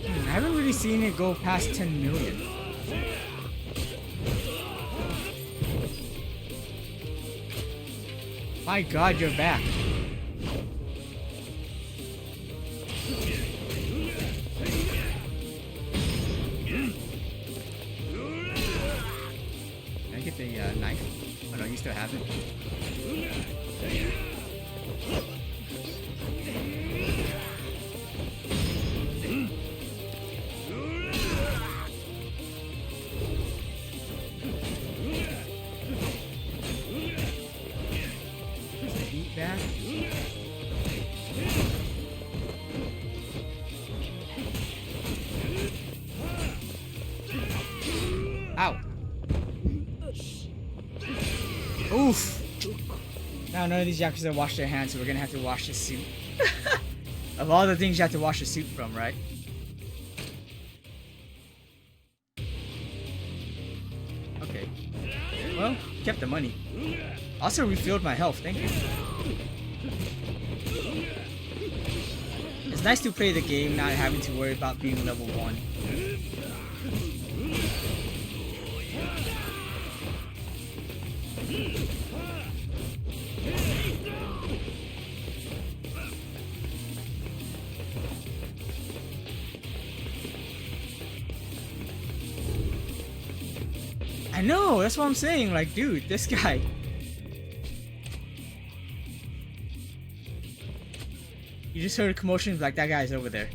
I haven't really seen it go past 10 million. My God, you're back. Can I get the knife? Oh no, you still have it. none of these Yakuza wash their hands, so we're gonna have to wash the suit. Of all the things you have to wash the suit from, right? Okay. Well, kept the money. Also refilled my health, thank you. It's nice to play the game not having to worry about being level 1. I know, that's what I'm saying, like, dude, this guy. You just heard a commotion, like, that guy's over there.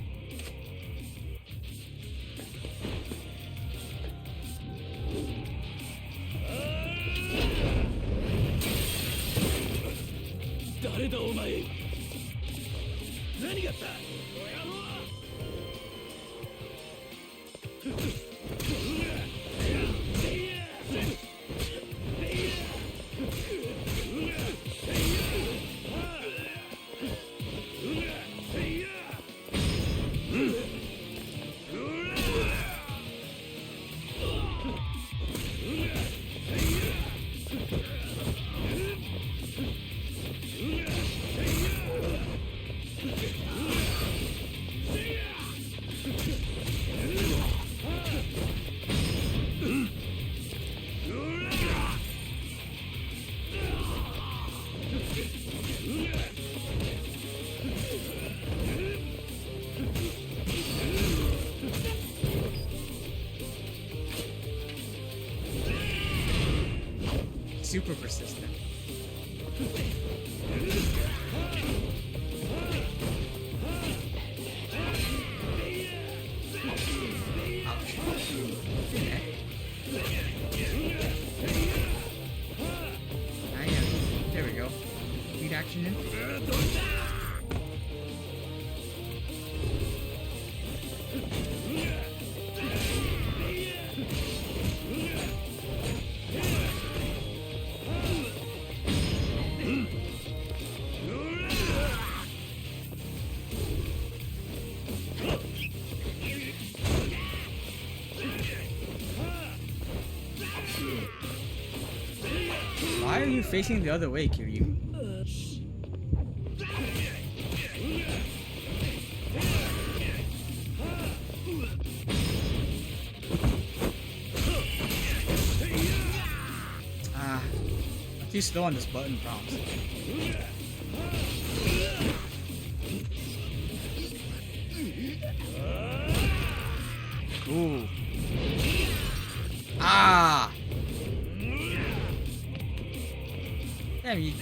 Super persistent. Ouch. Okay. There we go. Lead action in. Why are you facing the other way, Kiryu? Ah, I'm too slow on this button prompts. Ooh. Ah! Damn you.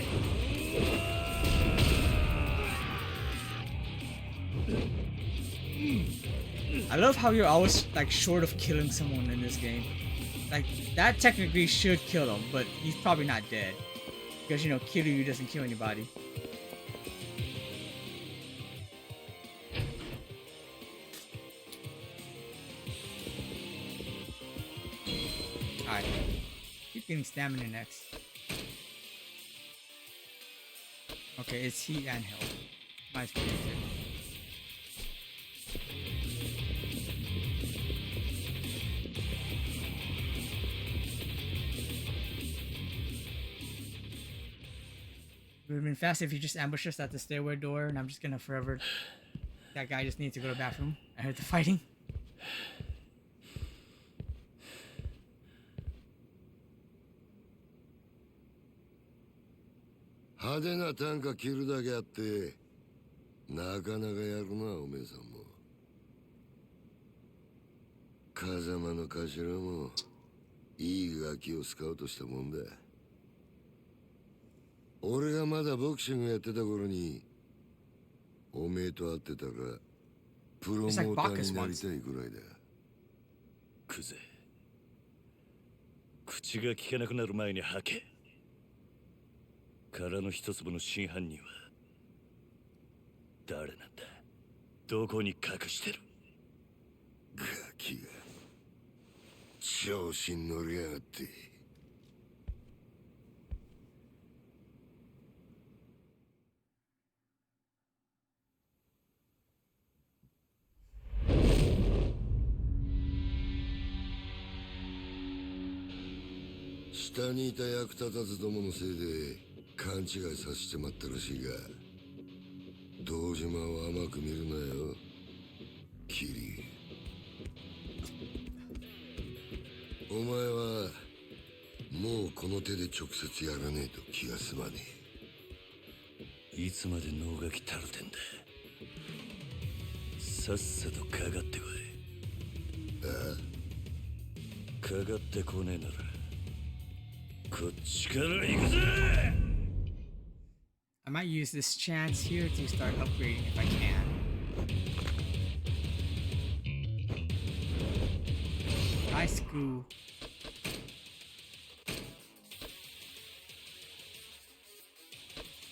I love how you're always like short of killing someone in this game. Like that technically should kill him, but he's probably not dead. Because you know Kiryu doesn't kill anybody. Alright. Keep getting stamina next. Okay, it's heat and health. Nice for you too. It would have been fast if you just ambushed us at the stairway door, and I'm just gonna forever. That guy just needs to go to the bathroom. I heard the fighting.派手な短歌切るだけあってなかなかやるなおめえさんも風間の頭もいいガキをスカウトしたもんだ俺がまだボクシングやってた頃におめえと会ってたらプロモーターになりたいぐらいだクゼ口が聞けなくなる前に吐け殻の一粒の真犯人は誰なんだどこに隠してるガキが調子に乗りやがって下にいた役立たずどものせいで勘違いさせてまったらしいが、堂島を甘く見るなよ、キリ。お前はもうこの手で直接やらねえと気が済まねえ。いつまで能書きたるてんだ。さっさとかかってこい。ああ？かかってこねえならこっちから行くぜ。 I might use this chance here to start upgrading if I can. High school.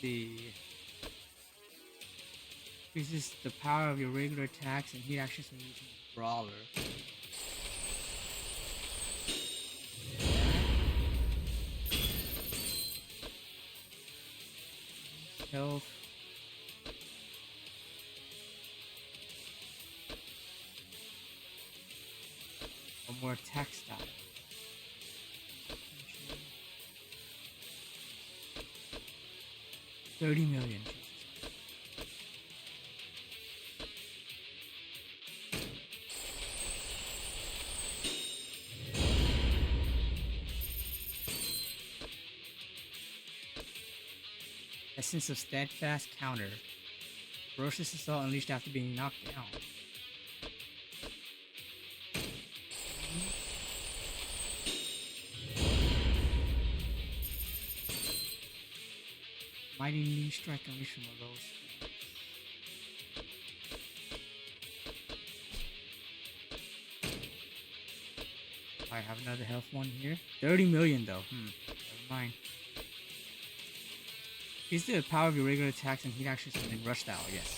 See. Increases the power of your regular attacks and heat actions when using Brawler. Health. One more attack style. 30 million. Essence of Steadfast Counter. Ferocious Assault unleashed after being knocked down. Mighty Knee Strike unleashed from a low speed. I have another health one here. 30 million though. Never mind. Use the power of your regular attacks and heat actions in rush style, yes.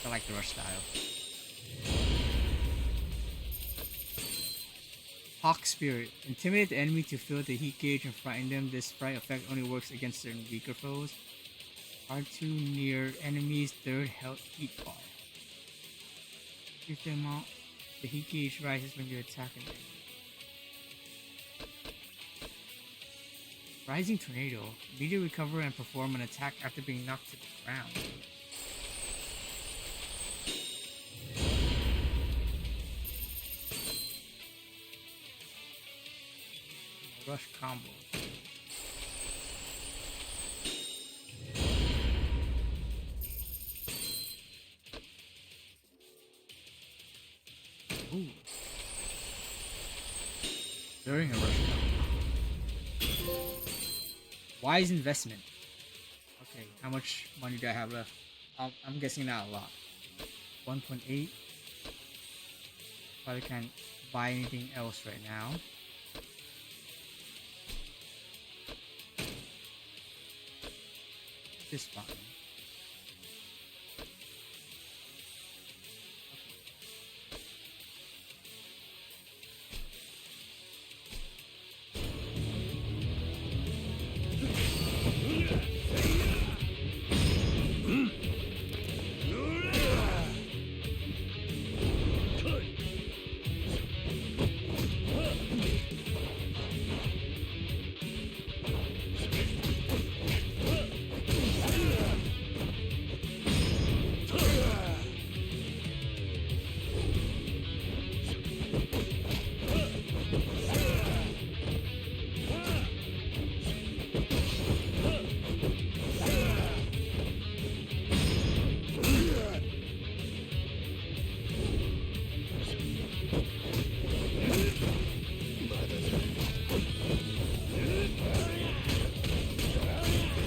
I like the rush style. Hawk Spirit. Intimidate the enemy to fill the heat gauge and frighten them. This fright effect only works against certain weaker foes. R2 near enemy's third health heat bar. If the amount the heat gauge rises when you attack an enemy. Rising Tornado. Immediately recover and perform an attack after being knocked to the ground. Rush combo. Ooh. During a rush combo. Wise investment. Okay, how much money do I have left? I'm guessing not a lot. 1.8. Probably can't buy anything else right now. This is fine.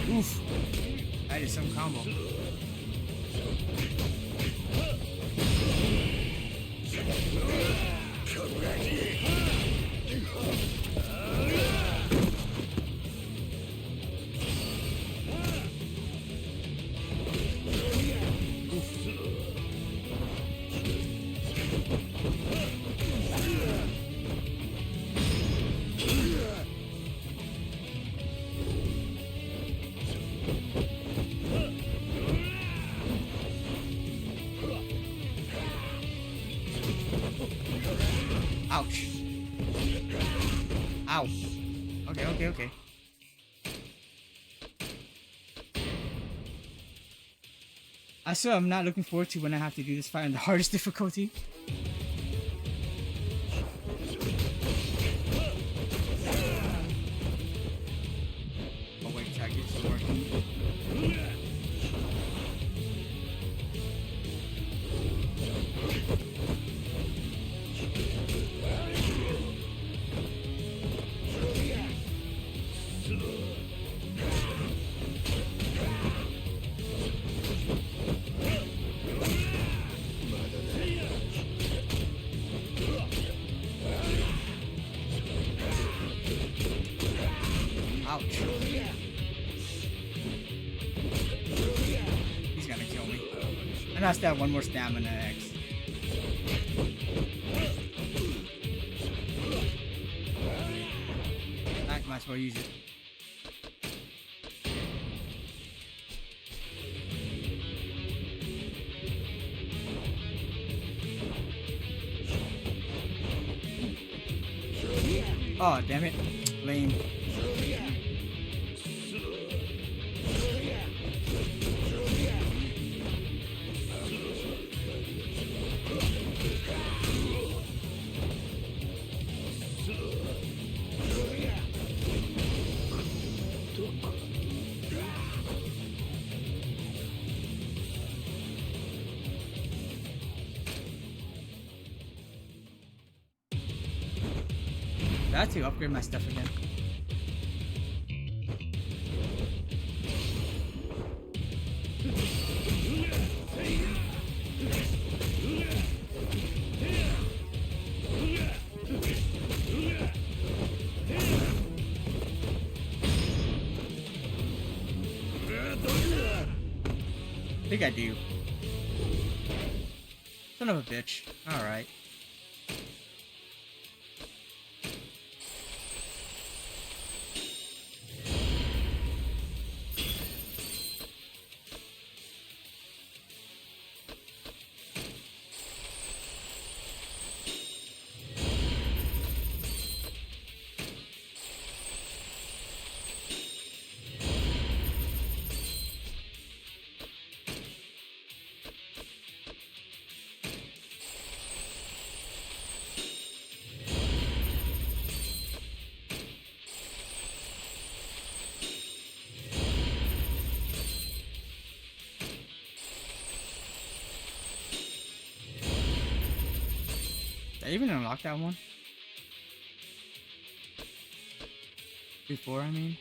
Oof. That is some combo. Ouch. Ow. Okay. I still am not looking forward to when I have to do this fight on the hardest difficulty. Oh wait, try to get some more heat. Ouch. He's gonna kill me. And I still have one more stamina X. I might as well use it. Oh, damn it. Lame. I have to upgrade my stuff again. I think I do. Son of a bitch. Alright. Did I even unlock that one? Before, I mean?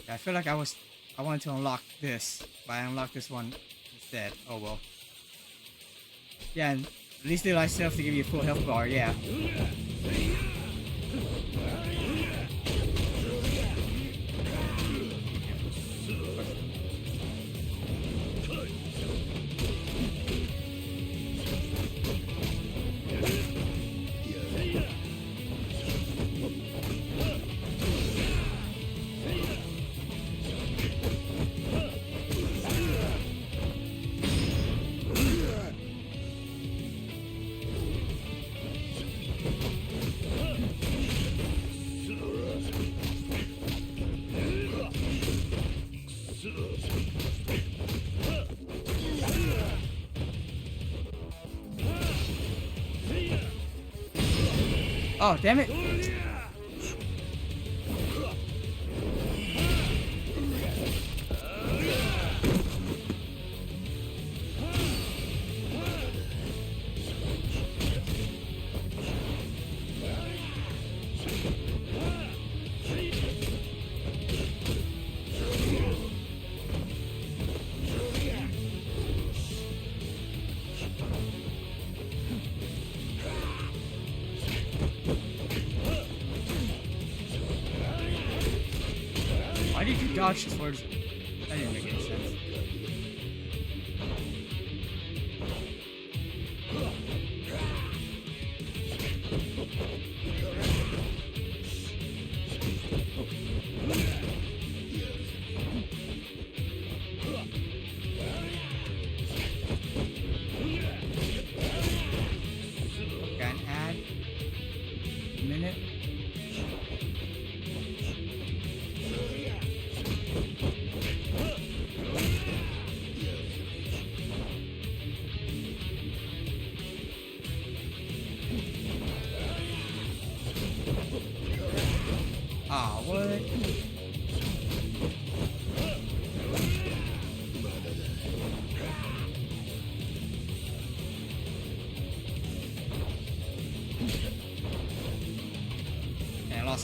Yeah, I feel like I wanted to unlock this, but I unlocked this one instead. Oh well. Yeah, and at least they like stuff to give you a full health bar, yeah. Oh, damn it. Why did you dodge towards it? That didn't make any sense.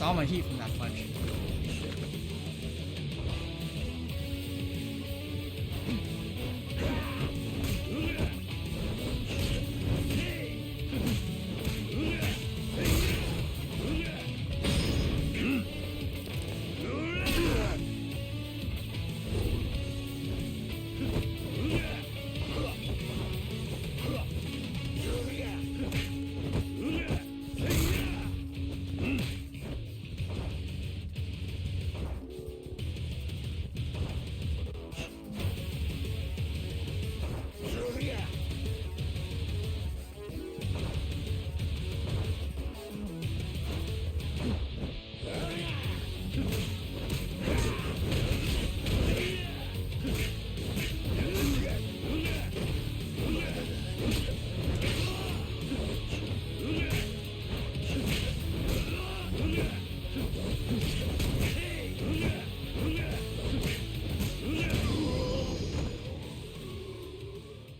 all my heat from that punch.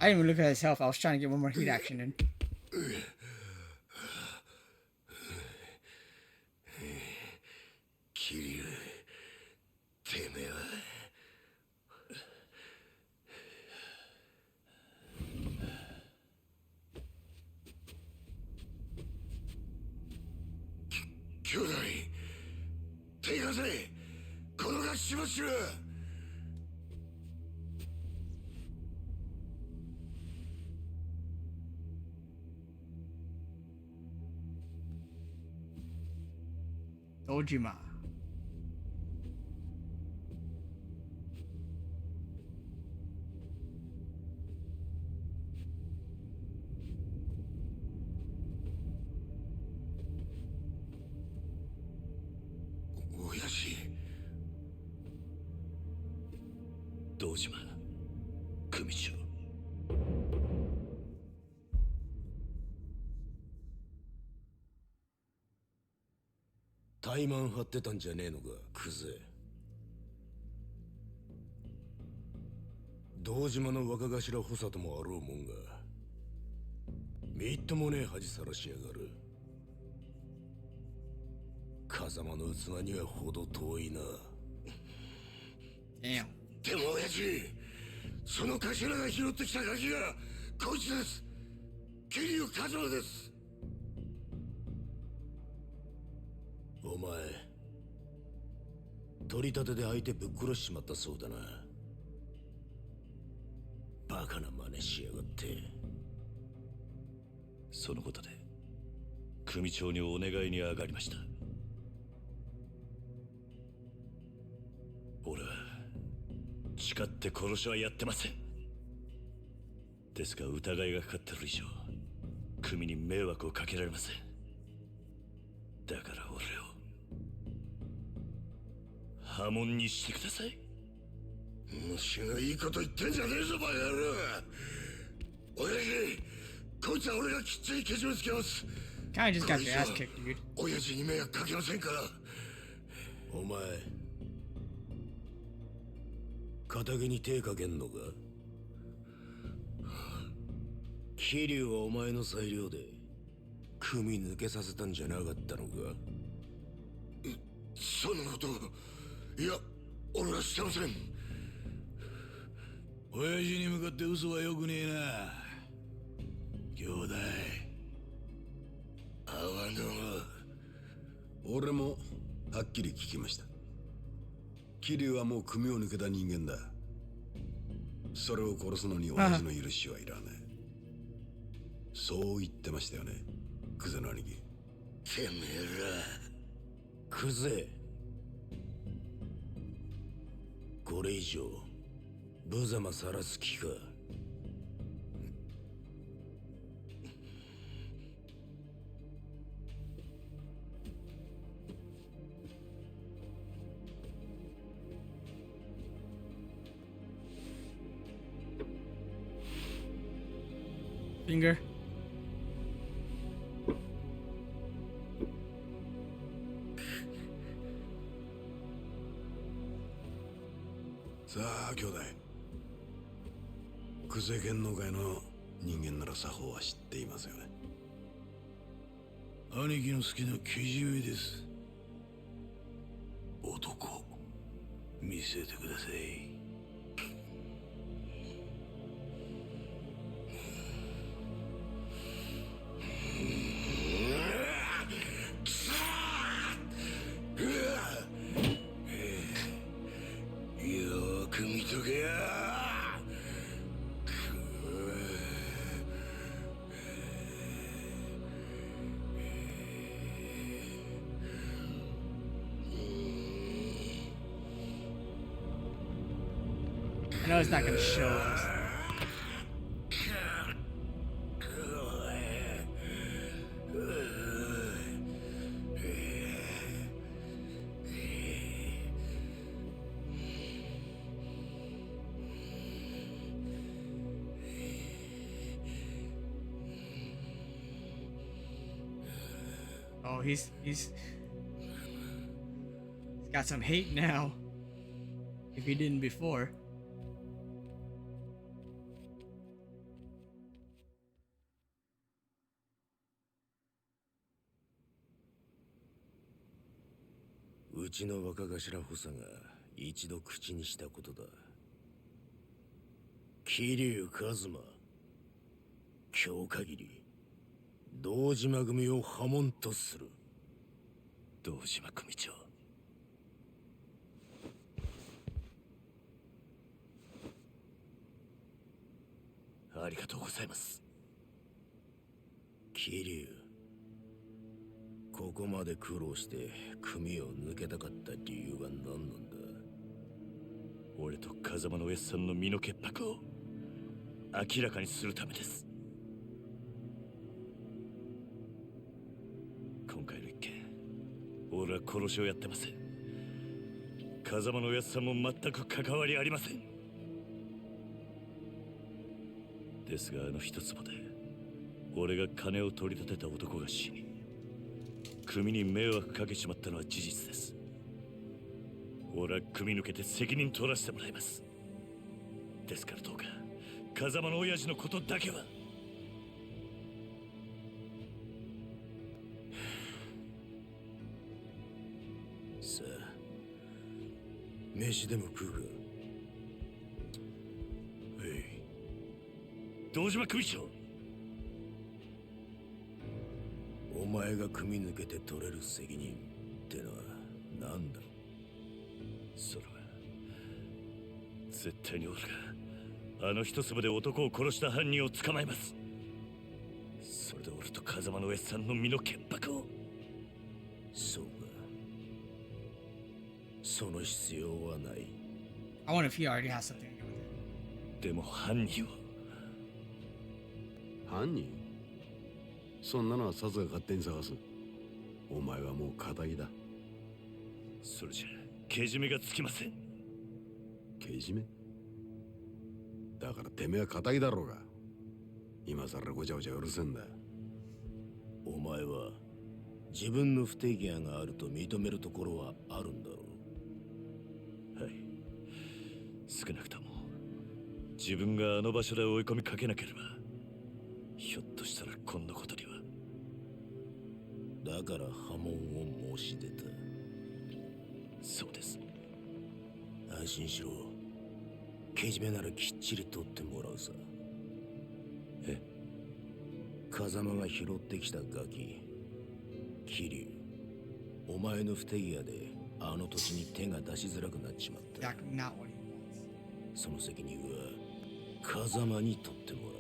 I didn't even look at his health. I was trying to get one more heat action in. キリュウ、てめえは。兄弟、手貸せ。このがしばしら。Ojima. Oyashi. 堂島組長。怠慢張ってたんじゃねえのか、クゼ。堂島の若頭補佐ともあろうもんが、みっともねえ恥さらしやがる。風間の器にはほど遠いな。Damn. でも親父、その頭が拾ってきたガキがこいつです。桐生一馬です。お前、取り立てで相手ぶっ殺しちまったそうだな。バカな真似しやがって。そのことで組長にお願いに上がりました。俺は誓って殺しはやってません。ですが疑いがかかってる以上、組に迷惑をかけられません。だから俺を破門にしてください。虫がいいこと言ってんじゃねえぞバカ野郎。親父、こいつは俺がきっちりけじめつけます。 Kinda just got your ass kicked, dude. 親父に迷惑かけませんから。お前、仇に手かけんのか。桐生はお前の裁量で組抜けさせたんじゃなかったのか。そんなこと、いや、俺はしてません。親父に向かって嘘はよくねえな、兄弟。あわの俺もはっきり聞きました。桐生はもう組を抜けた人間だ。それを殺すのに親父の許しはいらない。そう言ってましたよね、クゼの兄貴。てめえらクゼ、これ以上無様さらす気か。Finger. さあ兄弟、クゼ剣能界の人間なら作法は知っていますよね。兄貴の好きなけじめです。男見せてください。よく見とけや。I know it's not gonna show us. Oh, he's got some hate now. If he didn't before.「うちの若頭補佐が一度口にしたことだ。桐生一馬、今日限り堂島組を破門とする。堂島組長、ありがとうございます。桐生、ここまで苦労して組を抜けたかった理由は何なんだ？俺と風間のおやっさんの身の潔白を明らかにするためです。今回の一件、俺は殺しをやってません。風間のおやっさんも全く関わりありません。ですがあの一坪で俺が金を取り立てた男が死に、組に迷惑かけちまったのは事実です。俺は組抜けて責任取らせてもらいます。ですからどうか風間の親父のことだけは。さあ、飯でも食うか。堂島組長、お前が組抜けて取れる責任ってのは何だ？それは絶対に俺があの一粒で男を殺した犯人を捕まえます。それで俺と風間のおやっさんの身の潔白を。そうか、その必要はない。 I wonder if he already has something to do with it. でも犯人を。犯人？そんなのはサツが勝手に探す。お前はもう仇だ。それじゃけじめがつきません。けじめ？だからてめえは仇だろうが。今さらごちゃごちゃうるせんだ。お前は自分の不手際があると認めるところはあるんだろう。はい、少なくとも自分があの場所で追い込みかけなければ、ひょっとしたらこんなことには。だから破門を申し出た。そうです。安心しろ、けじめならきっちり取ってもらうさ。え？風間が拾ってきたガキ、桐生、お前の不手際であの土地に手が出しづらくなっちまった。その責任は風間に取ってもらう。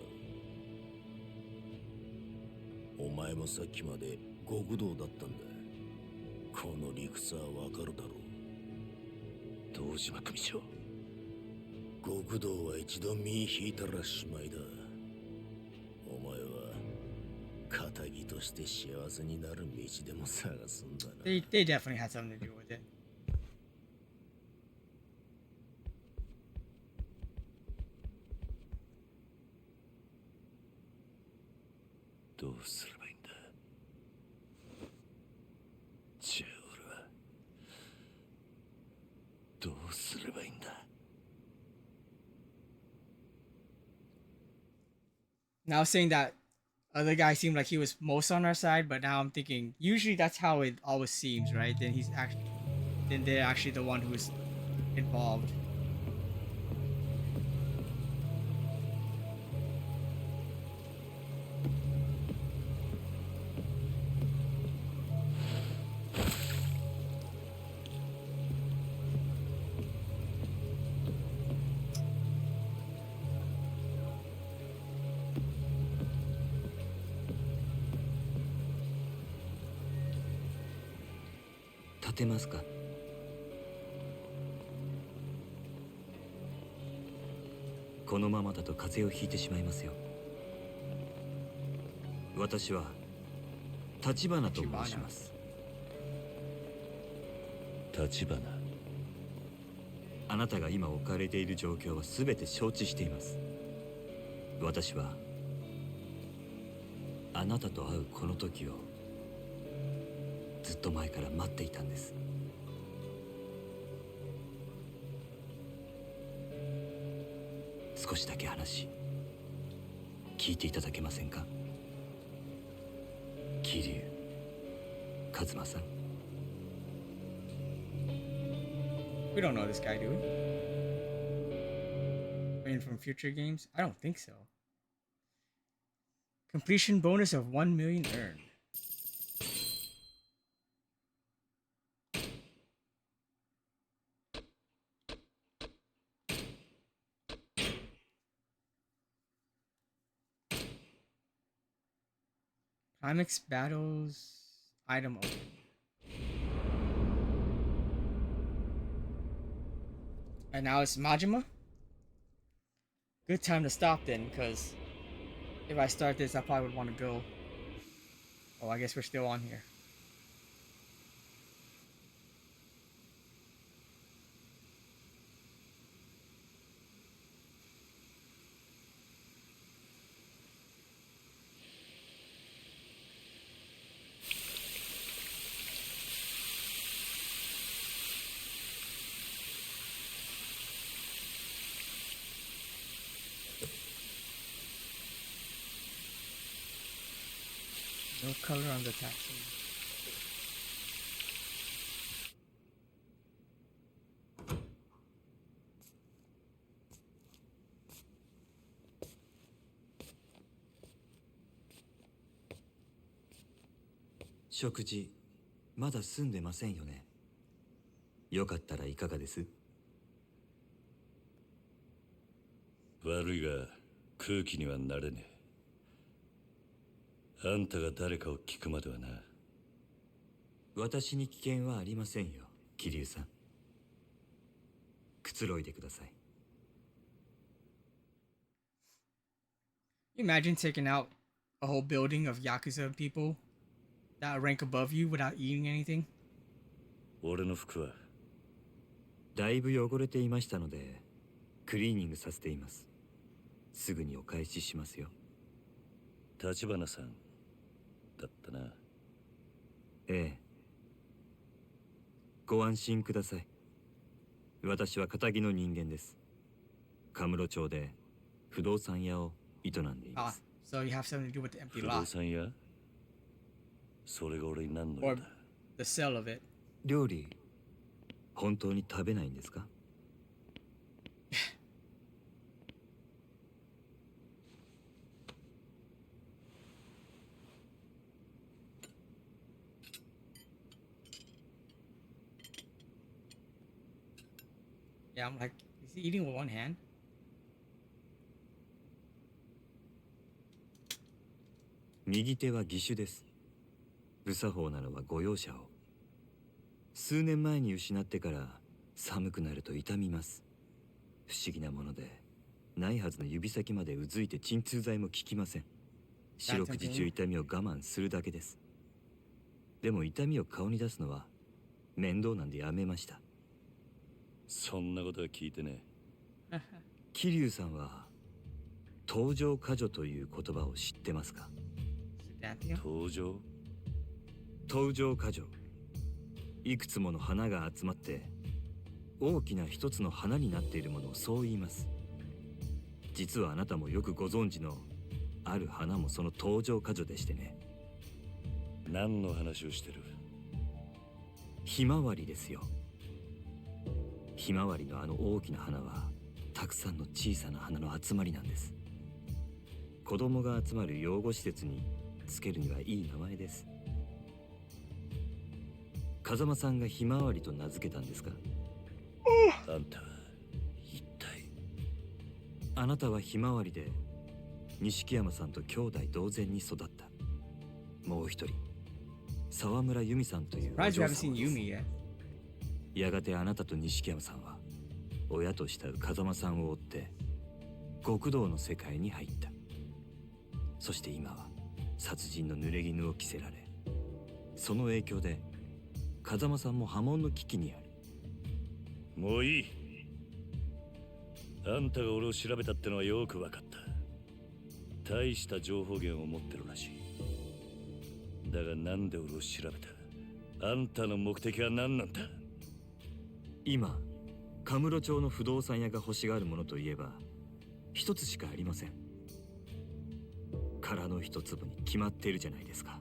お前もさっきまで極道だったんだ。この理屈はわかるだろう。堂島組長、極道は一度身引いたらしまいだ。お前は仇として幸せになる道でも探すんだな。They definitely had something to do with it. どうすればいいんだ。じゃあ俺はどうすればいいんだ。Now saying that other guy seemed like he was most on our side, but now I'm thinking usually that's how it always seems, right? Then then they're actually the one who's involved.このままだと風邪をひいてしまいますよ。私は立花と申します。立花。あなたが今置かれている状況は全て承知しています。私はあなたと会うこの時をずっと前から待っていたんです。少しだけ話聞いていただけませんか？桐生一馬さん。We don't know this guy, do we? I mean, from future games? I don't think so. Completion bonus of 1 million earned. Climax battles item open. And now it's Majima. Good time to stop then, because if I start this, I probably would want to go. Oh, I guess we're still on here. No color on the taxi.「食事まだ済んでませんよね。よかったらいかがです？」悪いが空気にはなれねえ。あんたが誰かを聞くまではな。私に危険はありませんよ、桐生さん。くつろいでください。Imagine taking out a whole building of Yakuza people that rank above you without eating anything. 俺の服はだいぶ汚れていましたので、クリーニングさせています。すぐにお返ししますよ。立花さんだったな。ええ。ご安心ください。私は堅気の人間です。カムロ町で不動産屋を営んでいます。So you have something to do with the empty 不 lot 動産屋？それが俺に何の or 用だ？ the sale of it. 料理本当に食べないんですか？Yeah, I'm like, is he eating with one hand? 右手は義手です。無作法なのはご容赦を。数年前に失ってから寒くなると痛みます。不思議なもので、ないはずの指先までうずいて鎮痛剤も効きません。四六時中痛みを我慢するだけです。でも痛みを顔に出すのは面倒なんでやめました。そんなことは聞いてねえ。桐生さんは登場過剰という言葉を知ってますか？登場？登場過剰。いくつもの花が集まって大きな一つの花になっているものをそう言います。実はあなたもよくご存知のある花もその登場過剰でしてね。何の話をしてる？ひまわりですよ。ひまわりのあの大きな花はたくさんの小さな花の集まりなんです。子供が集まる養護施設につけるにはいい名前です。風間さんがひまわりと名付けたんですか？あんた一体。あなたはひまわりで錦山さんと兄弟同然に育った。もう一人沢村由美さんというお Surprised 嬢 you 様 haven't seen です。 Yumi yet. やがてあなたと錦山さんは親と慕う風間さんを追って極道の世界に入った。そして今は殺人の濡れ衣を着せられ、その影響で風間さんも破門の危機にある。もういい。あんたが俺を調べたってのはよく分かった。大した情報源を持ってるらしい。だがなんで俺を調べた？あんたの目的は何なんだ？今カムロ町の不動産屋が欲しがるものといえば一つしかありません。殻の一粒に決まっているじゃないですか。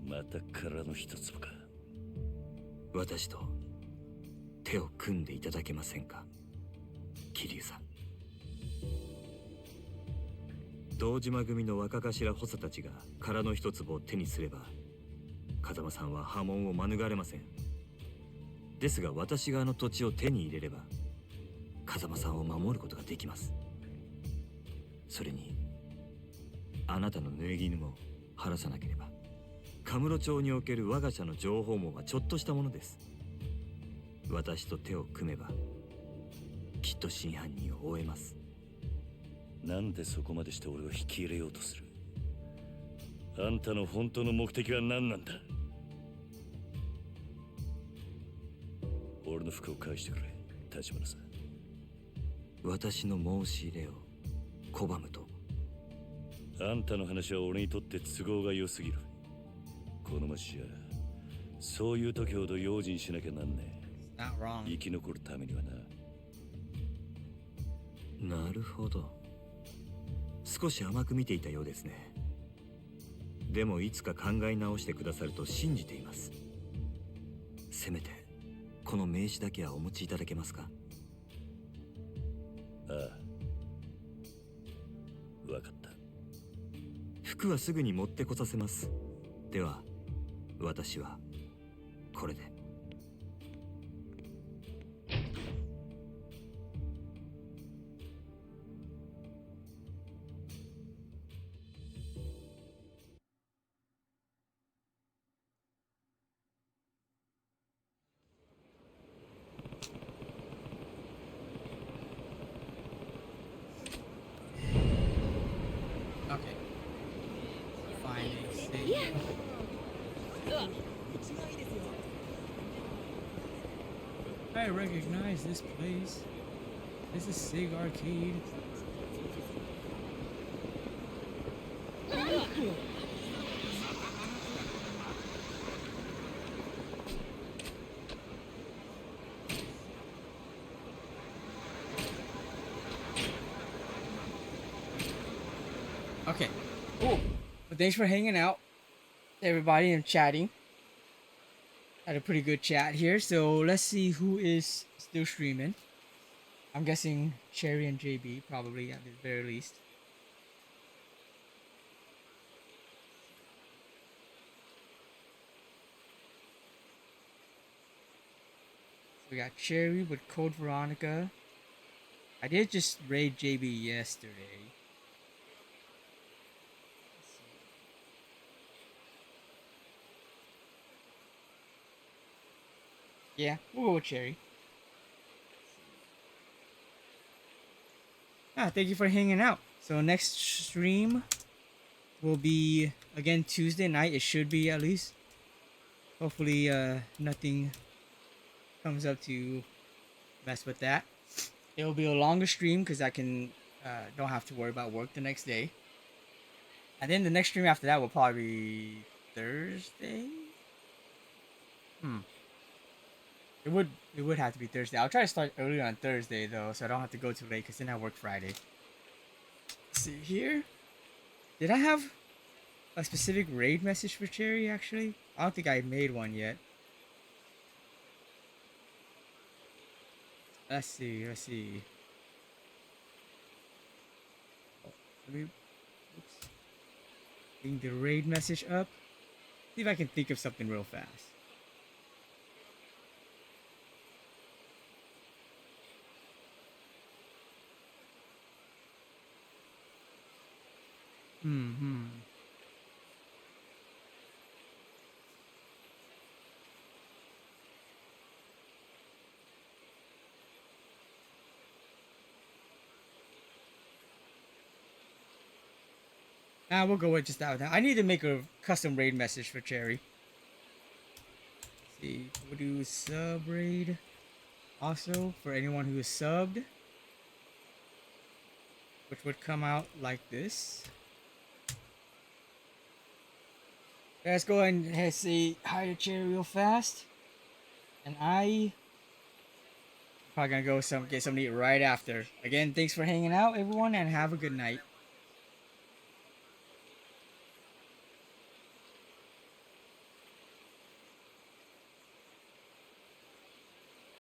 また殻の一粒か。私と手を組んでいただけませんか、桐生さん。堂島組の若頭補佐たちが殻の一粒を手にすれば風間さんは破門を免れません。ですが私があの土地を手に入れれば風間さんを守ることができます。それにあなたの濡れ衣も晴らさなければカムロ町における我が社の情報網はちょっとしたものです。私と手を組めばきっと真犯人を追えます。なんでそこまでして俺を引き入れようとする？あんたの本当の目的は何なんだ？俺の服を返してくれ、立花さん。私の申し入れを拒むと？あんたの話は俺にとって都合が良すぎる。この町じゃそういう時ほど用心しなきゃなんねえ。 Not wrong. 生き残るためにはな。なるほど。少し甘く見ていたようですね。でもいつか考え直してくださると信じています。せめてこの名刺だけはお持ちいただけますか？ああ、分かった。服はすぐに持ってこさせます。では私はこれで。Okay. Finding save. I recognize this place. This is Sig Arcade. Okay. Cool. Well, thanks for hanging out, everybody, and chatting. Had a pretty good chat here. So let's see who is still streaming. I'm guessing Cherry and JB, probably at the very least. We got Cherry with Code Veronica. I did just raid JB yesterday. Yeah, we'll go with Cherry. Thank you for hanging out. So next stream will be again Tuesday night. It should be, at least. Hopefully nothing comes up to mess with that. It'll be a longer stream because I can don't have to worry about work the next day. And then the next stream after that will probably be Thursday. It would have to be Thursday. I'll try to start early on Thursday though, so I don't have to go too late because then I work Friday. Let's see here. Did I have a specific raid message for Cherry actually? I don't think I made one yet. Let's see. Let's see. Oh, let me. Oops. Bring the raid message up. See if I can think of something real fast. Hmm. We'll go with just that one. I need to make a custom raid message for Cherry. Let's see, we'll do sub raid. Also, for anyone who is subbed, which would come out like this. Let's go ahead and say hi to Cherry real fast. And I probably gonna go get something to eat right after. Again, thanks for hanging out, everyone, and have a good night.